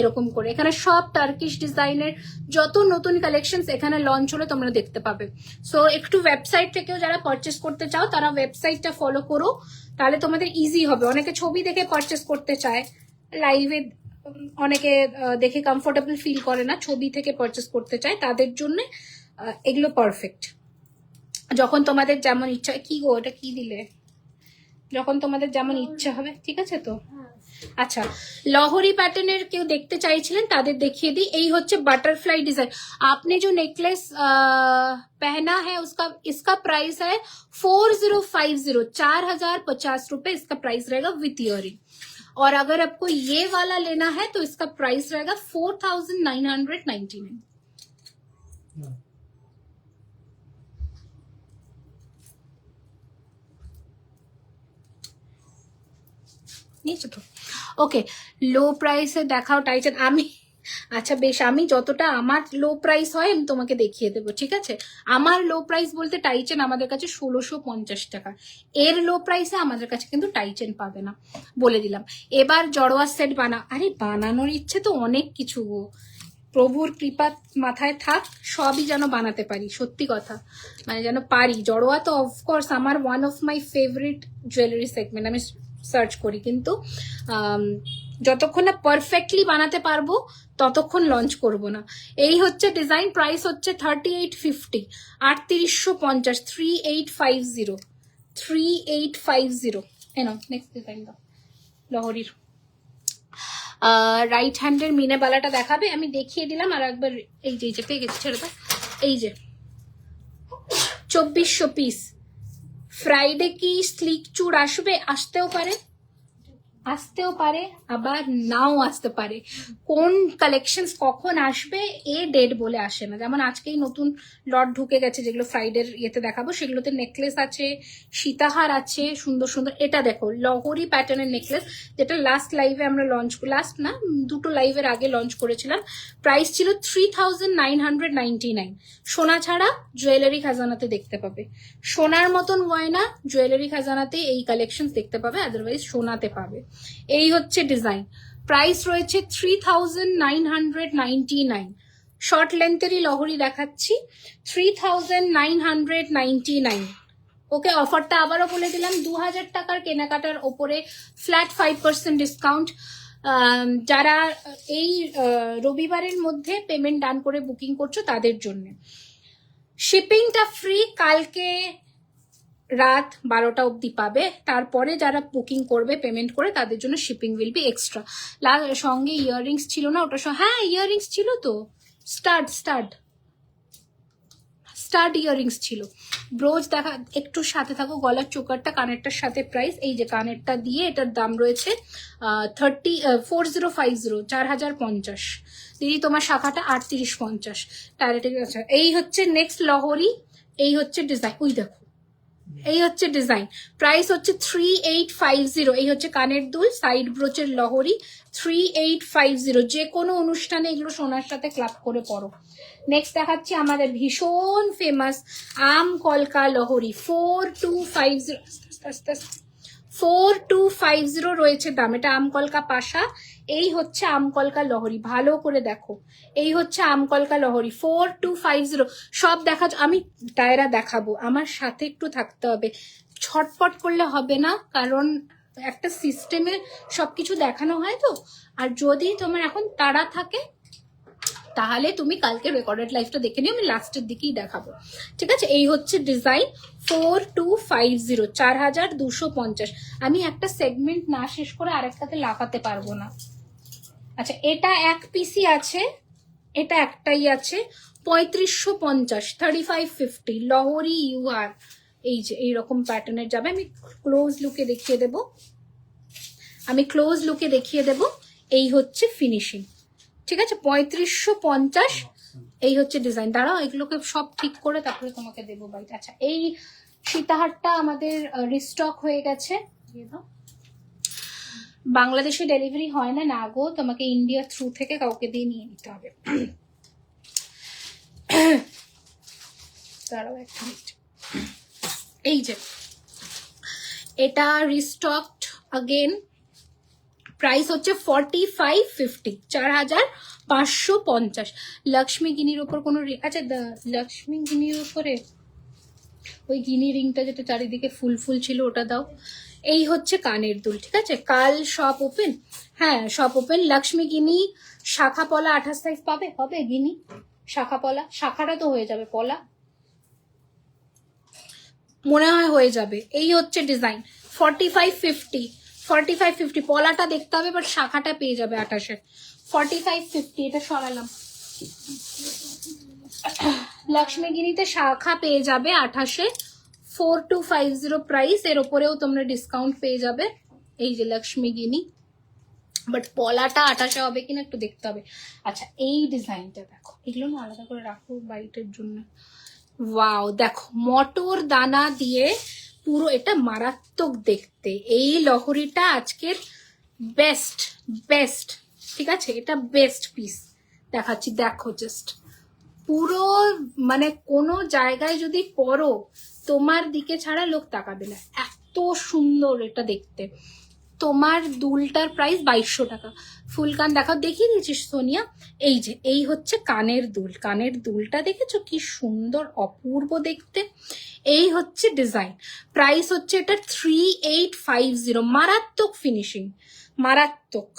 এরকম করে এখানে সব টার্কিশ ডিজাইনের যত নতুন কালেকশনস এখানে লঞ্চ হলে তোমরা দেখতে পাবে। সো একটু ওয়েবসাইট থেকেও যারা পারচেস করতে চাও তারা ওয়েবসাইটটা ফলো করো, তাহলে তোমাদের ইজি হবে। অনেকে ছবি দেখে পারচেস করতে চায়, লাইভে অনেকে দেখে কমফোর্টেবল ফিল করে না, ছবি থেকে পারচেস করতে চায়, তাদের জন্য এগুলো পারফেক্ট। যখন তোমাদের যেমন ইচ্ছা, কি গো এটা কি দিলে, যখন তোমাদের যেমন ইচ্ছা হবে, ঠিক আছে তো। আচ্ছা লহরি প্যাটার্নের কেউ দেখতে চাইছিলেন, তাদের দেখিয়ে দিই। এই হচ্ছে বাটারफ्लाई डिजाइन। आपने जो नेकलेस पहना है उसका, इसका प्राइस है 4050, 4050 रुपए इसका प्राइस रहेगा विथ इयरिंग। और अगर आपको ये वाला लेना है तो इसका प्राइस रहेगा 4999। নিয়েছো তো? ওকে, লো প্রাইসে দেখাও টাইচেন। আমি আচ্ছা বেশ, আমি যতটা আমার লো প্রাইস হয় আমি তোমাকে দেখিয়ে দেবো, ঠিক আছে। আমার লো প্রাইস বলতে টাইচেন আমাদের কাছে 1650 টাকা, এর লো প্রাইসে আমাদের কাছে কিন্তু টাইচেন পাবে না, বলে দিলাম। এবার জড়োয়া সেট আরে বানানোর ইচ্ছে তো অনেক কিছু গো, প্রভুর কৃপা মাথায় থাক, সবই যেন বানাতে পারি, সত্যি কথা, মানে যেন পারি। জড়োয়া তো অফকোর্স আমার one of my favourite jewellery segment, আমি সার্চ করি, কিন্তু যতক্ষণ না পারফেক্টলি বানাতে পারবো ততক্ষণ লঞ্চ করব না। এই হচ্ছে ডিজাইন, প্রাইস হচ্ছে 3850, 3850, 3850। এনো নেক্সট ডিজাইন দাও, লহরির রাইট হ্যান্ডের মিনে বালাটা দেখাবে, আমি দেখিয়ে দিলাম আর একবার। এই যে পেয়ে গেছি, ছেড়ে দাও। এই যে 2400 পিস। ফ্রাইডে কি স্লিক চুড় আসবে? আসতেও পারে আবার নাও আসতে পারে। কোন কালেকশনস কখন আসবে এ ডেট বলে আসে না। যেমন আজকেই নতুন লট ঢুকে গেছে, যেগুলো ফ্রাইডের ইয়েতে দেখাবো, সেগুলোতে নেকলেস আছে, সীতাহার আছে, সুন্দর সুন্দর। এটা দেখো লহরি প্যাটার্নের নেকলেস, যেটা লাস্ট লাইভে আমরা লাস্ট না, দুটো লাইভের আগে লঞ্চ করেছিলাম। প্রাইস ছিল 3999। সোনা ছাড়া জুয়েলারি খাজানাতে দেখতে পাবে, সোনার মতন গয়না জুয়েলারি খাজানাতে এই কালেকশন দেখতে পাবে, আদারওয়াইজ সোনাতে পাবে। এই হচ্ছে ডিজাইন, প্রাইস রয়েছে 3999। শর্ট লেন্থেরই লহরি দেখাচ্ছি, 3999। ওকে, অফারটা আবারও বলে দিলাম, 2000 টাকার কেনাকাটার ওপরে ফ্ল্যাট 5% ডিসকাউন্ট। যারা এই রবিবারের মধ্যে পেমেন্ট ডান করে বুকিং করছো তাদের জন্য। শিপিংটা ফ্রি, কালকে রাত 12টা অবধি পাবে। তারপরে যারা বুকিং করবে পেমেন্ট করে তাদের জন্য শিপিং উইল বি এক্সট্রা। সঙ্গে ইয়াররিংস ছিল না ওটার সঙ্গে? হ্যাঁ ইয়াররিংস ছিল তো, স্টাড ইয়াররিংস ছিল। ব্রোচ দেখা, একটু সাথে থাকো। গলার চোকারটা কানেরটার সাথে প্রাইস, এই যে কানেরটা দিয়ে এটার দাম রয়েছে 4050, 4050। দিদি তোমার শাখাটা 3850 ডাইরেক্ট। আচ্ছা এই হচ্ছে নেক্সট লহরি, এই হচ্ছে ডিজাইন, ওই দেখো এই হচ্ছে ডিজাইন। প্রাইস হচ্ছে 3850। এই হচ্ছে কানের দুল, সাইড ব্রোচের লহরি, 3850। যে কোনো অনুষ্ঠানে এগুলো সোনার সাথে ক্লাব করে পরো। নেক্সট দেখাচ্ছি আমাদের ভীষণ ফেমাস আম কলকা লহরি, 4250। 4250 রয়েছে দাম। এটা আমকলকা পাশা, এই হচ্ছে আমকলকা লহরি। ভালো করে দেখো, এই হচ্ছে আমকলকা লহরি 4250। সব দেখা, আমি টায়রা দেখাবো, আমার সাথে একটু থাকতে হবে, ছটপট করলে হবে না, কারণ একটা সিস্টেমে সবকিছু দেখানো হয় তো। আর যদি তোমার এখন তাড়া থাকে তাহলে তুমি কালকে রেকর্ডেড লাইভটা দেখে নিও, আমি লাস্টের দিকেই দেখাবো, ঠিক আছে? এই হচ্ছে ডিজাইন 4250, 4250। আমি একটা সেগমেন্ট না শেষ করে আরেকটাতে লাফাতে পারবো না। আচ্ছা এটা এক পিসি আছে, এটা একটাই আছে, 3550, 3550 লহরি ইউআর। এই যে এইরকম প্যাটার্নের যাবে। আমি ক্লোজ লুকে দেখিয়ে দেব, এই হচ্ছে ফিনিশিং, ঠিক আছে? 3550। এই হচ্ছে ডিজাইন। দাঁড়াও এগুলোকে সব ঠিক করে তারপরে তোমাকে দেবো বাইট। আচ্ছা এই সীতাহারটা আমাদের রিস্টক হয়ে গেছে। বাংলাদেশে ডেলিভারি হয় না, না গো, তোমাকে ইন্ডিয়া থ্রু থেকে কাউকে দিয়ে নিয়ে নিতে হবে। দাঁড়াও এক মিনিট। এই যে এটা রিস্টকড আগেন, প্রাইস হচ্ছে 4550, 4550। লক্ষ্মী গিনির ওপর কোনো আচ্ছা লক্ষ্মী গিনির ওপরে ওই গিনি রিংটা যেটা চারিদিকে ফুল ফুল ছিল ওটা দাও। এই হচ্ছে কানের দুল, ঠিক আছে? কাল শপ ওপেন, হ্যাঁ শপ ওপেন। লক্ষ্মী গিনি শাখা পলা 28 সাইজ পাবে, হবে গিনি শাখা পলা, শাখাটা তো হয়ে যাবে, পলা মনে হয় হয়ে যাবে। এই হচ্ছে ডিজাইন 4550, পলাটা দেখতে হবে, বাট শাখাটা পেয়ে যাবে 28-এ। 4550, এটা সরালাম। লক্ষ্মীগিরিতে শাখা পেয়ে যাবে 28-এ, 4250 প্রাইস। এর ওপরেও তোমরা ডিসকাউন্ট পেয়ে যাবে। এই যে লক্ষ্মীগিনি, বাট পলাটা 28-এ হবে কিনা একটু দেখতে হবে। আচ্ছা এই ডিজাইনটা দেখো, এগুলো না আলাদা করে রাখো বাইটের জন্য। ওয়াও দেখো, মটর দানা দিয়ে পুরো, এটা মারাত্মক দেখতে। এই লহরিটা আজকের বেস্ট, ঠিক আছে? এটা বেস্ট পিস দেখাচ্ছি, দেখো জাস্ট পুরো, মানে কোনো জায়গায় যদি পরো তোমার দিকে ছাড়া লোক তাকাবে না, এত সুন্দর এটা দেখতে। তোমার দুলটার প্রাইস 2200 টাকা। ফুলকান দেখাও, দেখিয়ে দিয়েছিস সোনিয়া। এই যে এই হচ্ছে কানের দুল, কানের দুলটা দেখেছো কি সুন্দর, অপূর্ব দেখতে। এই হচ্ছে ডিজাইন, প্রাইস হচ্ছে এটা 3850। মারাত্মক ফিনিশিং, মারাত্মক,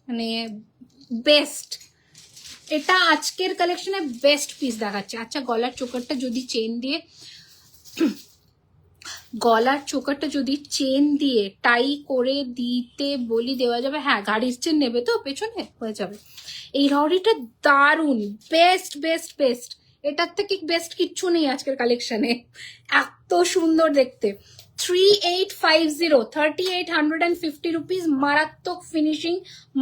মানে বেস্ট। এটা আজকের কালেকশনে বেস্ট পিস দেখাচ্ছে। আচ্ছা গলার চোকারটা যদি চেন দিয়ে টাই করে দিতে বলি, দেওয়া যাবে? হ্যাঁ গাড়ির চেন নেবে তো পেছনে, হয়ে যাবে। এই লহরিটা দারুন, বেস্ট। এটার থেকে বেস্ট কিচ্ছু নেই আজকের কালেকশনে, এত সুন্দর দেখতে। 3850, 3850 রুপিস। মারাত্মক ফিনিশিং,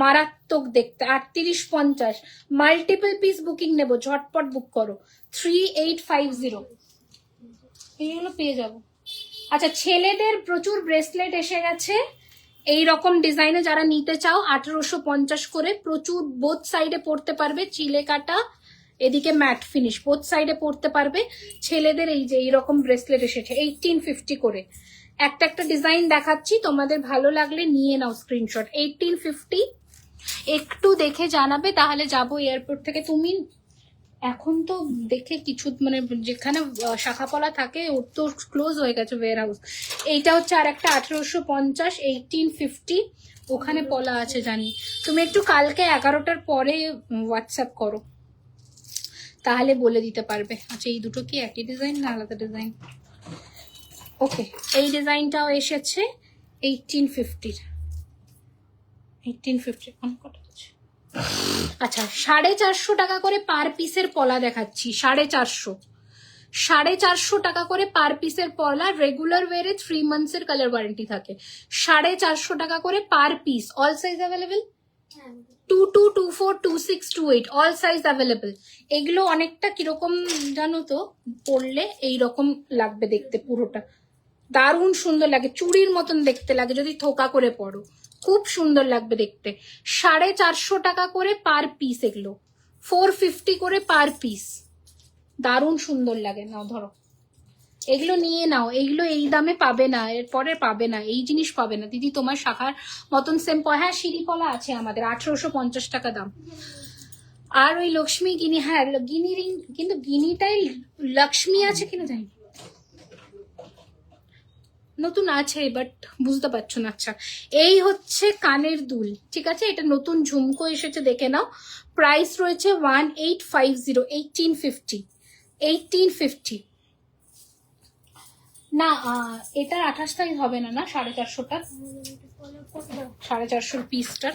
মারাত্মক দেখতে। 3850, মাল্টিপল পিস বুকিং নেবো, ঝটপট বুক করো। 3850 এইগুলো পেয়ে যাবো। আচ্ছা ছেলেদের প্রচুর ব্রেসলেট এসে গেছে এই রকম ডিজাইনে, যারা নিতে চাও 1850 করে। প্রচুর, বোথ সাইডে পড়তে পারবে, চিলে কাটা, এদিকে ম্যাট ফিনিশ, বোথ সাইডে পড়তে পারবে। ছেলেদের এই যে এইরকম ব্রেসলেট এসেছে 1850 করে। একটা ডিজাইন দেখাচ্ছি, তোমাদের ভালো লাগলে নিয়ে নাও স্ক্রিনশট। 1850, একটু দেখে জানাবে, তাহলে যাবো এয়ারপোর্ট থেকে। তুমি এখন তো দেখে কিছু, মানে যেখানে শাখাপলা থাকে ওর তো ক্লোজ হয়ে গেছে ওয়্যার হাউস। এইটা হচ্ছে আর একটা 1850, 1850, ওখানে পলা আছে জানি। তুমি একটু কালকে 11টার পরে হোয়াটসঅ্যাপ করো, তাহলে বলে দিতে পারবে। আচ্ছা এই দুটো কি একই ডিজাইন না আলাদা ডিজাইন? ওকে, এই ডিজাইনটাও এসেছে 1850 কত আছে? আচ্ছা, 450 টাকা করে পার পিসের পলা দেখাচ্ছি। 450 টাকা করে পার পিসের পলা। রেগুলার ওয়ারে 3 মান্থস এর কালার ওয়ারেন্টি থাকে। 450 টাকা করে per piece. All size available, 22, 24, 26, 28 all size available. এগুলো অনেকটা কিরকম জানো তো, পরলে এইরকম লাগবে দেখতে, পুরোটা দারুণ সুন্দর লাগে, চুড়ির মতন দেখতে লাগে যদি থোকা করে পরো, খুব সুন্দর লাগবে দেখতে। 450 টাকা করে পার পিস, এগুলো 450 করে পার পিস, দারুণ সুন্দর লাগে। নাও ধরো, এগুলো নিয়ে নাও, এগুলো এই দামে পাবে না, এরপরে পাবে না, এই জিনিস পাবে না দিদি তোমার শাখার মতন সেম। হ্যাঁ, সিঁড়িপলা আছে আমাদের, 1850 টাকা দাম। আর ওই লক্ষ্মী গিনি, হ্যাঁ গিনি রিং, কিন্তু গিনিটাই লক্ষ্মী আছে কিনা জানি, নতুন আছে বাট বুঝতে পারছো না। আচ্ছা, এই হচ্ছে কানের দুল, ঠিক আছে, এটা নতুন ঝুমকো এসেছে, দেখে নাও। প্রাইস রয়েছে 1850, 1850 না, এটার 28 সাইজ হবে না, না 450টা, 450 পিসটার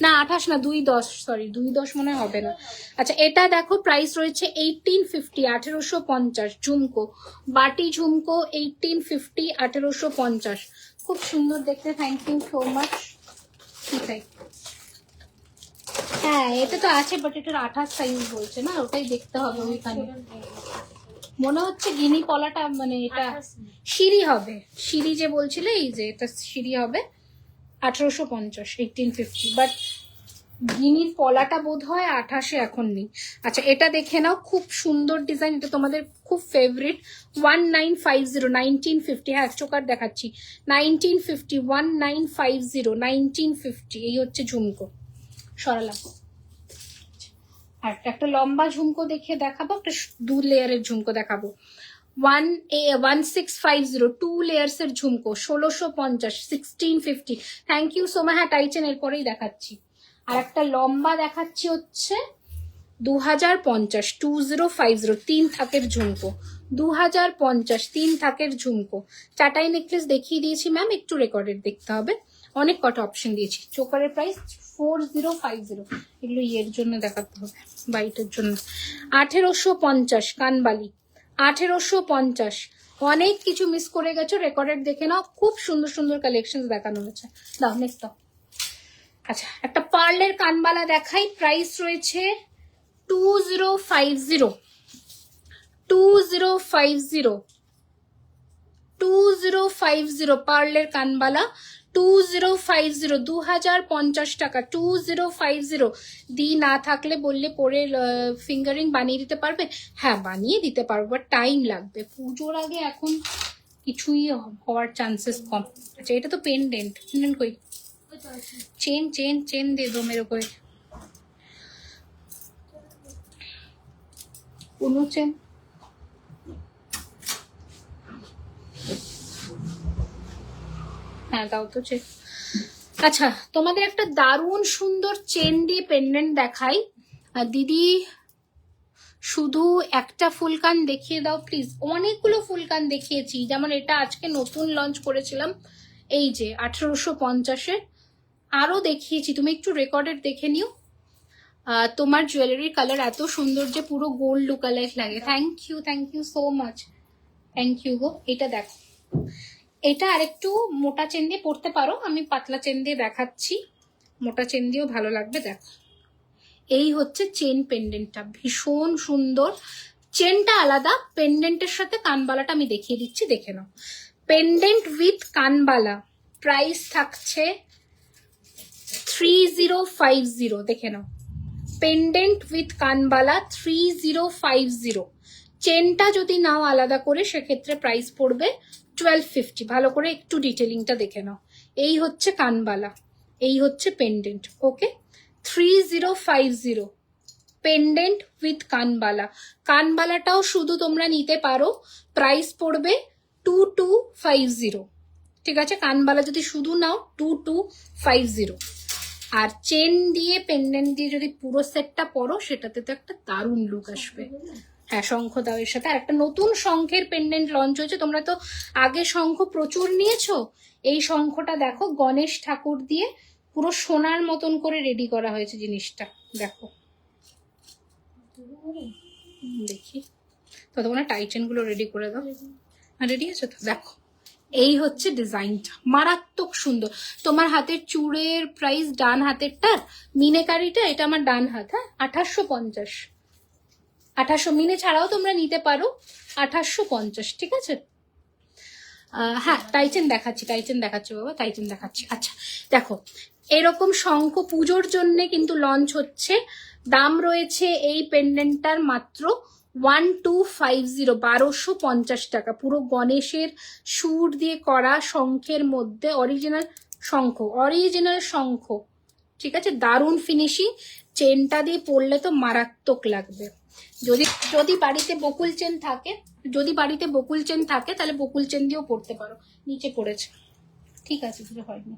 না, 28 না, 210, সরি 210 মনে হবে না। আচ্ছা, এটা দেখো প্রাইস রয়েছে 1850, 1850 ঝুমকো, বাটি ঝুমকো 1850, 1850, খুব সুন্দর দেখতে। Thank you so much. ঠিক আছে, হ্যাঁ এটা তো আছে, বাট এটার 28 সাইজ বলছে না, ওটাই দেখতে হবে। ওইখানে মনে হচ্ছে গিনি পলাটা, মানে এটা সিঁড়ি হবে, সিঁড়ি যে বলছিলে, এই যে এটা সিঁড়ি হবে 1850, 1850, বাট গিনির পলাটা বোধ হয় 28 এখন নেই। আচ্ছা, এটা দেখে নাও, খুব সুন্দর ডিজাইন, এটা তোমাদের খুব ফেভারিট। 1950, 1950, হ্যাঁ চোকার দেখাচ্ছি, 1950, 1950, 1950, এই হচ্ছে ঝুমকো। সরালাম। আর একটা লম্বা ঝুমকো দেখাবো, একটা 2 লেয়ারের ঝুমকো দেখাবো। 1650, 2 লেয়ার্স এর ঝুমকো 1650, 1650। Thank you so much. হ্যাঁ টাইচেন, এরপরেই দেখাচ্ছি। আর একটা লম্বা দেখাচ্ছি হচ্ছে 2050, 2050, 3 থাকের ঝুমকো, 2050, 3 থাকের ঝুমকো। চাটাই নেকলেস দেখিয়ে দিয়েছি ম্যাম, একটু রেকর্ডেড দেখতে হবে, অনেক কটা অপশন দিয়েছি। চোকারের প্রাইস 4050, এগুলো ইয়ের জন্য দেখাতে হবে, বাইটের জন্য। 1850 কানবালি, 1850। অনেক কিছু মিস করে গেছো, রেকর্ডেড দেখে নাও, খুব সুন্দর সুন্দর কালেকশন দেখানো হয়েছে। দাও নেক্সট দাও। আচ্ছা, একটা পার্লের কানবালা দেখাই, প্রাইস রয়েছে 2050, 2050, 2050 পার্লের কানবালা 2050, 2050 টাকা, 2050। দি না থাকলে বললে পরে ফিঙ্গারিং বানিয়ে দিতে পারবে? হ্যাঁ বানিয়ে দিতে পারবো, বাট টাইম লাগবে, পুজোর আগে এখন কিছুই হওয়ার চান্সেস কম। আচ্ছা, এটা তো পেন্ডেন্ট, পেন্ডেন্ট কই, চেন চেন চেন দে দো মেরে করে, কোনো চেন, হ্যাঁ দাও তো চেন। আচ্ছা, তোমাদের একটা দারুণ সুন্দর চেন দিয়ে পেন্ডেন্ট দেখাই। দিদি শুধু একটা ফুলকান দেখিয়ে দাও প্লিজ। অনেকগুলো ফুলকান দেখিয়েছি, যেমন এটা আজকে নতুন লঞ্চ করেছিলাম, এই যে 1850-এর, আরো দেখিয়েছি, তুমি একটু রেকর্ডেড দেখে নিও। তোমার জুয়েলারির কালার এত সুন্দর যে পুরো গোল্ড লুকালাইক লাগে। Thank you so much, thank you গো। এটা দেখো, এটা আরেকটু মোটা চেন দিয়ে পরতে পারো, আমি পাতলা চেন দিয়ে দেখাচ্ছি, মোটা চেন দিয়েও ভালো লাগবে। দেখো, এই হচ্ছে চেন পেন্ডেন্টটা, ভীষণ সুন্দর, চেনটা আলাদা, পেন্ডেন্টের সাথে কানবালাটা আমি দেখিয়ে দিচ্ছি, দেখে নাও। পেন্ডেন্ট উইথ কানবালা, প্রাইস থাকছে 3050, দেখে নাও, পেন্ডেন্ট উইথ কানবালা 3050। চেনটা যদি নাও আলাদা করে সেক্ষেত্রে প্রাইস পড়বে 1250। ভালো করে একটু ডিটেলিংটা দেখে নাও। এই হচ্ছে কানবালা, এই হচ্ছে পেন্ডেন্ট। ওকে, 3050 পেন্ডেন্ট উইথ কানবালা। কানবালাটাও শুধু তোমরা নিতে পারো, প্রাইস পড়বে 2250। ঠিক আছে, কানবালা যদি শুধু নাও 2250। আর চেন দিয়ে পেন্ডেন্ট দিয়ে যদি পুরো সেটটা পরো, সেটাতে তো একটা দারুণ লুক আসবে। হ্যাঁ শঙ্খ দাও এর সাথে। আর একটা নতুন শঙ্খের পেন্ডেন্ট লঞ্চ হয়েছে, তোমরা তো আগে শঙ্খ প্রচুর নিয়েছো, এই শঙ্খটা দেখো গণেশ ঠাকুর দিয়ে পুরো সোনার মতন করে রেডি করা হয়েছে জিনিসটা, দেখো। দেখি ততক্ষণে টাইটেন গুলো রেডি করে দাও। রেডি আছে তো? দেখো এই হচ্ছে ডিজাইনটা, মারাত্মক সুন্দর। তোমার হাতের চূড়ের প্রাইস, ডান হাতেরটার মিনেকারিটা, এটা আমার ডান হাত, হ্যাঁ 2850। 2800 মিনে ছাড়াও তোমরা নিতে পারো, 2850, ঠিক আছে। হ্যাঁ টাইটেন দেখাচ্ছি, টাইটেন দেখাচ্ছি বাবা, টাইটেন দেখাচ্ছি। আচ্ছা দেখো এরকম শঙ্খ পুজোর জন্য কিন্তু লঞ্চ হচ্ছে। দাম রয়েছে এই পেন্ডেন্টটার মাত্র 1250, 1250 টাকা। পুরো গণেশের সুর দিয়ে করা শঙ্খের মধ্যে অরিজিনাল শঙ্খ, অরিজিনাল শঙ্খ, ঠিক আছে। দারুণ ফিনিশিং, চেনটা দিয়ে পরলে তো মারাত্মক লাগবে। যদি যদি বাড়িতে বকুল চেন থাকে, যদি বাড়িতে বকুল চেন থাকে তাহলে বকুল চেন দিয়েও পরতে পারো। নিচে পড়েছে, ঠিক আছে কিছু হয়নি।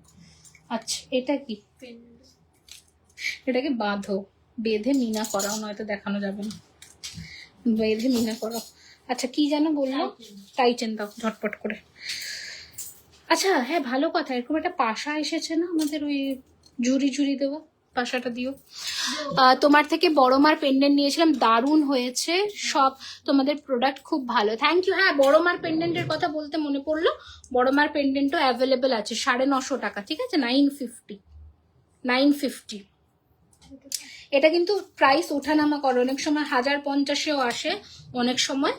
আচ্ছা এটা কি? এটাকে বাঁধো, বেঁধে মিনা করাও, নয়তো দেখানো যাবে না, বেঁধে মিনা করাও। আচ্ছা কি যেন বললো? টাইটেন দাও ঝটপট করে। আচ্ছা হ্যাঁ ভালো কথা, এরকম একটা পাশা এসেছে না আমাদের, ওই ঝুরি ঝুরি দেওয়া পাশাটা দিও। তোমার থেকে বড় মার পেন্ডেন্ট নিয়েছিলাম, দারুণ হয়েছে সব, তোমাদের প্রোডাক্ট খুব ভালো, থ্যাংক ইউ। হ্যাঁ বড় মার পেন্ডেন্টের কথা বলতে মনে পড়লো, বড় মার পেন্ডেন্টও অ্যাভেলেবেল আছে 950 টাকা, ঠিক আছে। 950। এটা কিন্তু প্রাইস ওঠানামা করে, অনেক সময় 1050-এও আসে, অনেক সময়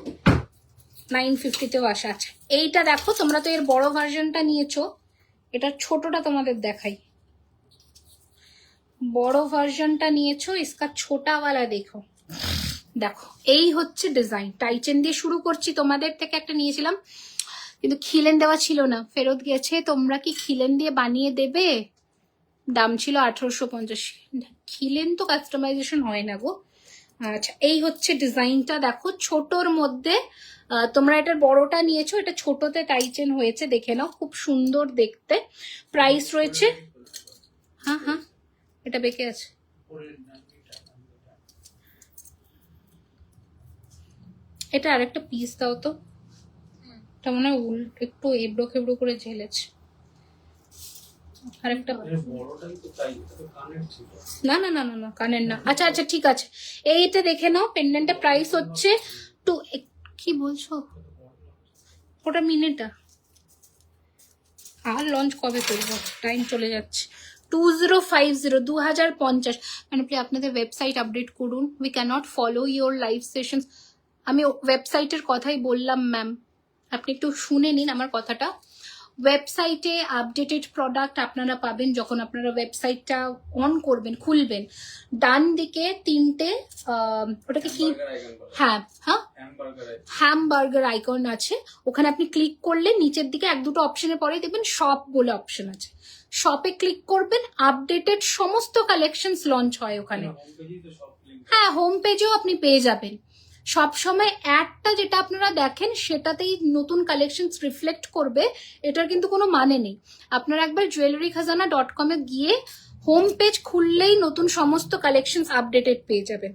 950-তেও আসে। আচ্ছা এইটা দেখো, তোমরা তো এর বড় ভার্সনটা নিয়েছো, এটা ছোটটা তোমাদের দেখাই। বড় ভার্সনটা নিয়েছো, ইসকা ছোটাওয়ালা দেখো, দেখো এই হচ্ছে ডিজাইন। টাইচেন দিয়ে শুরু করছি, তোমাদের থেকে একটা নিয়েছিলাম কিন্তু খিলেন দেওয়া ছিল না, ফেরত গেছে। তোমরা কি খিলেন দিয়ে বানিয়ে দেবে? দাম ছিল 1850। খিলেন তো কাস্টমাইজেশন হয় না গো। আচ্ছা এই হচ্ছে ডিজাইনটা, দেখো ছোটর মধ্যে। তোমরা এটার বড়টা নিয়েছো, এটা ছোটতে টাইচেন হয়েছে, দেখে নাও, খুব সুন্দর দেখতে। প্রাইস রয়েছে, হ্যাঁ হ্যাঁ এটা বেঁকে আছে, এটা আরেকটা পিস দাও তো, এটা মনে হয় একটু এবড়ো খেবড়ো করে ঝেলেছে। আরেকটা, না না না না না কানের না। আচ্ছা আচ্ছা ঠিক আছে, এইটা দেখে নাও। পেন্ডেন্টের প্রাইস হচ্ছে কি বলছো ওটা মিনিটা, আর লঞ্চ কবে করবো, টাইম চলে যাচ্ছে। 2050, 2050। মানে প্লিজ আপনাদের ওয়েবসাইট আপডেট করুন, we can't follow your live sessions. আমি ওয়েবসাইটের কথাই বললাম ম্যাম, আপনি একটু শুনে নিন আমার কথাটা। ওয়েবসাইটে আপডেটেড প্রোডাক্ট আপনারা পাবেন যখন আপনারা ওয়েবসাইটটা অন করবেন, খুলবেন। ডান দিকে 3টে ওটাকে কি, হ্যাঁ হ্যাঁ হ্যামবার্গার আইকন আছে, ওখানে আপনি ক্লিক করলে নিচের দিকে 1-2টো অপশনের পরে দেখবেন শপ বলে অপশন আছে, শপে ক্লিক করবেন। আপডেটেড সমস্ত কালেকশনস লঞ্চ হয় ওখানে। হ্যাঁ হোম পেজেও আপনি পেয়ে যাবেন। সবসময় অ্যাডটা যেটা আপনারা দেখেন সেটাতেই নতুন কালেকশনস রিফ্লেক্ট করবে, এটার কিন্তু কোনো মানে নেই। আপনারা একবার jewellerykhazana.com-এ গিয়ে হোম পেজ খুললেই নতুন সমস্ত কালেকশনস আপডেটেড পেয়ে যাবেন।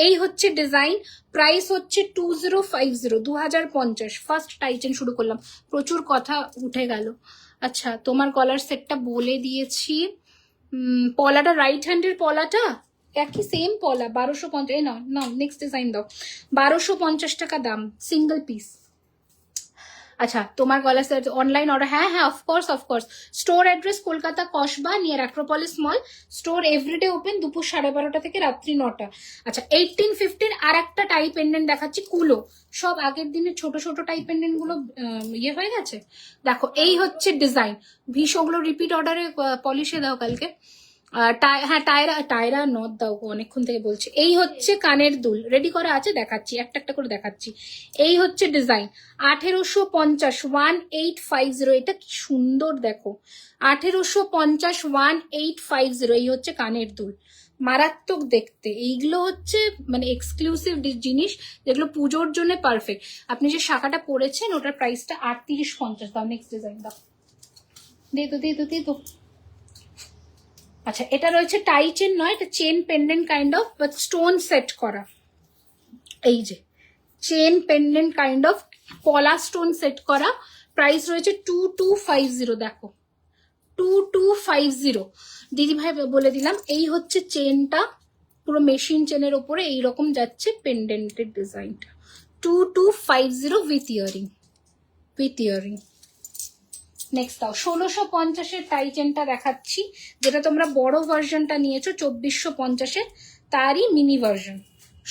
এই হচ্ছে ডিজাইন, প্রাইস হচ্ছে 2050, 2050। ফার্স্ট টাইটেন শুরু করলাম, প্রচুর কথা উঠে গেল। আচ্ছা তোমার গলার সেটটা বলে দিয়েছি। পলাটা রাইট হ্যান্ডের পলাটা একই সেম পলা, 1250। এই নাও নাও নেক্সট ডিজাইন দাও, 1250 টাকা দাম, সিঙ্গেল পিস। আচ্ছা তোমার গলা সেট অনলাইন অর্ডার, হ্যাঁ হ্যাঁ of course of course. Store address Kolkata Kasba near Acropolis mall. Store everyday open দুপুর 12:30 থেকে রাত্রি 9টা। আচ্ছা 1850 আর একটা টাই পেন্ডেন্ট দেখাচ্ছি, কুলো। সব আগের দিনে ছোট ছোট টাই পেন্ডেন্ট গুলো ইয়ে হয়ে গেছে, দেখো এই হচ্ছে ডিজাইন। ভীষণগুলো রিপিট অর্ডারে পলিশে দাও কালকে। হ্যাঁ টায়রা নথ দাও, অনেকক্ষণ থেকে বলছি। এই হচ্ছে কানের দুল, রেডি করা আছে, দেখাচ্ছি একটা একটা করে দেখাচ্ছি। এই হচ্ছে ডিজাইন 1850, 1850। এটা কি সুন্দর দেখো, 1850, 1850। এই হচ্ছে কানের দুল, মারাত্মক দেখতে। এইগুলো হচ্ছে মানে এক্সক্লুসিভ জিনিস যেগুলো পুজোর জন্য পারফেক্ট। আপনি যে শাখাটা পরেছেন ওটার প্রাইসটা 3850 দাও। নেক্সট ডিজাইন দাও, দিয়ে তো। আচ্ছা এটা রয়েছে টাই চেন নয়, এটা chain pendant kind of, but stone set করা। এই যে চেন পেন্ডেন্ট কাইন্ড অফ পলা স্টোন সেট করা, প্রাইস রয়েছে 2250। দেখো 2250। দিদি ভাই বলে দিলাম, এই হচ্ছে চেনটা, পুরো মেশিন চেনের ওপরে এইরকম যাচ্ছে পেন্ডেন্টের ডিজাইনটা, 2250 with earring, with earring. Next দাও 1650-এর টাই চেনটা দেখাচ্ছি, যেটা তোমরা বড় ভার্সনটা নিয়েছো 2450-এর, তারই মিনি ভার্সন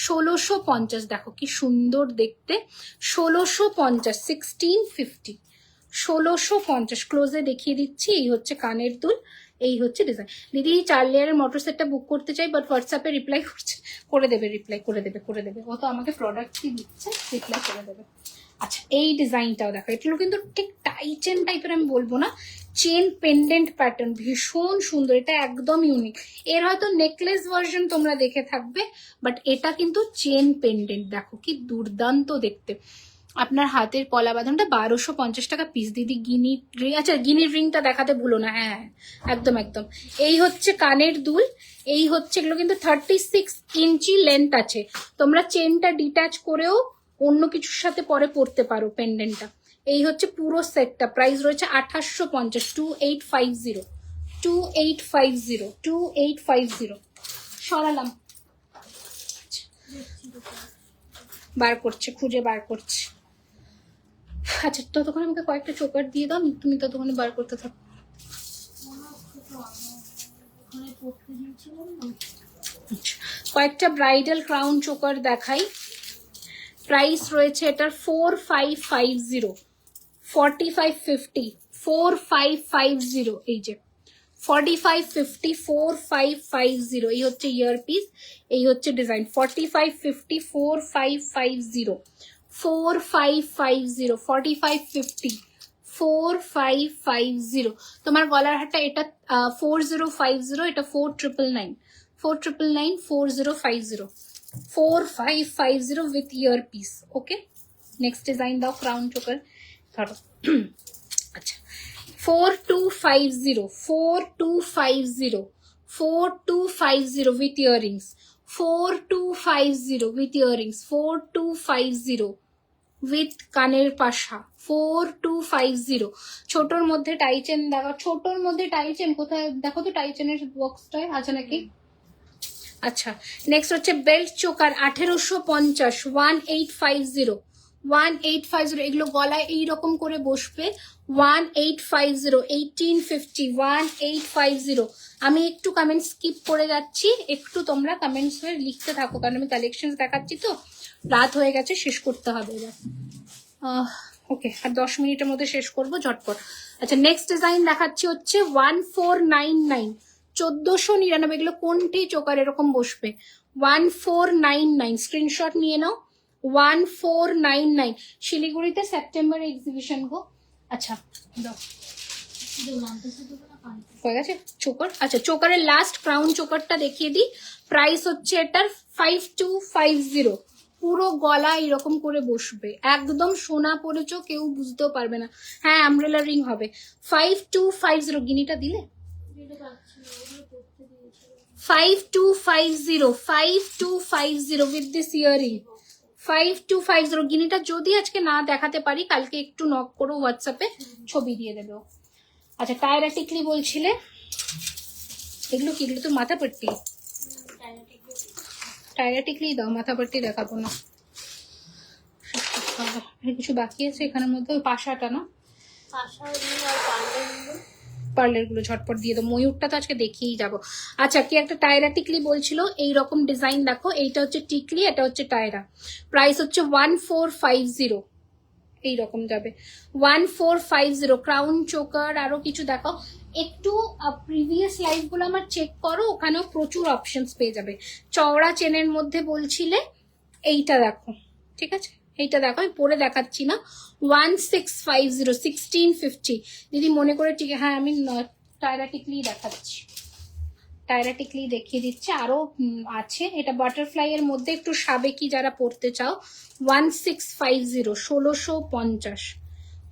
1650। দেখো কি সুন্দর দেখতে, 1650, 1650, 1650। ক্লোজে দেখিয়ে দিচ্ছি, এই হচ্ছে কানের দুল, এই হচ্ছে ডিজাইন। দিদি 4 লেয়ারের মোটর সেটটা বুক করতে চাই, বাট হোয়াটসঅ্যাপে রিপ্লাই করছে, করে দেবে, রিপ্লাই করে দেবে, করে দেবে। ও তো আমাকে প্রোডাক্টই দিচ্ছে, রিপ্লাই করে দেবে। আচ্ছা এই ডিজাইনটাও দেখো, এগুলো কিন্তু ঠিক টাই চেন টাইপের আমি বলবো না, চেন পেন্ডেন্ট প্যাটার্ন, ভীষণ সুন্দর, এটা একদম ইউনিক। এর হয়তো নেকলেস ভার্সন তোমরা দেখে থাকবে, বাট এটা কিন্তু চেন পেন্ডেন্ট। দেখো কি দুর্দান্ত দেখতে। আপনার হাতের পলা বাঁধানটা 1250 টাকা পিস। দিদি গিনি রিং, আচ্ছা গিনির রিংটা দেখাতে ভুলো না। হ্যাঁ একদম একদম। এই হচ্ছে কানের দুল, এই হচ্ছে, এগুলো কিন্তু 36 ইঞ্চি লেন্থ আছে, তোমরা চেনটা ডিট্যাচ করেও অন্য কিছুর সাথে পরে পরতে পারো পেন্ডেন্টটা। এই হচ্ছে পুরো সেটটা, প্রাইস রয়েছে 2850, 2850, 2850, 2850। সরালাম, বার করছে, খুঁজে বার করছে। আচ্ছা ততক্ষণ আমাকে কয়েকটা চোকার দিয়ে দাও, তুমি ততক্ষণে বার করতে থাকো। কয়েকটা ব্রাইডাল ক্রাউন চোকার দেখাই। প্রাইস রয়েছে এটার 4550, 4550, 4550। এই যে 4550, 4550। এই হচ্ছে ইয়ারপিস, এই হচ্ছে ডিজাইন। 4550, 4550, 4550, 4550, 4550। তোমার গলার হারটা এটা 4050, এটা 4999, 4999, 4050, 4550 with earpiece। Okay next design দাও, ক্রাউন চোকার ধরো। আচ্ছা 4250, 4250, 4250 with earrings, 4250 with earrings, 4250 with কানের পাশা, 4250। ছোটর মধ্যে টাই চেন দেখো, ছোটর মধ্যে টাই চেন কোথায় দেখো তো, টাই চেনের বক্সটায় আছে নাকি। আচ্ছা নেক্সট হচ্ছে বেল্ট চোকার 1850, 1850, 1850। এগুলো গলায় এইরকম করে বসবে, 1850, 1850, 1850। আমি একটু কমেন্ট স্কিপ করে যাচ্ছি, একটু তোমরা কমেন্টস হয়ে লিখতে থাকো, কারণ আমি কালেকশন দেখাচ্ছি তো, রাত হয়ে গেছে, শেষ করতে হবে এবার। ওকে আর 10 মিনিটের মধ্যে শেষ করবো ঝটপট। আচ্ছা নেক্সট ডিজাইন দেখাচ্ছি হচ্ছে 1499, 1499। এগুলো কোনটি চোকার এরকম বসবে, 1499। স্ক্রিনশট নিয়ে নাও, 1499। শিলিগুড়িতে সেপ্টেম্বর এক্সিবিশন গো। আচ্ছা দাও, হয়ে গেছে চোকার। আচ্ছা চোকারের লাস্ট ক্রাউন চোকারটা দেখিয়ে দিই। প্রাইস হচ্ছে এটার 5250। পুরো গলা এরকম করে বসবে, একদম সোনা পরেছো, কেউ বুঝতেও পারবে না। হ্যাঁ আমব্রেলা রিং হবে। 5250। গিনিটা দিলে, 5250, 5250 with this earring, 5250। গিনিটা যদি আজকে না দেখাতে পারি, কালকে একটু নক করো হোয়াটসঅ্যাপে, ছবি দিয়ে দেবে। আচ্ছা টায়রা টিকলি বলছিলে, এগুলো কি, এগুলো তো মাথা পট্টি। টায়রা টিকলি দাও, মাথা পট্টি দেখাবো না। কিছু বাকি আছে এখানের মধ্যে, ওই পাশাটা না, পার্লের গুলো ঝটপট দিয়ে দাও। ময়ূরটা তো আজকে দেখিয়েই যাবো। আচ্ছা কি একটা টায়রা টিকলি বলছিল, এইরকম ডিজাইন দেখো, এইটা হচ্ছে টিকলি, এটা হচ্ছে টায়রা। প্রাইস হচ্ছে 1450, এইরকম যাবে 1450। ক্রাউন চোকার আরো কিছু দেখো, একটু প্রিভিয়াস লাইভ গুলো আমার চেক করো, ওখানেও প্রচুর অপশনস পেয়ে যাবে। চওড়া চেনের মধ্যে বলছিলে, এইটা দেখো, ঠিক আছে এইটা দেখো, আমি পরে দেখাচ্ছি না। 1650, 1650। দিদি মনে করে ঠিক, হ্যাঁ আমি টায়রা টিকলি দেখাচ্ছি, টায়রা টিকলি দেখিয়ে দিচ্ছে। আরো আছে, এটা বাটারফ্লাই এর মধ্যে একটু সাবেকি যারা পড়তে চাও, 1650, 1650।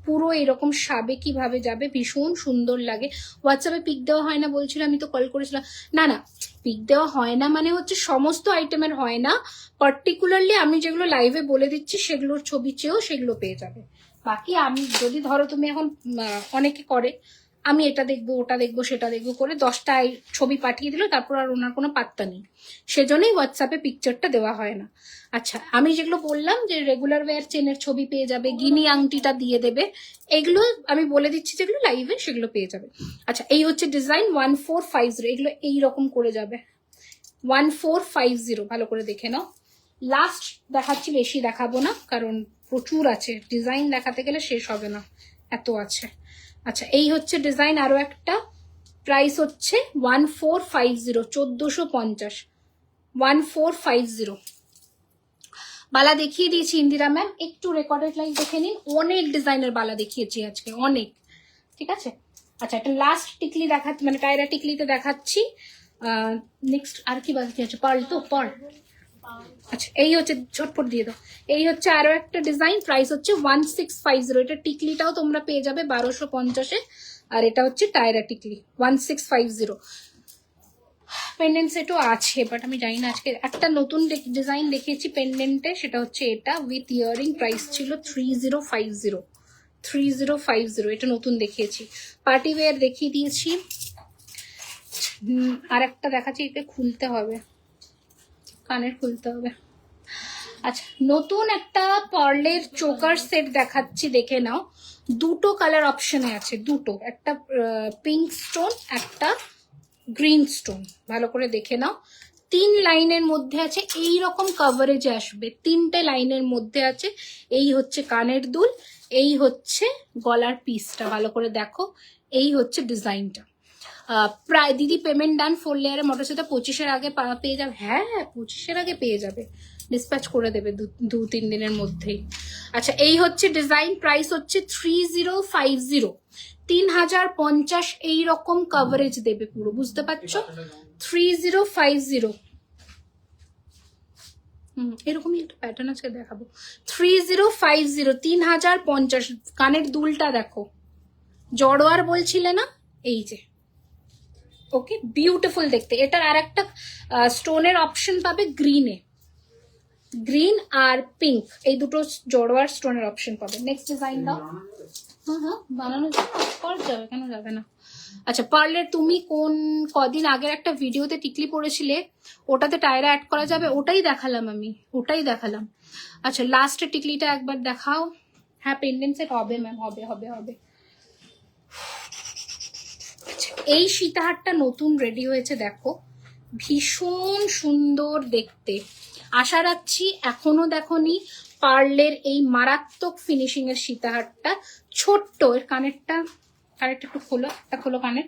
পুরো এরকম সাবেকি ভাবে যাবে, ভীষণ সুন্দর লাগে। হোয়াটসঅ্যাপে পিক দেওয়া হয় না বলছিল, আমি তো কল করেছিলাম। না না পিক দেওয়া হয় না মানে হচ্ছে সমস্ত আইটেমের হয় না, পার্টিকুলারলি আমি যেগুলো লাইভে বলে দিচ্ছি সেগুলোর ছবি চেয়েও সেগুলো পেয়ে যাবে। বাকি আমি যদি ধরো তুমি এখন অনেকে করে আমি এটা দেখবো ওটা দেখবো সেটা দেখবো করে 10টা ছবি পাঠিয়ে দিল, তারপর আর ওনার কোনো পাত্তা নেই, সেজন্যই হোয়াটসঅ্যাপে পিকচারটা দেওয়া হয় না। আচ্ছা, আমি যেগুলো বললাম যে রেগুলার ওয়্যার চেনের ছবি পেয়ে যাবে, গিনি আংটিটা দিয়ে দেবে, এগুলো আমি বলে দিচ্ছি যেগুলো লাইভে সেগুলো পেয়ে যাবে। আচ্ছা, এই হচ্ছে ডিজাইন 1450, এগুলো এইরকম করে যাবে 1450, ভালো করে দেখে নাও। লাস্ট দেখাচ্ছি, বেশি দেখাবো না কারণ প্রচুর আছে, ডিজাইন দেখাতে গেলে শেষ হবে না, এত আছে। আচ্ছা, এই হচ্ছে ডিজাইন, আরো একটা, প্রাইস হচ্ছে 1450, 1450, 1450। বালা দেখিয়ে দিয়েছি ইন্দিরা ম্যাম, একটু রেকর্ডেড লাইভ দেখে নিন, অনেক ডিজাইনের বালা দেখিয়েছি আজকে, অনেক, ঠিক আছে। আচ্ছা, একটা লাস্ট টিকলি দেখাচ্ছি, মানে টায়রা টিকলিতে দেখাচ্ছি। নেক্সট আর কি বাকি আছে, পার্ল তো পার্ল। আচ্ছা, এই হচ্ছে, ঝটপট দিয়ে দাও, এই হচ্ছে আরো একটা ডিজাইন, প্রাইস হচ্ছে 1650। এটা টিকলিটাও তোমরা পেয়ে যাবে 1250-এ, আর এটা হচ্ছে টায়রা টিকলি 1650। পেন্ডেন্ট সেটও আছে, বাট আমি জানি না, আজকে একটা নতুন ডিজাইন দেখিয়েছি পেন্ডেন্টে, সেটা হচ্ছে এটা উইথ ইয়ারিং, প্রাইস ছিল 3050, 3050, এটা নতুন দেখিয়েছি। পার্টি ওয়্যার দেখিয়ে দিয়েছি, আর একটা দেখাচ্ছি, এটা খুলতে হবে, কানের খুলতে হবে। আচ্ছা, নতুন একটা পার্লের চোকার সেট দেখাচ্ছি, দেখে নাও, দুটো কালার অপশনে আছে, দুটো, একটা পিঙ্ক স্টোন, একটা গ্রিন স্টোন, ভালো করে দেখে নাও। 3 লাইনের মধ্যে আছে, এই রকম কভারেজে আসবে, 3টে লাইনের মধ্যে আছে। এই হচ্ছে কানের দুল, এই হচ্ছে গলার পিসটা, ভালো করে দেখো, এই হচ্ছে ডিজাইনটা। প্রায় দিদি পেমেন্ট ডান, 4 লেয়ারে মোটর সাথে 25-এর আগে পেয়ে যাবে। হ্যাঁ, 25-এর আগে পেয়ে যাবে, ডিসপ্যাচ করে দেবে 2-3 দিনের মধ্যেই। আচ্ছা, এই হচ্ছে ডিজাইন, প্রাইস হচ্ছে 3050, 3050, এইরকম কভারেজ দেবে পুরো, বুঝতে পারছো, 3050। এরকমই একটা প্যাটার্ন আজকে দেখাবো, 3050, 3050। কানের দুলটা দেখো, জড়োয়ার বলছিলে না, এই যে, ওকে, বিউটিফুল দেখতে। এটার আর একটা স্টোনের অপশন পাবে গ্রিনে, গ্রিন আর পিঙ্ক, এই দুটো জড়োয়ার স্টোনের অপশন পাবে। নেক্সট ডিজাইন দাও। হ্যাঁ, বানানো যাবে, কেন যাবে না। আচ্ছা, পার্লের তুমি কদিন আগের একটা ভিডিওতে টিকলি পরেছিলে, ওটাতে টায়রা অ্যাড করা যাবে, ওটাই দেখালাম আমি, ওটাই দেখালাম। আচ্ছা, লাস্টের টিকলিটা একবার দেখাও। হ্যাঁ, পেন্ডেন্ট সেট হবে ম্যাম, হবে হবে হবে। এই সীতাহারটা নতুন রেডি হয়েছে, দেখো, ভীষণ সুন্দর দেখতে। আশা রাখছি এখনো দেখোনি পার্লের এই মারাত্মক ফিনিশিং এর সীতাহারটা। ছোট্ট, এর কানেরটা একটু খোলো, একটা খোলো কানের,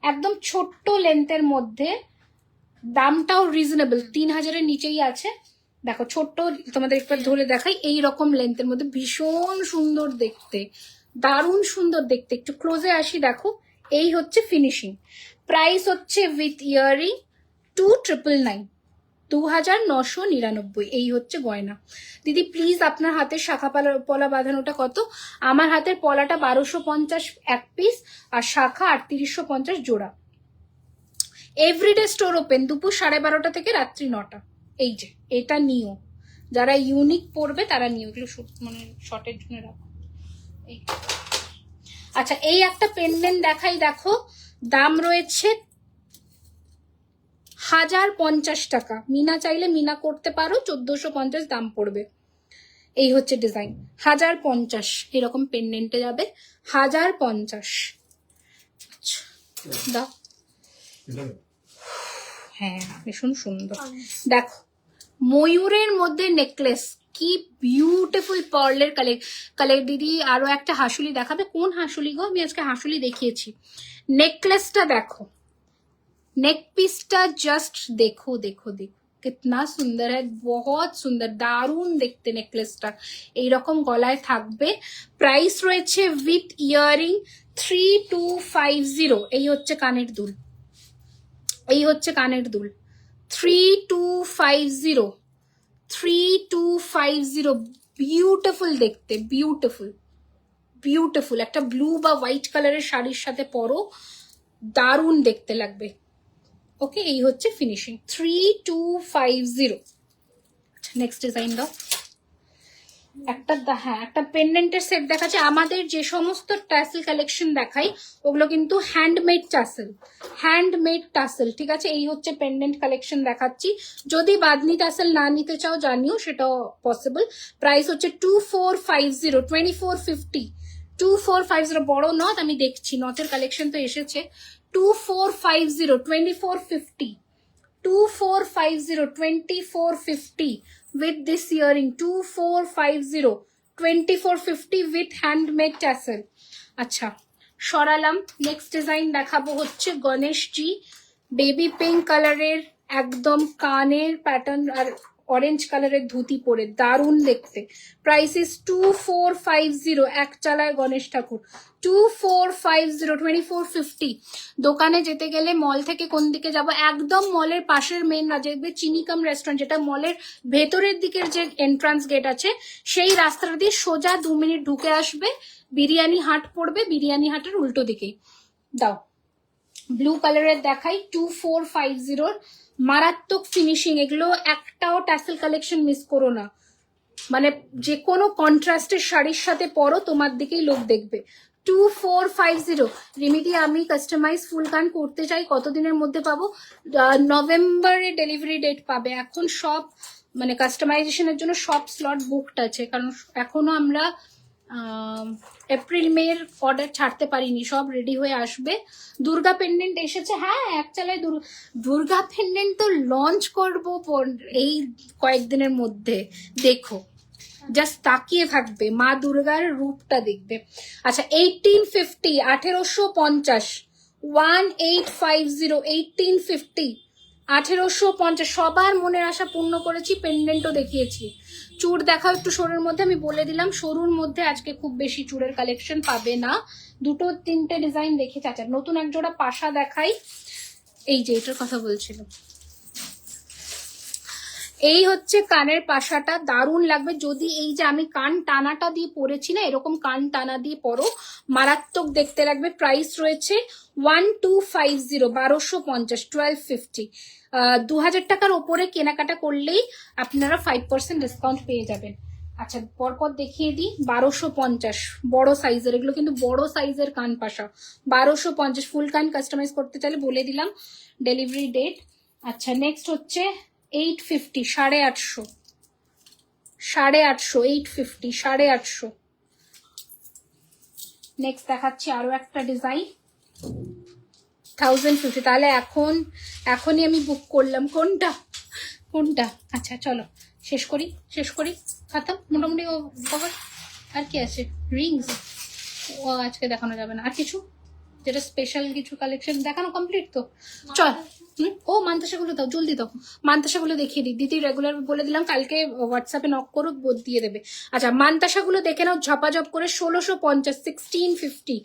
একদম ছোট্ট লেন্থের মধ্যে, দামটাও রিজনেবল, 3000-এর নিচেই আছে। দেখো, ছোট্ট, তোমাদের একবার ধরে দেখাই, এই রকম লেন্থের মধ্যে, ভীষণ সুন্দর দেখতে, দারুণ সুন্দর দেখতে। একটু ক্লোজে আসি, দেখো, এই হচ্ছে ফিনিশিং। প্রাইস হচ্ছে উইথ ইয়ারিং 2999, 2999। এই হচ্ছে গয়না। দিদি প্লিজ আপনার হাতের শাখা পলা বাঁধানোটা কত? আমার হাতের পলাটা 1250 এক পিস, আর শাখা 3850 জোড়া। এভরিডে স্টোর ওপেন দুপুর 12:30 থেকে রাত্রি 9টা। এই যে, এটা নিও, যারা ইউনিক পড়বে তারা নিও, এগুলো মানে শর্টের জন্য রাখো। আচ্ছা, এই একটা পেন্ডেন্ট দেখাই, দেখো, দাম রয়েছে 1050 টাকা। মিনা চাইলে মিনা করতে পারো, 1450 দাম পড়বে। এই হচ্ছে ডিজাইন, 1050, এরকম পেন্ডেন্টে যাবে 1050। আচ্ছা, দাও। হ্যাঁ, ভীষণ সুন্দর, দেখো, ময়ূরের মধ্যে নেকলেস, কি বিউটিফুল পার্লের কালের। দিদি আরো একটা হাসুলি দেখাবে? কোন হাসুলি গো? আমি আজকে হাসুলি দেখিয়েছি। নেকলেসটা দেখো, নেক পিসটা জাস্ট দেখো, দেখো দেখো, কিতনা সুন্দর है, बहुत সুন্দর, দারুণ দেখতে নেকলেসটা। এইরকম গলায় থাকবে। প্রাইস রয়েছে উইথ ইয়ারিং 3250। এই হচ্ছে কানের দুল, এই হচ্ছে কানের দুল, 3250, 3250। বিউটিফুল দেখতে, বিউটিফুল বিউটিফুল। একটা ব্লু বা হোয়াইট কালারের শাড়ির সাথে পরো, দারুণ দেখতে লাগবে। ওকে, এই হচ্ছে ফিনিশিং 3250। নেক্সট ডিজাইন দাও। একটা পেন্ডেন্টের সেট দেখাচ্ছে। আমাদের যে সমস্ত টাসেল কালেকশন দেখাই ওগুলো কিন্তু হ্যান্ডমেড টাসেল, ঠিক আছে। এই হচ্ছে পেন্ডেন্ট কালেকশন দেখাচ্ছি। যদি বাদনি টাসেল না নিতে চাও জানিও, সেটাও পসিবল। প্রাইস হচ্ছে 2450, 2450, 2450। বড় নথ আমি দেখছি, নথের কালেকশন তো এসেছে। 2450, 2450, 2450, 2450 with this earring, 2450, 2450 with handmade tassel। আচ্ছা, সরালাম। নেক্সট ডিজাইন দেখাবো হচ্ছে গণেশজি, বেবি পিঙ্ক কালারের একদম কানের প্যাটার্ন আর অরেঞ্জ কালারের ধুতি পরে, দারুণ দেখতে। প্রাইস ইস 2450, এক চালায় গণেশ ঠাকুর। 2450, 2450। দোকানে যেতে গেলে মল থেকে কোন দিকে যাব, একদম মলের পাশের মেন দেখবে চিনিকাম রেস্টুরেন্ট, যেটা মলের ভেতরের দিকের যে এন্ট্রান্স গেট আছে, সেই রাস্তাটা দিয়ে সোজা 2 মিনিট ঢুকে আসবে, বিরিয়ানি হাট পড়বে, বিরিয়ানি হাটের উল্টো দিকেই। দাও, ব্লু কালারের দেখাই, 2450, মারাত্মক ফিনিশিং। এগুলো একটাও ট্যাসেল কালেকশন মিস করো না, মানে যে কোনো কন্ট্রাস্টের শাড়ির সাথে পরো, তোমার দিকেই লোক দেখবে। 2450। রিমিদি, আমি কাস্টমাইজ ফুল কান করতে চাই, কতদিনের মধ্যে পাবো? নভেম্বরে ডেলিভারি ডেট পাবে। এখন সব মানে কাস্টমাইজেশনের জন্য সব স্লট বুকড আছে, কারণ এখনো আমরা এপ্রিল মের অর্ডার ছাড়তে পারিনি, সব রেডি হয়ে আসবে। দুর্গা পেন্ডেন্ট এসেছে, হ্যাঁ একচালায় দুর্গা পেন্ডেন্ট তো লঞ্চ করবো এই কয়েকদিনের মধ্যে, দেখো জাস্ট তাকিয়ে থাকবে, মা দুর্গার রূপটা দেখবে। আচ্ছা, 1850, 1850, 1850, 1850, 1850। সবার মনের আশা পূর্ণ করেছি, পেন্ডেন্টও দেখিয়েছি। চূড় দেখাও একটু সরুর মধ্যে, আমি বলে দিলাম সরুর মধ্যে আজকে খুব বেশি চূড়ের কালেকশন পাবে না, 2-3টে ডিজাইন দেখেছি। আচ্ছা, নতুন এক জোড়া পাশা দেখাই, এই যে এটার কথা বলছিলাম। এই হচ্ছে কানের পাশাটা, দারুণ লাগবে। যদি এই যে আমি কান টানাটা দিয়ে পরেছি না, এরকম কান টানা দিয়ে পরো, মারাত্মক দেখতে লাগবে। প্রাইস রয়েছে 1250, 1250, 1250। 2000 টাকার ওপরে কেনাকাটা করলেই আপনারা 5% ডিসকাউন্ট পেয়ে যাবেন। আচ্ছা, পরপর দেখিয়ে দিই। 1250 বড় সাইজের, এগুলো কিন্তু বড় সাইজের কান পাশা। 1250 ফুল কান কাস্টমাইজ করতে চাইলে বলে দিলাম ডেলিভারি ডেট। আচ্ছা, নেক্সট হচ্ছে 850, 850, 850, 850, 850। নেক্সট দেখাচ্ছি আরো একটা ডিজাইন 1050। তাহলে এখনই আমি বুক করলাম। কোনটা? আচ্ছা চলো শেষ করি খতম মোটামুটি। ও কভার আর কি আছে? রিংস ও আজকে দেখানো যাবে না। আর কিছু যেটা স্পেশাল কিছু কালেকশন দেখানো কমপ্লিট তো? চল। ও মান্তাসাগুলো দাও, জলদি দাও। মান্তাসাগুলো দেখিয়ে দিই। দিদি রেগুলার বলে দিলাম, কালকে হোয়াটসঅ্যাপে নক করো, দিয়ে দেবে। আচ্ছা, মান্তাসাগুলো দেখে নাও ঝপাঝপ করে। 1650, 1650,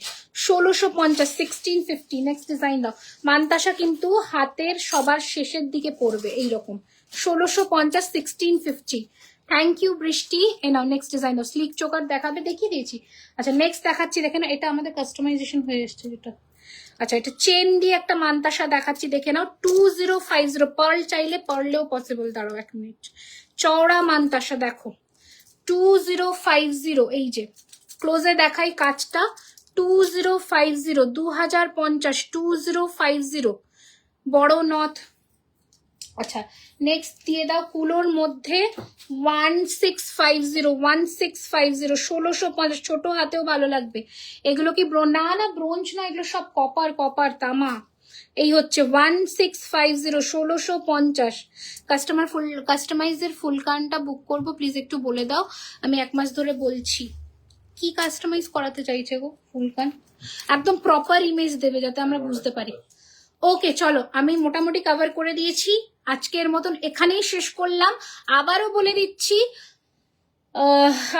1650, 1650। নেক্সট ডিজাইন দাও। মান্তাসা কিন্তু হাতের সবার শেষের দিকে পড়বে এইরকম। 1650, 1650। থ্যাংক ইউ বৃষ্টি। এ নাও নেক্সট ডিজাইন দাও। স্লিক চোকার দেখাবে, দেখিয়ে দিয়েছি। আচ্ছা, নেক্সট দেখাচ্ছি, দেখে না, এটা আমাদের কাস্টমাইজেশন হয়ে এসছে যেটা। আচ্ছা, এটা চেন দিয়ে একটা মান্তাসা দেখাচ্ছি, দেখে নাও। 2050। পার্ল চাইলে পার্লেও পসিবল। দাঁড়াও 1 মিনিট। চওড়া মান্তাসা দেখো, 2050। এই যে ক্লোজে দেখাই কাজটা, 2050, 2050, 2050 বড় নথ। আচ্ছা, নেক্সট দিয়ে দাও কুলোর মধ্যে 1650, 1650, 1650। ছোট হাতেও ভালো লাগবে। এগুলো কি না ব্রোঞ্জ না, এগুলো সব কপার তামা। এই হচ্ছে 1650, 1650। কাস্টমাইজের ফুল কানটা বুক করবো, প্লিজ একটু বলে দাও। আমি 1 মাস ধরে বলছি। কি কাস্টমাইজ করাতে চাইছে গো? ফুল কান একদম প্রপার ইমেজ দেবে যাতে আমরা বুঝতে পারি। ওকে চলো, আমি মোটামুটি কভার করে দিয়েছি। আজকের মতন এখানেই শেষ করলাম। আবারও বলে দিচ্ছি,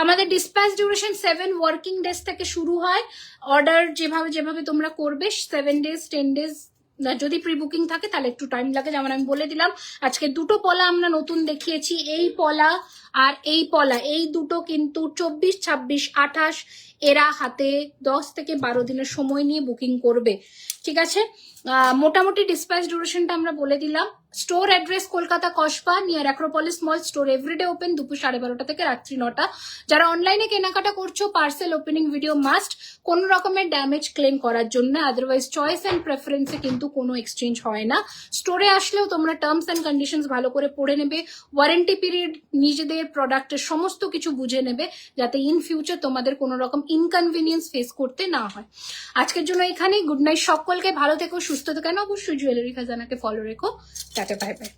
আমাদের ডিসপ্যাচ ডিউরেশন 7 ওয়ার্কিং ডেজ থেকে শুরু হয়। অর্ডার যেভাবে তোমরা করবে 7 ডেজ 10 ডেজ। যদি প্রি বুকিং থাকে তাহলে একটু টাইম লাগে। যেমন আমি বলে দিলাম, আজকে 2টো পলা আমরা নতুন দেখিয়েছি। এই পলা আর এই পলা, এই দুটো কিন্তু 24, 26, 28 এরা হাতে 10 থেকে 12 দিনের সময় নিয়ে বুকিং করবে, ঠিক আছে। মোটামুটি ডিসপ্যাচ ডিউরেশনটা আমরা বলে দিলাম। Store address Kolkata Kasba near Acropolis mall. Store everyday open দুপুর 12:30 থেকে রাত্রি 9টা। যারা অনলাইনে কেনাকাটা করছো, পার্সেল ওপেনিং ভিডিও মাস্ট, কোন রকমের ড্যামেজ ক্লেম করার জন্য। আদারওয়াইজ চয়েস অ্যান্ড প্রেফারেন্সে কিন্তু কোনো এক্সচেঞ্জ হয় না। স্টোরে আসলেও তোমরা টার্মস অ্যান্ড কন্ডিশনস ভালো করে পড়ে নেবে, ওয়ারেন্টি পিরিয়ড, নিজেদের প্রোডাক্টের সমস্ত কিছু বুঝে নেবে, যাতে ইন ফিউচার তোমাদের কোনো রকম ইনকনভিনিয়েন্স ফেস করতে না হয়। আজকের জন্য এখানেই। গুড নাইট সকলকে, ভালো থেকো, সুস্থ থেকো, অবশ্যই জুয়েলারি খাজানাকে ফলো রেখো। Tata, bye bye.